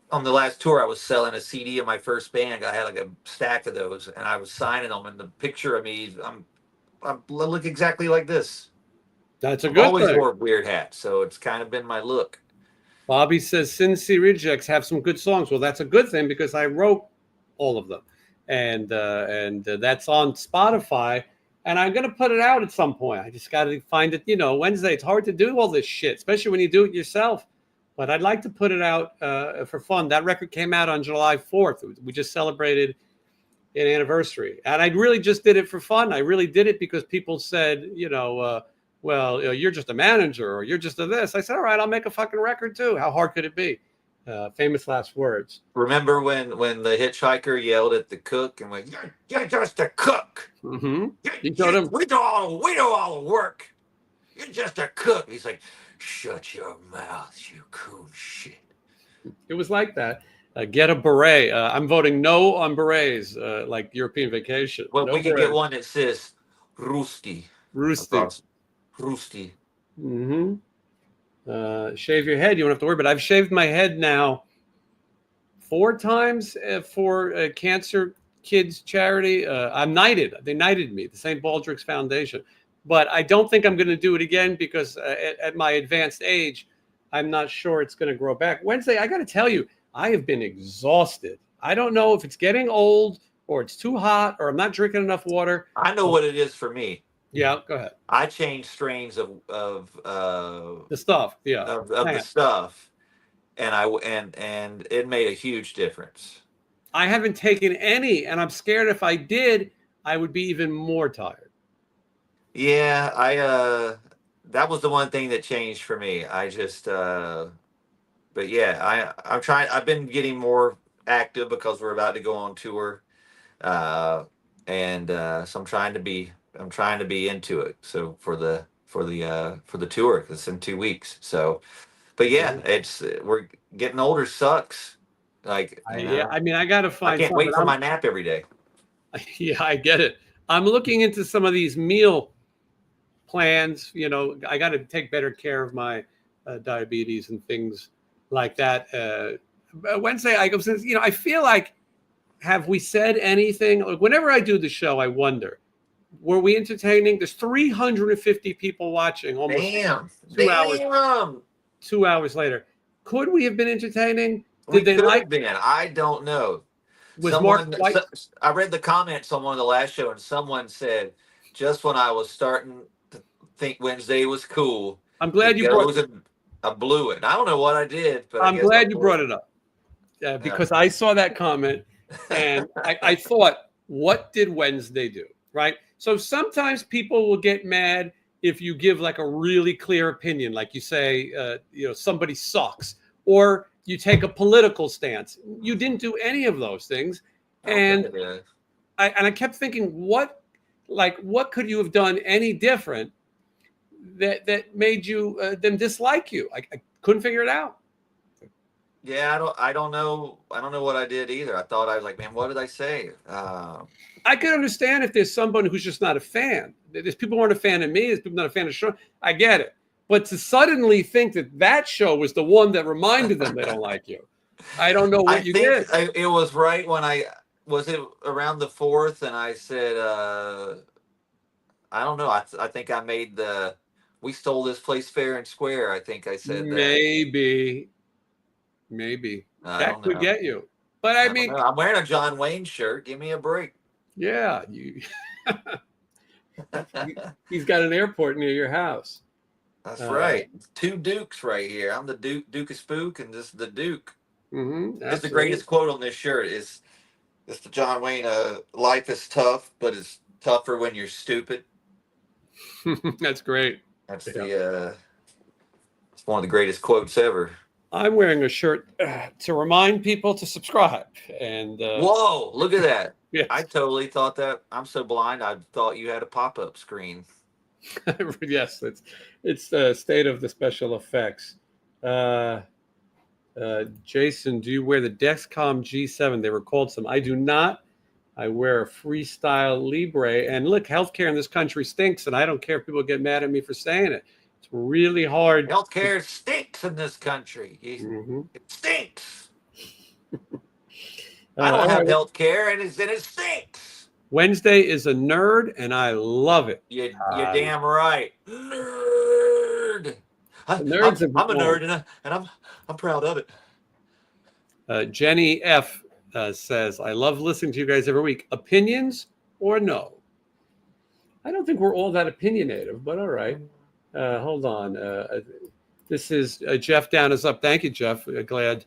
Speaker 2: on the last tour, I was selling a CD of my first band. I had like a stack of those, and I was signing them. And the picture of me, I look exactly like this.
Speaker 1: That's a good thing.
Speaker 2: I've always wore weird hats, so it's kind of been my look.
Speaker 1: Bobby says Cincy Rejects have some good songs. Well, that's a good thing because I wrote all of them, and that's on Spotify. And I'm gonna put it out at some point. I just got to find it. Wednesday. It's hard to do all this shit, especially when you do it yourself. But I'd like to put it out for fun. That record came out on July 4th. We just celebrated an anniversary, and I really just did it for fun. I really did it because people said, well, you're just a manager or you're just a this. I said, all right, I'll make a fucking record too. How hard could it be? Famous last words.
Speaker 2: Remember when the hitchhiker yelled at the cook and went, "You're just a cook.
Speaker 1: Mm-hmm.
Speaker 2: We do all the work. You're just a cook." He's like, "Shut your mouth, you coon shit."
Speaker 1: It was like that. Get a beret. I'm voting no on berets, like European Vacation.
Speaker 2: Well,
Speaker 1: no
Speaker 2: we can
Speaker 1: berets.
Speaker 2: get one that says Rusty. Rusty.
Speaker 1: Mm-hmm. Shave your head. You don't have to worry. But I've shaved my head now 4 times for Cancer Kids charity. I'm knighted. They knighted me, the St. Baldrick's Foundation. But I don't think I'm going to do it again because at my advanced age, I'm not sure it's going to grow back. Wednesday, I got to tell you, I have been exhausted. I don't know if it's getting old or it's too hot or I'm not drinking enough water.
Speaker 2: I know what it is for me.
Speaker 1: Yeah, go ahead.
Speaker 2: I changed strains of
Speaker 1: the stuff. Yeah,
Speaker 2: of the stuff, and it made a huge difference.
Speaker 1: I haven't taken any, and I'm scared if I did, I would be even more tired.
Speaker 2: Yeah, that was the one thing that changed for me. I just, but yeah, I'm trying. I've been getting more active because we're about to go on tour, so I'm trying to be into it. So for the tour, it's in 2 weeks. So, but yeah, we're getting older. Sucks. Like,
Speaker 1: I mean, I got to find.
Speaker 2: I can't wait for my nap every day.
Speaker 1: Yeah, I get it. I'm looking into some of these meal plans. You know, I got to take better care of my diabetes and things like that. Wednesday, I go, since, you know, I feel like, have we said anything? Like, whenever I do the show, I wonder, were we entertaining? There's 350 people watching almost
Speaker 2: Damn.
Speaker 1: 2 hours.
Speaker 2: Damn.
Speaker 1: 2 hours later. Could we have been entertaining?
Speaker 2: We
Speaker 1: Did they
Speaker 2: could
Speaker 1: like?
Speaker 2: have been. I don't know.
Speaker 1: Was Mark Weiss?
Speaker 2: I read the comments on one of the last show, and someone said, just when I was starting to think Wednesday was cool,
Speaker 1: I'm glad you brought.
Speaker 2: I blew it. I don't know what I did, but
Speaker 1: I'm glad you brought it up because I saw that comment and I thought, what did Wednesday do? Right. So sometimes people will get mad if you give like a really clear opinion, like you say, you know, somebody sucks, or you take a political stance. You didn't do any of those things. And I kept thinking, what could you have done any different that made you them dislike you? I couldn't figure it out.
Speaker 2: Yeah, I don't know what I did either. I thought, I was like, man, what did I say?
Speaker 1: I could understand if there's somebody who's just not a fan. There's people who aren't a fan of me. There's people not a fan of the show. I get it. But to suddenly think that show was the one that reminded them they don't like you, I don't know what you did.
Speaker 2: It was right when was it around the 4th, and I said, I don't know. I think I made we stole this place fair and square. I think I said that.
Speaker 1: Maybe that could get you. But I mean,
Speaker 2: I'm wearing a John Wayne shirt. Give me a break.
Speaker 1: Yeah, he's got an airport near your house.
Speaker 2: That's right. 2 Dukes right here. I'm the Duke of Spook, and this is the Duke. It's the greatest quote on this shirt. It's the John Wayne. Life is tough, but it's tougher when you're stupid.
Speaker 1: That's great.
Speaker 2: That's it's one of the greatest quotes ever.
Speaker 1: I'm wearing a shirt to remind people to subscribe. And
Speaker 2: whoa, look at that.
Speaker 1: Yes.
Speaker 2: I totally thought that. I'm so blind. I thought you had a pop-up screen.
Speaker 1: Yes, it's the state of the special effects. Jason, do you wear the Dexcom G7? They were called some. I do not. I wear a Freestyle Libre. And look, healthcare in this country stinks, and I don't care if people get mad at me for saying it. It's really hard.
Speaker 2: Healthcare stinks in this country. It stinks. I don't have healthcare, and it stinks.
Speaker 1: Wednesday is a nerd, and I love it.
Speaker 2: You're damn right, nerd. I'm a nerd, and I'm proud of it.
Speaker 1: Jenny F says, "I love listening to you guys every week. Opinions or no?" I don't think we're all that opinionative, but all right. Hold on. This is Jeff Down is up. Thank you, Jeff. Glad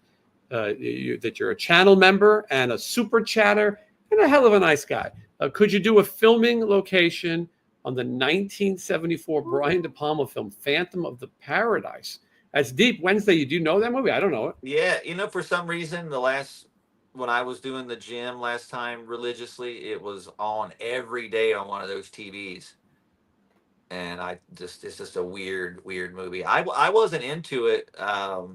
Speaker 1: that you're a channel member and a super chatter and a hell of a nice guy. Could you do a filming location on the 1974 Brian De Palma film, Phantom of the Paradise? That's deep. Wednesday, you do know that movie? I don't know it.
Speaker 2: Yeah, for some reason, when I was doing the gym last time religiously, it was on every day on one of those TVs. And it's just a weird movie. I wasn't into it. To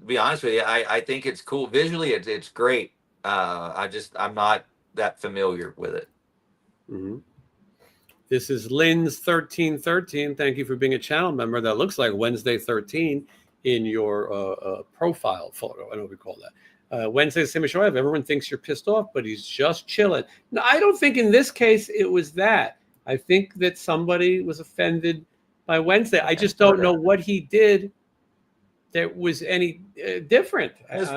Speaker 2: be honest with you, I think it's cool. Visually, it's great. I'm not that familiar with it.
Speaker 1: Mm-hmm. This is Lynn's 1313. Thank you for being a channel member. That looks like Wednesday 13 in your profile photo. I don't know what we call that. Wednesday, same as Shoaib. Everyone thinks you're pissed off, but he's just chilling. No, I don't think in this case it was that. I think that somebody was offended by Wednesday. I just don't know what he did that was any different.
Speaker 2: It's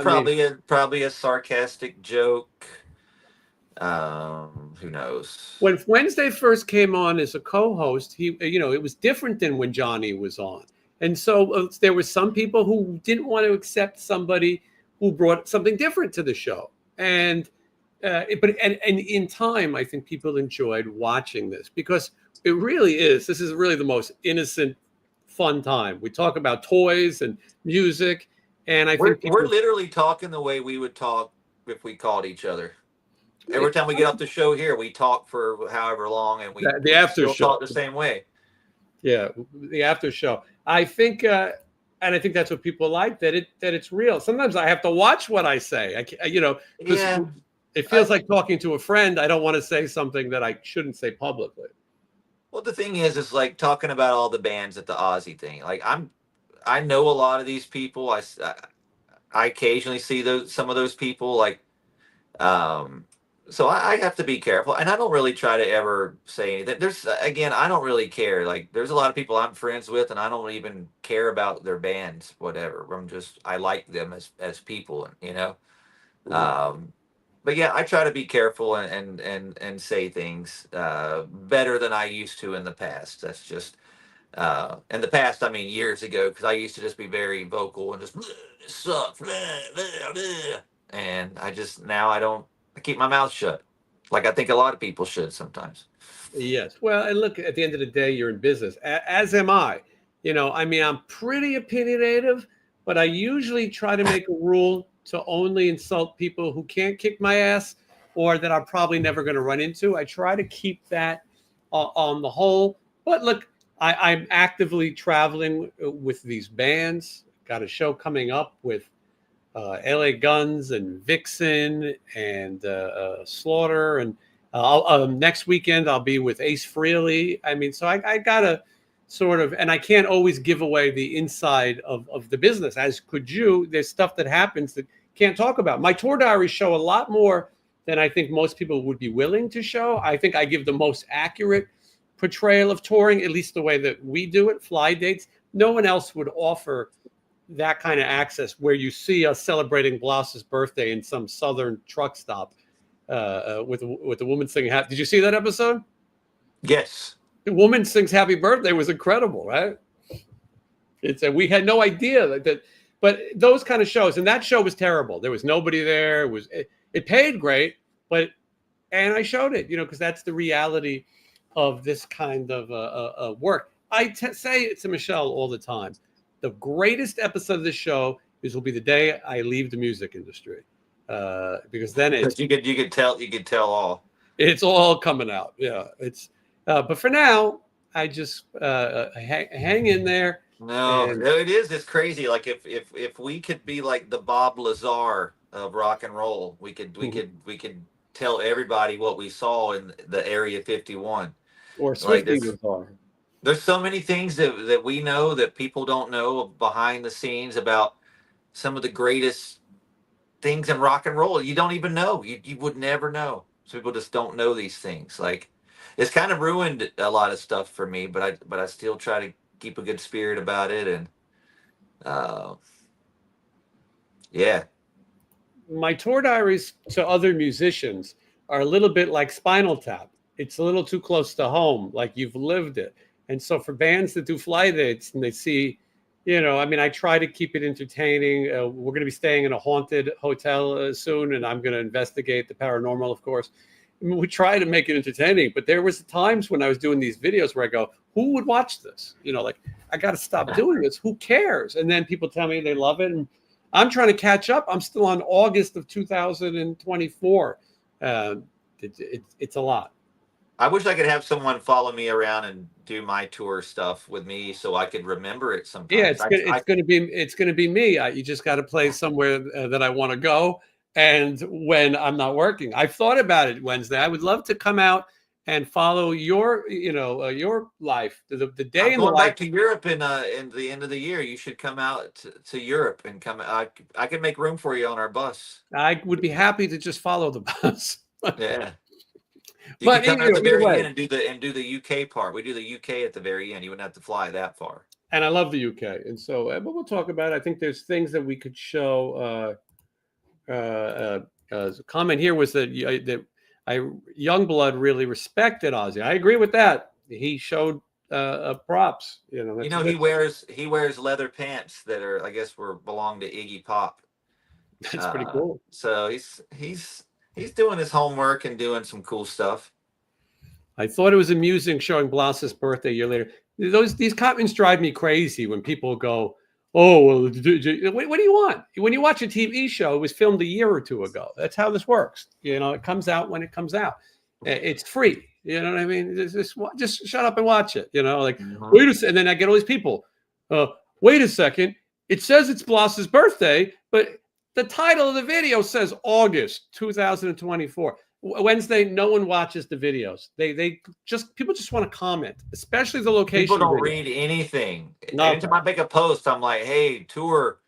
Speaker 2: probably a sarcastic joke. Who knows?
Speaker 1: When Wednesday first came on as a co-host, it was different than when Johnny was on. And so there were some people who didn't want to accept somebody who brought something different to the show. And in time, I think people enjoyed watching this because it really is. This is really the most innocent, fun time. We talk about toys and music, and we're
Speaker 2: literally talking the way we would talk if we called each other. Every time we get off the show here, we talk for however long, and
Speaker 1: the after
Speaker 2: still
Speaker 1: show
Speaker 2: talk the same way.
Speaker 1: Yeah, the after show. I think, and I think that's what people like, that it's real. Sometimes I have to watch what I say. It feels like talking to a friend. I don't want to say something that I shouldn't say publicly.
Speaker 2: Well, the thing is like talking about all the bands at the Ozzy thing. Like I know a lot of these people. I occasionally see some of those people. Like, so I have to be careful, and I don't really try to ever say anything. Again, I don't really care. Like, there's a lot of people I'm friends with, and I don't even care about their bands, whatever. I like them as people, you know. But yeah, I try to be careful and say things better than I used to in the past. That's just in the past. I mean, years ago, because I used to just be very vocal and just it sucks, and now I don't. I keep my mouth shut, like I think a lot of people should sometimes.
Speaker 1: Yes. Well, and look, at the end of the day, you're in business, as am I. You know, I mean, I'm pretty opinionative, but I usually try to make a rule to only insult people who can't kick my ass or that I'm probably never going to run into. I try to keep that on the whole. But look, I'm actively traveling with these bands. Got a show coming up with LA Guns and Vixen and Slaughter. And next weekend, I'll be with Ace Frehley. I mean, so I got to sort of, and I can't always give away the inside of the business, as could you. There's stuff that happens that can't talk about. My tour diaries show a lot more than I think most people would be willing to show. I think I give the most accurate portrayal of touring, at least the way that we do it, fly dates. No one else would offer that kind of access where you see us celebrating Bloss's birthday in some southern truck stop with a woman singing happy. Did you see that episode?
Speaker 2: Yes.
Speaker 1: The woman sings happy birthday was incredible, right? We had no idea that, but those kind of shows, and that show was terrible. There was nobody there. It paid great, and I showed it, you know, because that's the reality of this kind of work. I say it to Michelle all the time. The greatest episode of the show will be the day I leave the music industry, because then
Speaker 2: you could tell all.
Speaker 1: It's all coming out. Yeah, but for now, I just hang in there.
Speaker 2: No, it is. It's crazy. Like if we could be like the Bob Lazar of rock and roll, we could tell everybody what we saw in the Area 51.
Speaker 1: Or Swifty Lazar.
Speaker 2: There's so many things that we know that people don't know behind the scenes about some of the greatest things in rock and roll. You don't even know. You would never know. So people just don't know these things. Like, it's kind of ruined a lot of stuff for me, but I still try to keep a good spirit about it. And yeah.
Speaker 1: My tour diaries to other musicians are a little bit like Spinal Tap. It's a little too close to home, like you've lived it. And so for bands that do fly dates and they see, you know, I mean, I try to keep it entertaining. We're going to be staying in a haunted hotel soon, and I'm going to investigate the paranormal, of course. I mean, we try to make it entertaining, but there was times when I was doing these videos where I go, who would watch this? You know, like, I got to stop doing this. Who cares? And then people tell me they love it. And I'm trying to catch up. I'm still on August of 2024. It's a lot.
Speaker 2: I wish I could have someone follow me around and do my tour stuff with me so I could remember it sometimes.
Speaker 1: Yeah, it's going to be me. You just got to play somewhere that I want to go. And when I'm not working, I've thought about it Wednesday. I would love to come out and follow your life, the day in the life.
Speaker 2: Back to Europe in the end of the year. You should come out to Europe and come. I can make room for you on our bus.
Speaker 1: I would be happy to just follow the bus.
Speaker 2: Yeah. You can come at the very end and do the UK part. We do the UK at the very end. You wouldn't have to fly that far.
Speaker 1: And I love the UK. And so, but we'll talk about it. I think there's things that we could show. A comment here was that Youngblood really respected Ozzy. I agree with that. He showed props. You know,
Speaker 2: he wears leather pants that are, I guess, belong to Iggy Pop.
Speaker 1: That's pretty cool.
Speaker 2: So he's doing his homework and doing some cool stuff.
Speaker 1: I thought it was amusing showing Bloss's birthday a year later. These comments drive me crazy when people go, oh, well, what do you want? When you watch a TV show, it was filmed a year or two ago. That's how this works. You know, it comes out when it comes out. It's free. You know what I mean? Just shut up and watch it. You know, like, wait a second. And then I get all these people. Wait a second. It says it's Bloss's birthday, but The title of the video says August 2024. Wednesday, no one watches the videos. People just want to comment, especially the location.
Speaker 2: People don't
Speaker 1: video.
Speaker 2: read anything.
Speaker 1: No.
Speaker 2: Anytime I make a post, I'm like, "Hey, tour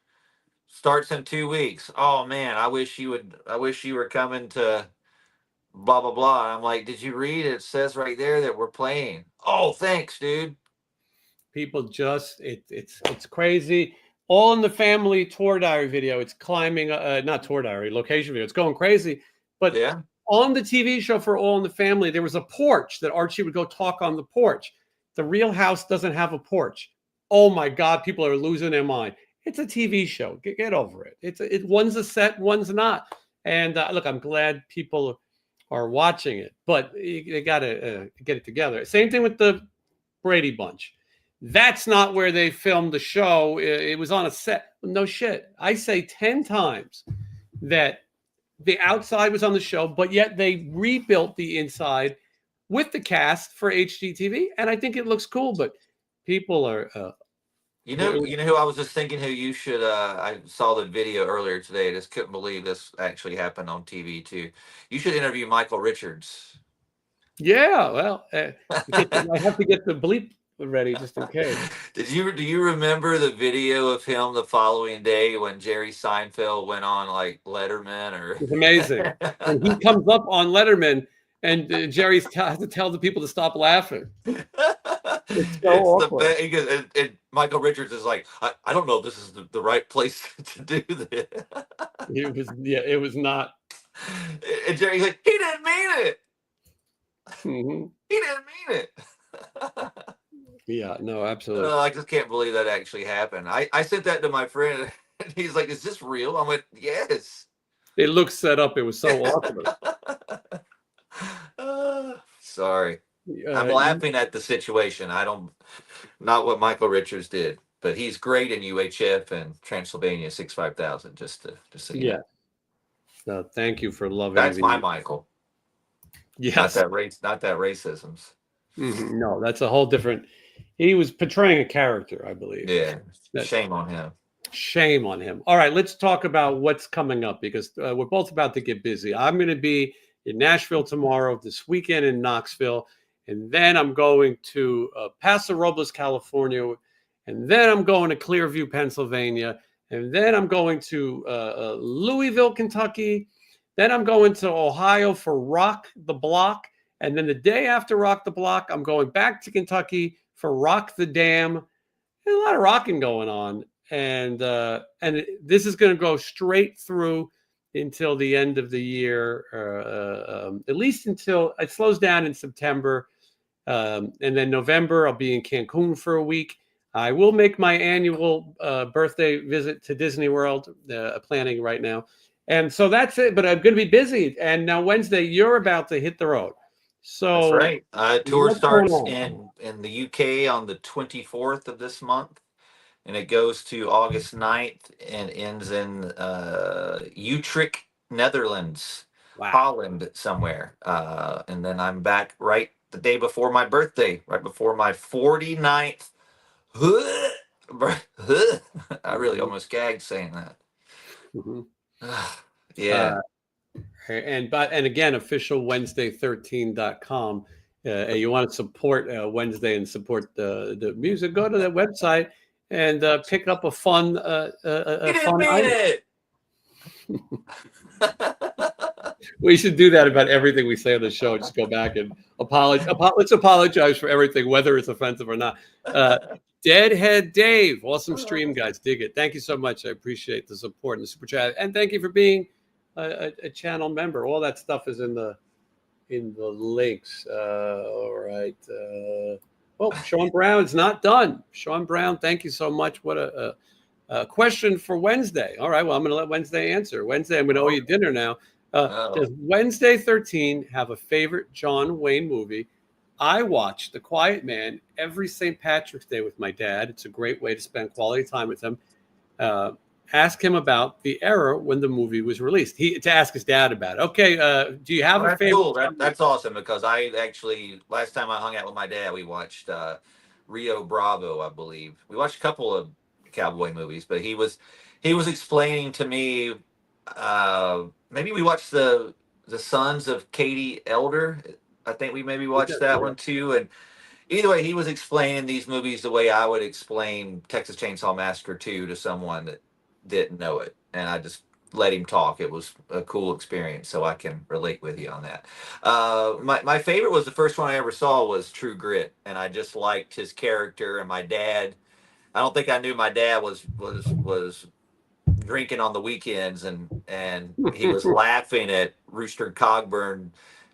Speaker 2: starts in 2 weeks. Oh man, I wish you were coming to blah blah blah." I'm like, "Did you read? It says right there that we're playing." Oh, thanks, dude.
Speaker 1: People just it's crazy. All in the Family tour diary video. It's climbing, not tour diary, location video. It's going crazy. But
Speaker 2: Yeah.
Speaker 1: on the TV show for All in the Family, there was a porch that Archie would go talk on the porch. The Real House doesn't have a porch. Oh my God, people are losing their mind. It's a TV show. Get over it. One's a set, one's not. And look, I'm glad people are watching it, but they got to get it together. Same thing with the Brady Bunch. That's not where they filmed the show. It was on a set. No shit. I say 10 times that the outside was on the show, but yet they rebuilt the inside with the cast for HGTV, and I think it looks cool. But people are,
Speaker 2: you know who I was just thinking who you should. I saw the video earlier today. I just couldn't believe this actually happened on TV too. You should interview Michael Richards.
Speaker 1: Yeah, well, I have to get the bleep ready just in case.
Speaker 2: Do you remember the video of him the following day when Jerry Seinfeld went on like Letterman? Or
Speaker 1: it's amazing. And he comes up on Letterman, and Jerry has to tell the people to stop laughing. It's so awkward.
Speaker 2: He goes, and Michael Richards is like, I don't know if this is the right place to do this.
Speaker 1: It was not.
Speaker 2: And Jerry's like, he didn't mean it.
Speaker 1: Mm-hmm.
Speaker 2: He didn't mean it.
Speaker 1: Yeah, no, absolutely.
Speaker 2: I just can't believe that actually happened. I sent that to my friend, and he's like, "Is this real?" I went, "Yes."
Speaker 1: It looked set up. It was so awkward.
Speaker 2: Sorry, I'm laughing at the situation. Not what Michael Richards did, but he's great in UHF and Transylvania 65000. Just so you know.
Speaker 1: No, thank you for loving.
Speaker 2: That's my Michael.
Speaker 1: Yes,
Speaker 2: not that racism's.
Speaker 1: Mm-hmm. No, that's a whole different. He was portraying a character, I believe.
Speaker 2: Yeah, shame on him.
Speaker 1: Shame on him. All right, let's talk about what's coming up because we're both about to get busy. I'm going to be in Nashville tomorrow, this weekend in Knoxville, and then I'm going to Paso Robles, California, and then I'm going to Clearview, Pennsylvania, and then I'm going to Louisville, Kentucky. Then I'm going to Ohio for Rock the Block. And then the day after Rock the Block, I'm going back to Kentucky for Rock the Dam. There's a lot of rocking going on. And this is going to go straight through until the end of the year, at least until it slows down in September. And then November, I'll be in Cancun for a week. I will make my annual birthday visit to Disney World, planning right now. And so that's it. But I'm going to be busy. And now Wednesday, you're about to hit the road. So
Speaker 2: that's right. Tour starts in the UK on the 24th of this month, and it goes to August 9th and ends in Utrecht, Netherlands, Holland somewhere. And then I'm back right the day before my birthday, right before my 49th. I really almost gagged saying that.
Speaker 1: Mm-hmm.
Speaker 2: Yeah.
Speaker 1: And again, official Wednesday13.com. You want to support Wednesday and support the music, go to the website and pick up a fun fun item. We should do that about everything we say on the show. Just go back and apologize. Let's apologize for everything, whether it's offensive or not. Deadhead Dave, awesome stream, guys. Dig it. Thank you so much. I appreciate the support and the super chat, and thank you for being a channel member. All that stuff is in the links. All right. Well, Sean Brown is not done. Sean Brown, thank you so much. What a question for Wednesday. All right. Well, I'm going to let Wednesday answer. Wednesday, I'm going to owe you dinner now. Does Wednesday 13 have a favorite John Wayne movie? I watch The Quiet Man every St. Patrick's Day with my dad. It's a great way to spend quality time with him. Ask him about the era when the movie was released. To ask his dad about it. Okay, do you have a favorite?
Speaker 2: Cool. That's awesome because I actually, last time I hung out with my dad, we watched Rio Bravo, I believe. We watched a couple of cowboy movies, but he was explaining to me maybe we watched the Sons of Katie Elder. I think we maybe watched that one too. And either way, he was explaining these movies the way I would explain Texas Chainsaw Massacre 2 to someone that didn't know it. And I just let him talk. It was a cool experience, so I can relate with you on that. My favorite was the first one I ever saw was True Grit, and I just liked his character. And my dad, I don't think I knew my dad was drinking on the weekends, and he was laughing at Rooster Cogburn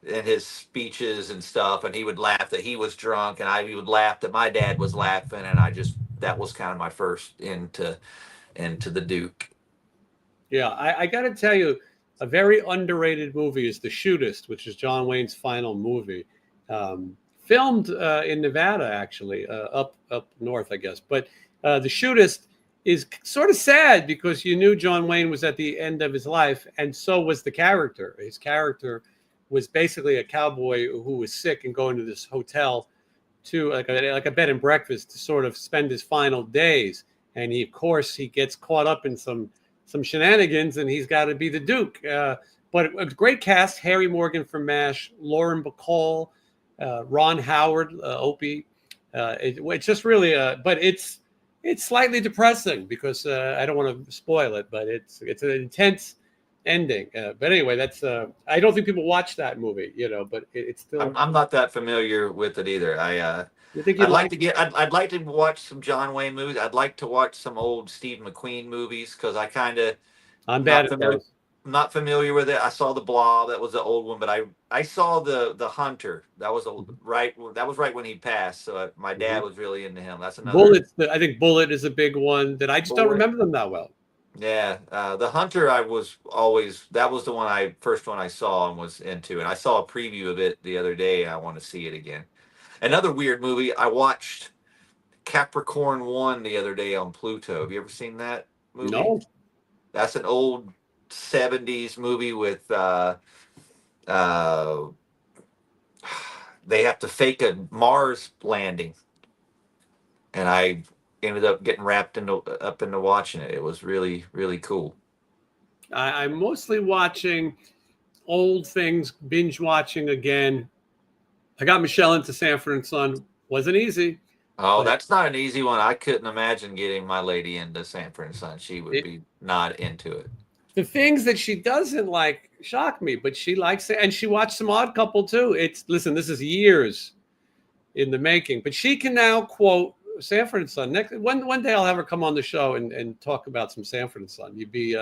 Speaker 2: in his speeches and stuff, and he would laugh that he was drunk, and he would laugh that my dad was laughing, and that was kind of my first into the Duke.
Speaker 1: Yeah, I got to tell you, a very underrated movie is The Shootist, which is John Wayne's final movie, filmed in Nevada, actually, up north, I guess. But The Shootist is sort of sad because you knew John Wayne was at the end of his life, and so was the character. His character was basically a cowboy who was sick and going to this hotel to like a bed and breakfast to sort of spend his final days. And of course, he gets caught up in some shenanigans, and he's got to be the Duke. But a great cast: Harry Morgan from MASH, Lauren Bacall, Ron Howard, Opie. It's just really, but it's slightly depressing because I don't want to spoil it, but it's an intense ending. But anyway, that's I don't think people watch that movie, but it's still.
Speaker 2: I'm not that familiar with it either.
Speaker 1: You think
Speaker 2: I'd like to watch some John Wayne movies. I'd like to watch some old Steve McQueen movies because
Speaker 1: I'm bad at those.
Speaker 2: Not familiar with it. I saw The Blob. That was the old one, but I saw the Hunter. That was right when he passed. So my dad was really into him. That's another.
Speaker 1: I think Bullet is a big one that I just don't remember them that well.
Speaker 2: Yeah, the Hunter that was the first one I saw and was into, and I saw a preview of it the other day. I want to see it again. Another weird movie, I watched Capricorn 1 the other day on Pluto. Have you ever seen that movie?
Speaker 1: No.
Speaker 2: That's an old 70s movie with they have to fake a Mars landing, and I ended up getting wrapped up into watching it. It was really, really cool.
Speaker 1: I'm mostly watching old things, binge watching again. I got Michelle into Sanford and Son. Wasn't easy.
Speaker 2: Oh, that's not an easy one. I couldn't imagine getting my lady into Sanford and Son. She would be not into it.
Speaker 1: The things that she doesn't like shock me, but she likes it. And she watched some Odd Couple too. Listen, this is years in the making, but she can now quote Sanford and Son. One day I'll have her come on the show and talk about some Sanford and Son. You'd be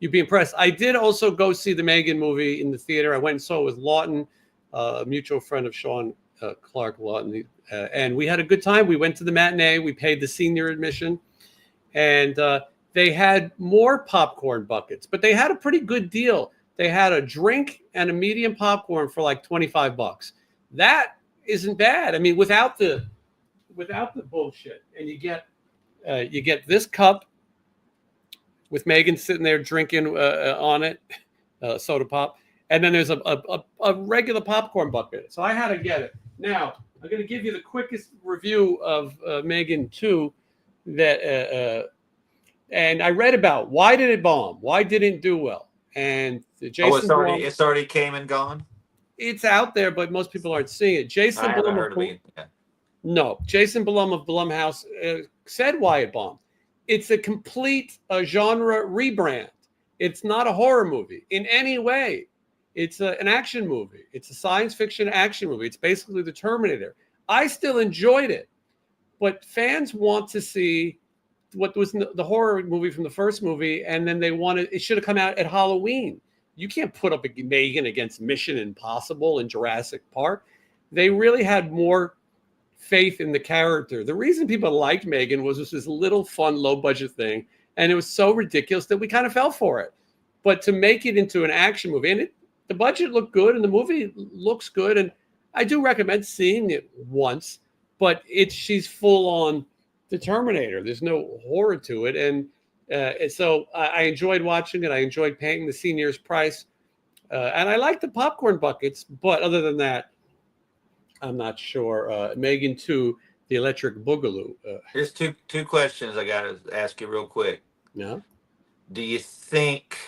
Speaker 1: impressed. I did also go see the Megan movie in the theater. I went and saw it with Lawton, a mutual friend of Sean Clark Lawton, and we had a good time. We went to the matinee. We paid the senior admission, and they had more popcorn buckets, but they had a pretty good deal. They had a drink and a medium popcorn for like $25. That isn't bad. I mean, without the bullshit, and you get this cup with Megan sitting there drinking on it, soda pop, and then there's a regular popcorn bucket. So I had to get it. Now I'm going to give you the quickest review of Megan 2 that, and I read about why did it bomb, why didn't it do well, and
Speaker 2: it's already came and gone.
Speaker 1: It's out there, but most people aren't seeing it. Jason Blum of Blumhouse said why it bombed. It's a complete genre rebrand. It's not a horror movie in any way. It's an action movie. It's a science fiction action movie. It's basically the Terminator. I still enjoyed it, but fans want to see what was the horror movie from the first movie, and then it should have come out at Halloween. You can't put up Megan against Mission Impossible and Jurassic Park. They really had more faith in the character. The reason people liked Megan was this little fun, low budget thing, and it was so ridiculous that we kind of fell for it. But to make it into an action movie, and the budget looked good, and the movie looks good, and I do recommend seeing it once. But she's full on the Terminator. There's no horror to it, and so I enjoyed watching it. I enjoyed paying the senior's price, and I like the popcorn buckets. But other than that, I'm not sure. Megan 2, The Electric Boogaloo.
Speaker 2: Here's two questions I got to ask you real quick.
Speaker 1: Yeah.
Speaker 2: Do you think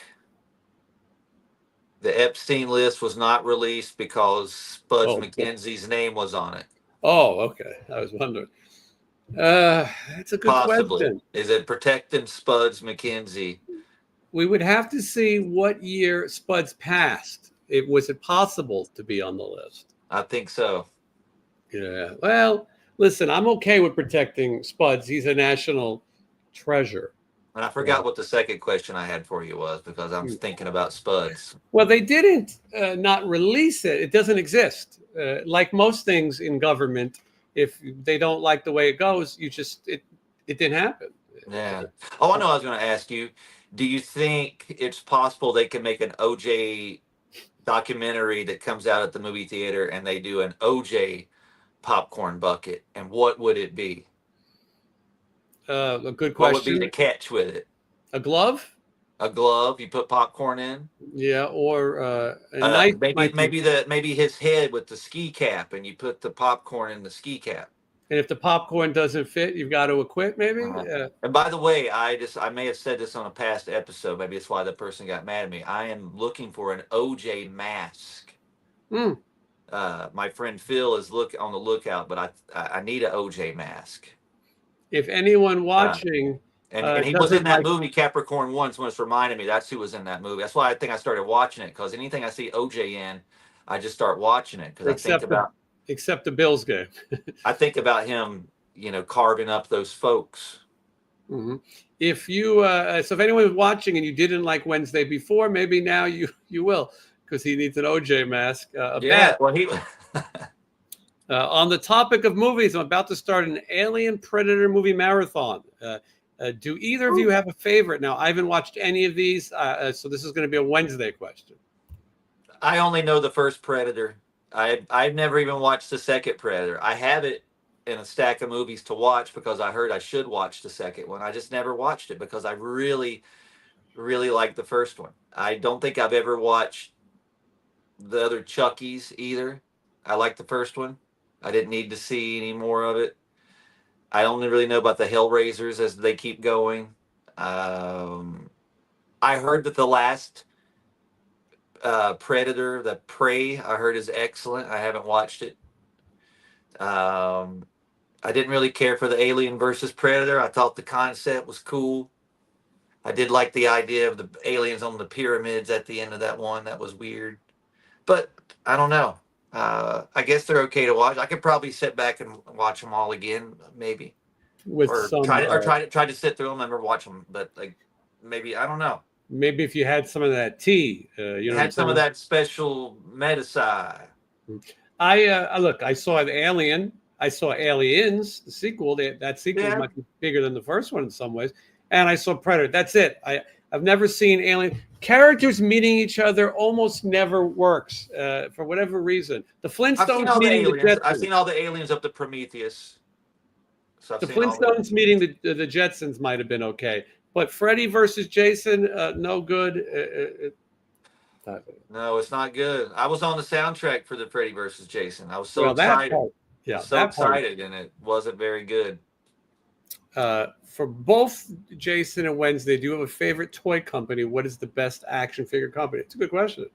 Speaker 2: The Epstein list was not released because Spuds
Speaker 1: Oh.
Speaker 2: McKenzie's name was on it.
Speaker 1: Oh, okay. I was wondering. That's a good
Speaker 2: Possibly.
Speaker 1: question.
Speaker 2: Is it protecting Spuds McKenzie?
Speaker 1: We would have to see what year Spuds passed. Was it possible to be on the list?
Speaker 2: I think so.
Speaker 1: Yeah. Well, listen, I'm okay with protecting Spuds. He's a national treasure.
Speaker 2: And I forgot what the second question I had for you was because I'm thinking about Spuds.
Speaker 1: Well, they didn't not release it. It doesn't exist. Like most things in government, if they don't like the way it goes, it didn't happen.
Speaker 2: Yeah. Oh, I know. I was going to ask you. Do you think it's possible they can make an OJ documentary that comes out at the movie theater and they do an OJ popcorn bucket? And what would it be?
Speaker 1: A good
Speaker 2: What would be
Speaker 1: question.
Speaker 2: the catch with it?
Speaker 1: A glove?
Speaker 2: A glove you put popcorn in?
Speaker 1: Yeah, or a knife.
Speaker 2: Maybe his head with the ski cap, and you put the popcorn in the ski cap.
Speaker 1: And if the popcorn doesn't fit, you've got to acquit, maybe.
Speaker 2: And by the way, I may have said this on a past episode. Maybe it's why the person got mad at me. I am looking for an OJ mask. My friend Phil is on the lookout, but I need an OJ mask.
Speaker 1: If anyone watching,
Speaker 2: and he was in that movie Capricorn once when it's reminded me that's who was in that movie. That's why I think I started watching it, because anything I see OJ in, I just start watching it because I think about.
Speaker 1: Except the Bills game.
Speaker 2: I think about him, carving up those folks.
Speaker 1: Mm-hmm. If you, so if anyone was watching and you didn't like Wednesday before, maybe now you will, because he needs an OJ mask.
Speaker 2: Well, he.
Speaker 1: On the topic of movies, I'm about to start an Alien Predator movie marathon. Do either of you have a favorite? Now, I haven't watched any of these, so this is going to be a Wednesday question.
Speaker 2: I only know the first Predator. I've never even watched the second Predator. I have it in a stack of movies to watch because I heard I should watch the second one. I just never watched it because I really, really like the first one. I don't think I've ever watched the other Chuckies either. I like the first one. I didn't need to see any more of it. I only really know about the Hellraisers as they keep going. I heard that the last Predator, the Prey, I heard is excellent. I haven't watched it. I didn't really care for the Alien versus Predator. I thought the concept was cool. I did like the idea of the aliens on the pyramids at the end of that one. That was weird. But I don't know. I guess they're okay to watch. I could probably sit back and watch them all again, maybe. Try to sit through them and never watch them. But maybe, I don't know.
Speaker 1: Maybe if you had some of that tea,
Speaker 2: had some of that special medicine.
Speaker 1: I saw the Alien. I saw Aliens, the sequel. That sequel is much bigger than the first one in some ways. And I saw Predator. That's it. I've never seen Alien. Characters meeting each other almost never works for whatever reason. The Flintstones meeting the Jetsons.
Speaker 2: I've seen all the aliens up to Prometheus.
Speaker 1: So the Flintstones meeting the Jetsons might have been okay. But Freddy versus Jason, no good.
Speaker 2: No, it's not good. I was on the soundtrack for the Freddy versus Jason. I was so excited. Excited, and it wasn't very good.
Speaker 1: For both Jason and Wednesday, do you have a favorite toy company? What is the best action figure company? It's a good question.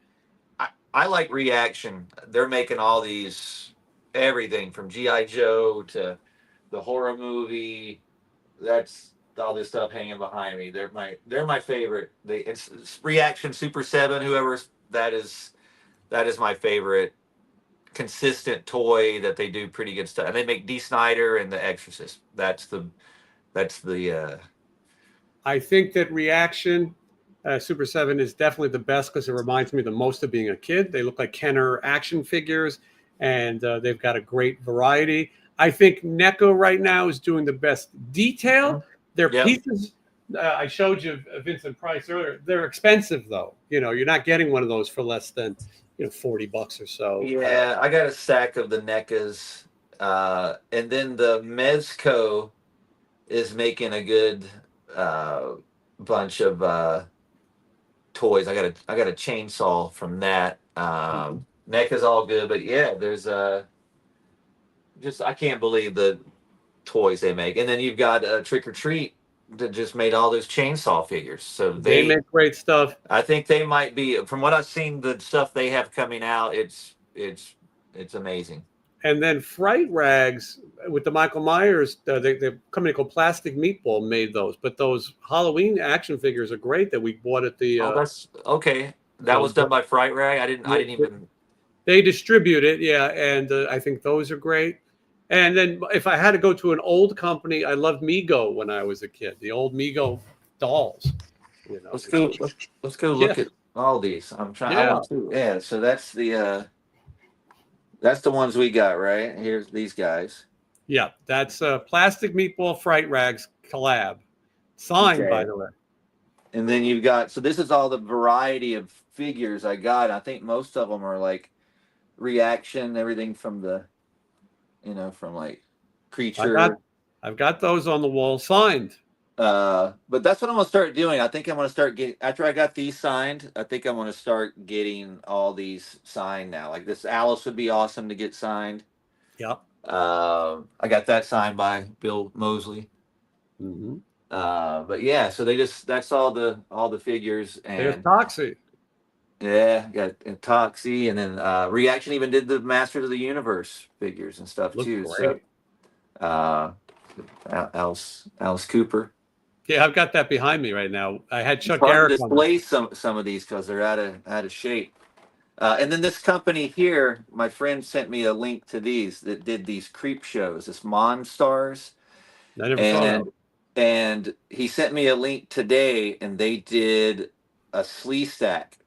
Speaker 2: I like Reaction. They're making all these, everything from G.I. Joe to the horror movie. That's all this stuff hanging behind me. They're my favorite. It's Reaction Super 7. Whoever that is my favorite consistent toy that they do pretty good stuff. And they make Dee Snider and The Exorcist. That's the.
Speaker 1: I think that Reaction Super 7 is definitely the best because it reminds me the most of being a kid. They look like Kenner action figures, and they've got a great variety. I think NECA right now is doing the best detail. Their pieces, I showed you Vincent Price earlier. They're expensive though. You're not getting one of those for less than $40 or so.
Speaker 2: Yeah, I got a stack of the NECAs, and then the Mezco is making a good bunch of toys. I got a chainsaw from that. NECA's all good, but yeah, there's I can't believe the toys they make. And then you've got Trick or Treat that just made all those chainsaw figures. So
Speaker 1: They make great stuff.
Speaker 2: I think they might be, from what I've seen, the stuff they have coming out. It's amazing.
Speaker 1: And then Fright Rags with the Michael Myers, the company called Plastic Meatball made those. But those Halloween action figures are great that we bought at the.
Speaker 2: Oh, that's okay. That was done by Fright Rag. I didn't even.
Speaker 1: They distribute it, yeah, and I think those are great. And then if I had to go to an old company, I loved Mego when I was a kid. The old Mego dolls. You know,
Speaker 2: Let's go look at all these. I'm trying.
Speaker 1: Yeah.
Speaker 2: I want to. Yeah. So that's the ones we got, right? Here's these guys.
Speaker 1: Yeah, that's Plastic Meatball Fright Rags collab, signed by the way.
Speaker 2: And then you've got, so this is all the variety of figures I got. I think most of them are like reaction, everything from the, from like Creature.
Speaker 1: I've got those on the wall signed.
Speaker 2: But that's what I'm gonna start doing. I think I'm gonna start getting, after I got these signed, I think I'm gonna start getting all these signed now. Like this Alice would be awesome to get signed.
Speaker 1: Yep.
Speaker 2: I got that signed by Bill Moseley.
Speaker 1: Mm-hmm.
Speaker 2: But yeah, so that's all the figures. And
Speaker 1: there's Toxie.
Speaker 2: Yeah, got Toxie, and then Reaction even did the Masters of the Universe figures and stuff too.
Speaker 1: Great.
Speaker 2: So Alice Cooper.
Speaker 1: Yeah, I've got that behind me right now. I had Chuck
Speaker 2: Hard
Speaker 1: Garrett
Speaker 2: to display some of these because they're out of shape. And then this company here, my friend sent me a link to these that did these creep shows, this Monstars.
Speaker 1: I never saw that.
Speaker 2: And he sent me a link today, and they did a Slee stack,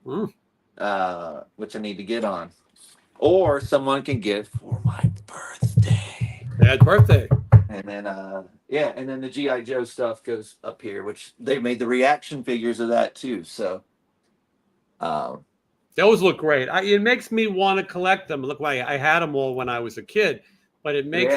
Speaker 2: which I need to get on. Or someone can get for my birthday.
Speaker 1: Bad birthday.
Speaker 2: And then, and then the G.I. Joe stuff goes up here, which they made the reaction figures of that too. So,
Speaker 1: those look great. It makes me want to collect them. Look, like I had them all when I was a kid, but it makes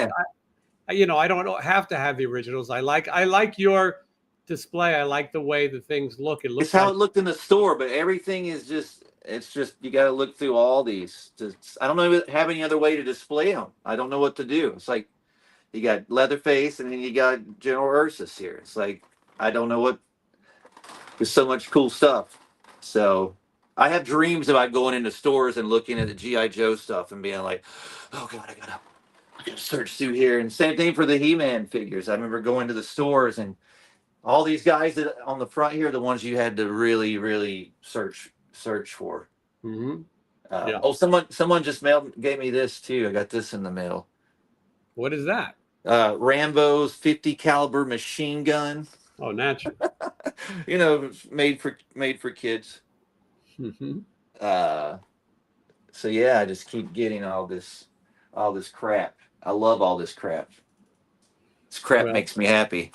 Speaker 1: I don't have to have the originals. I like your display. I like the way the things look. It looks.
Speaker 2: It's how it looked in the store, but everything is just. It's just you got to look through all these. I don't know if have any other way to display them. I don't know what to do. It's like you got Leatherface, and then you got General Ursus here. It's like I don't know what. There's so much cool stuff. So I have dreams about going into stores and looking at the G.I. Joe stuff and being like, oh God, I gotta search through here. And same thing for the He-Man figures. I remember going to the stores and all these guys that on the front here are the ones you had to really, really search for.
Speaker 1: Mm-hmm.
Speaker 2: Oh, someone just gave me this too. I got this in the mail.
Speaker 1: What is that?
Speaker 2: Rambo's 50 caliber machine gun.
Speaker 1: Oh, natural.
Speaker 2: Made for kids.
Speaker 1: Mm-hmm.
Speaker 2: So yeah, I just keep getting all this crap. I love all this crap. This crap makes me happy.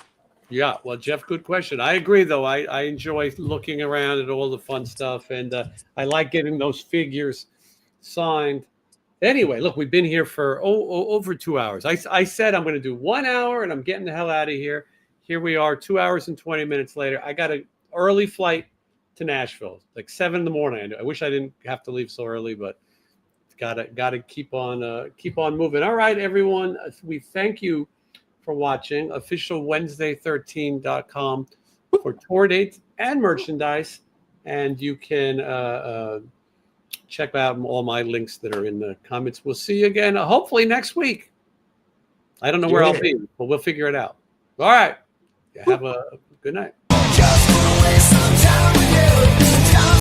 Speaker 1: Yeah, well, Jeff, good question. I agree, though. I enjoy looking around at all the fun stuff, and I like getting those figures signed. Anyway, look, we've been here for over 2 hours. I said I'm going to do 1 hour, and I'm getting the hell out of here. Here we are, 2 hours and 20 minutes later. I got an early flight to Nashville, like 7 a.m. I wish I didn't have to leave so early, but gotta keep on moving. All right, everyone, we thank you for watching. Official Wednesday13.com for tour dates and merchandise, and you can check out all my links that are in the comments. We'll see you again, hopefully next week. I don't know where I'll be, but we'll figure it out. All right, have a good night.
Speaker 5: Just wanna waste some time with you.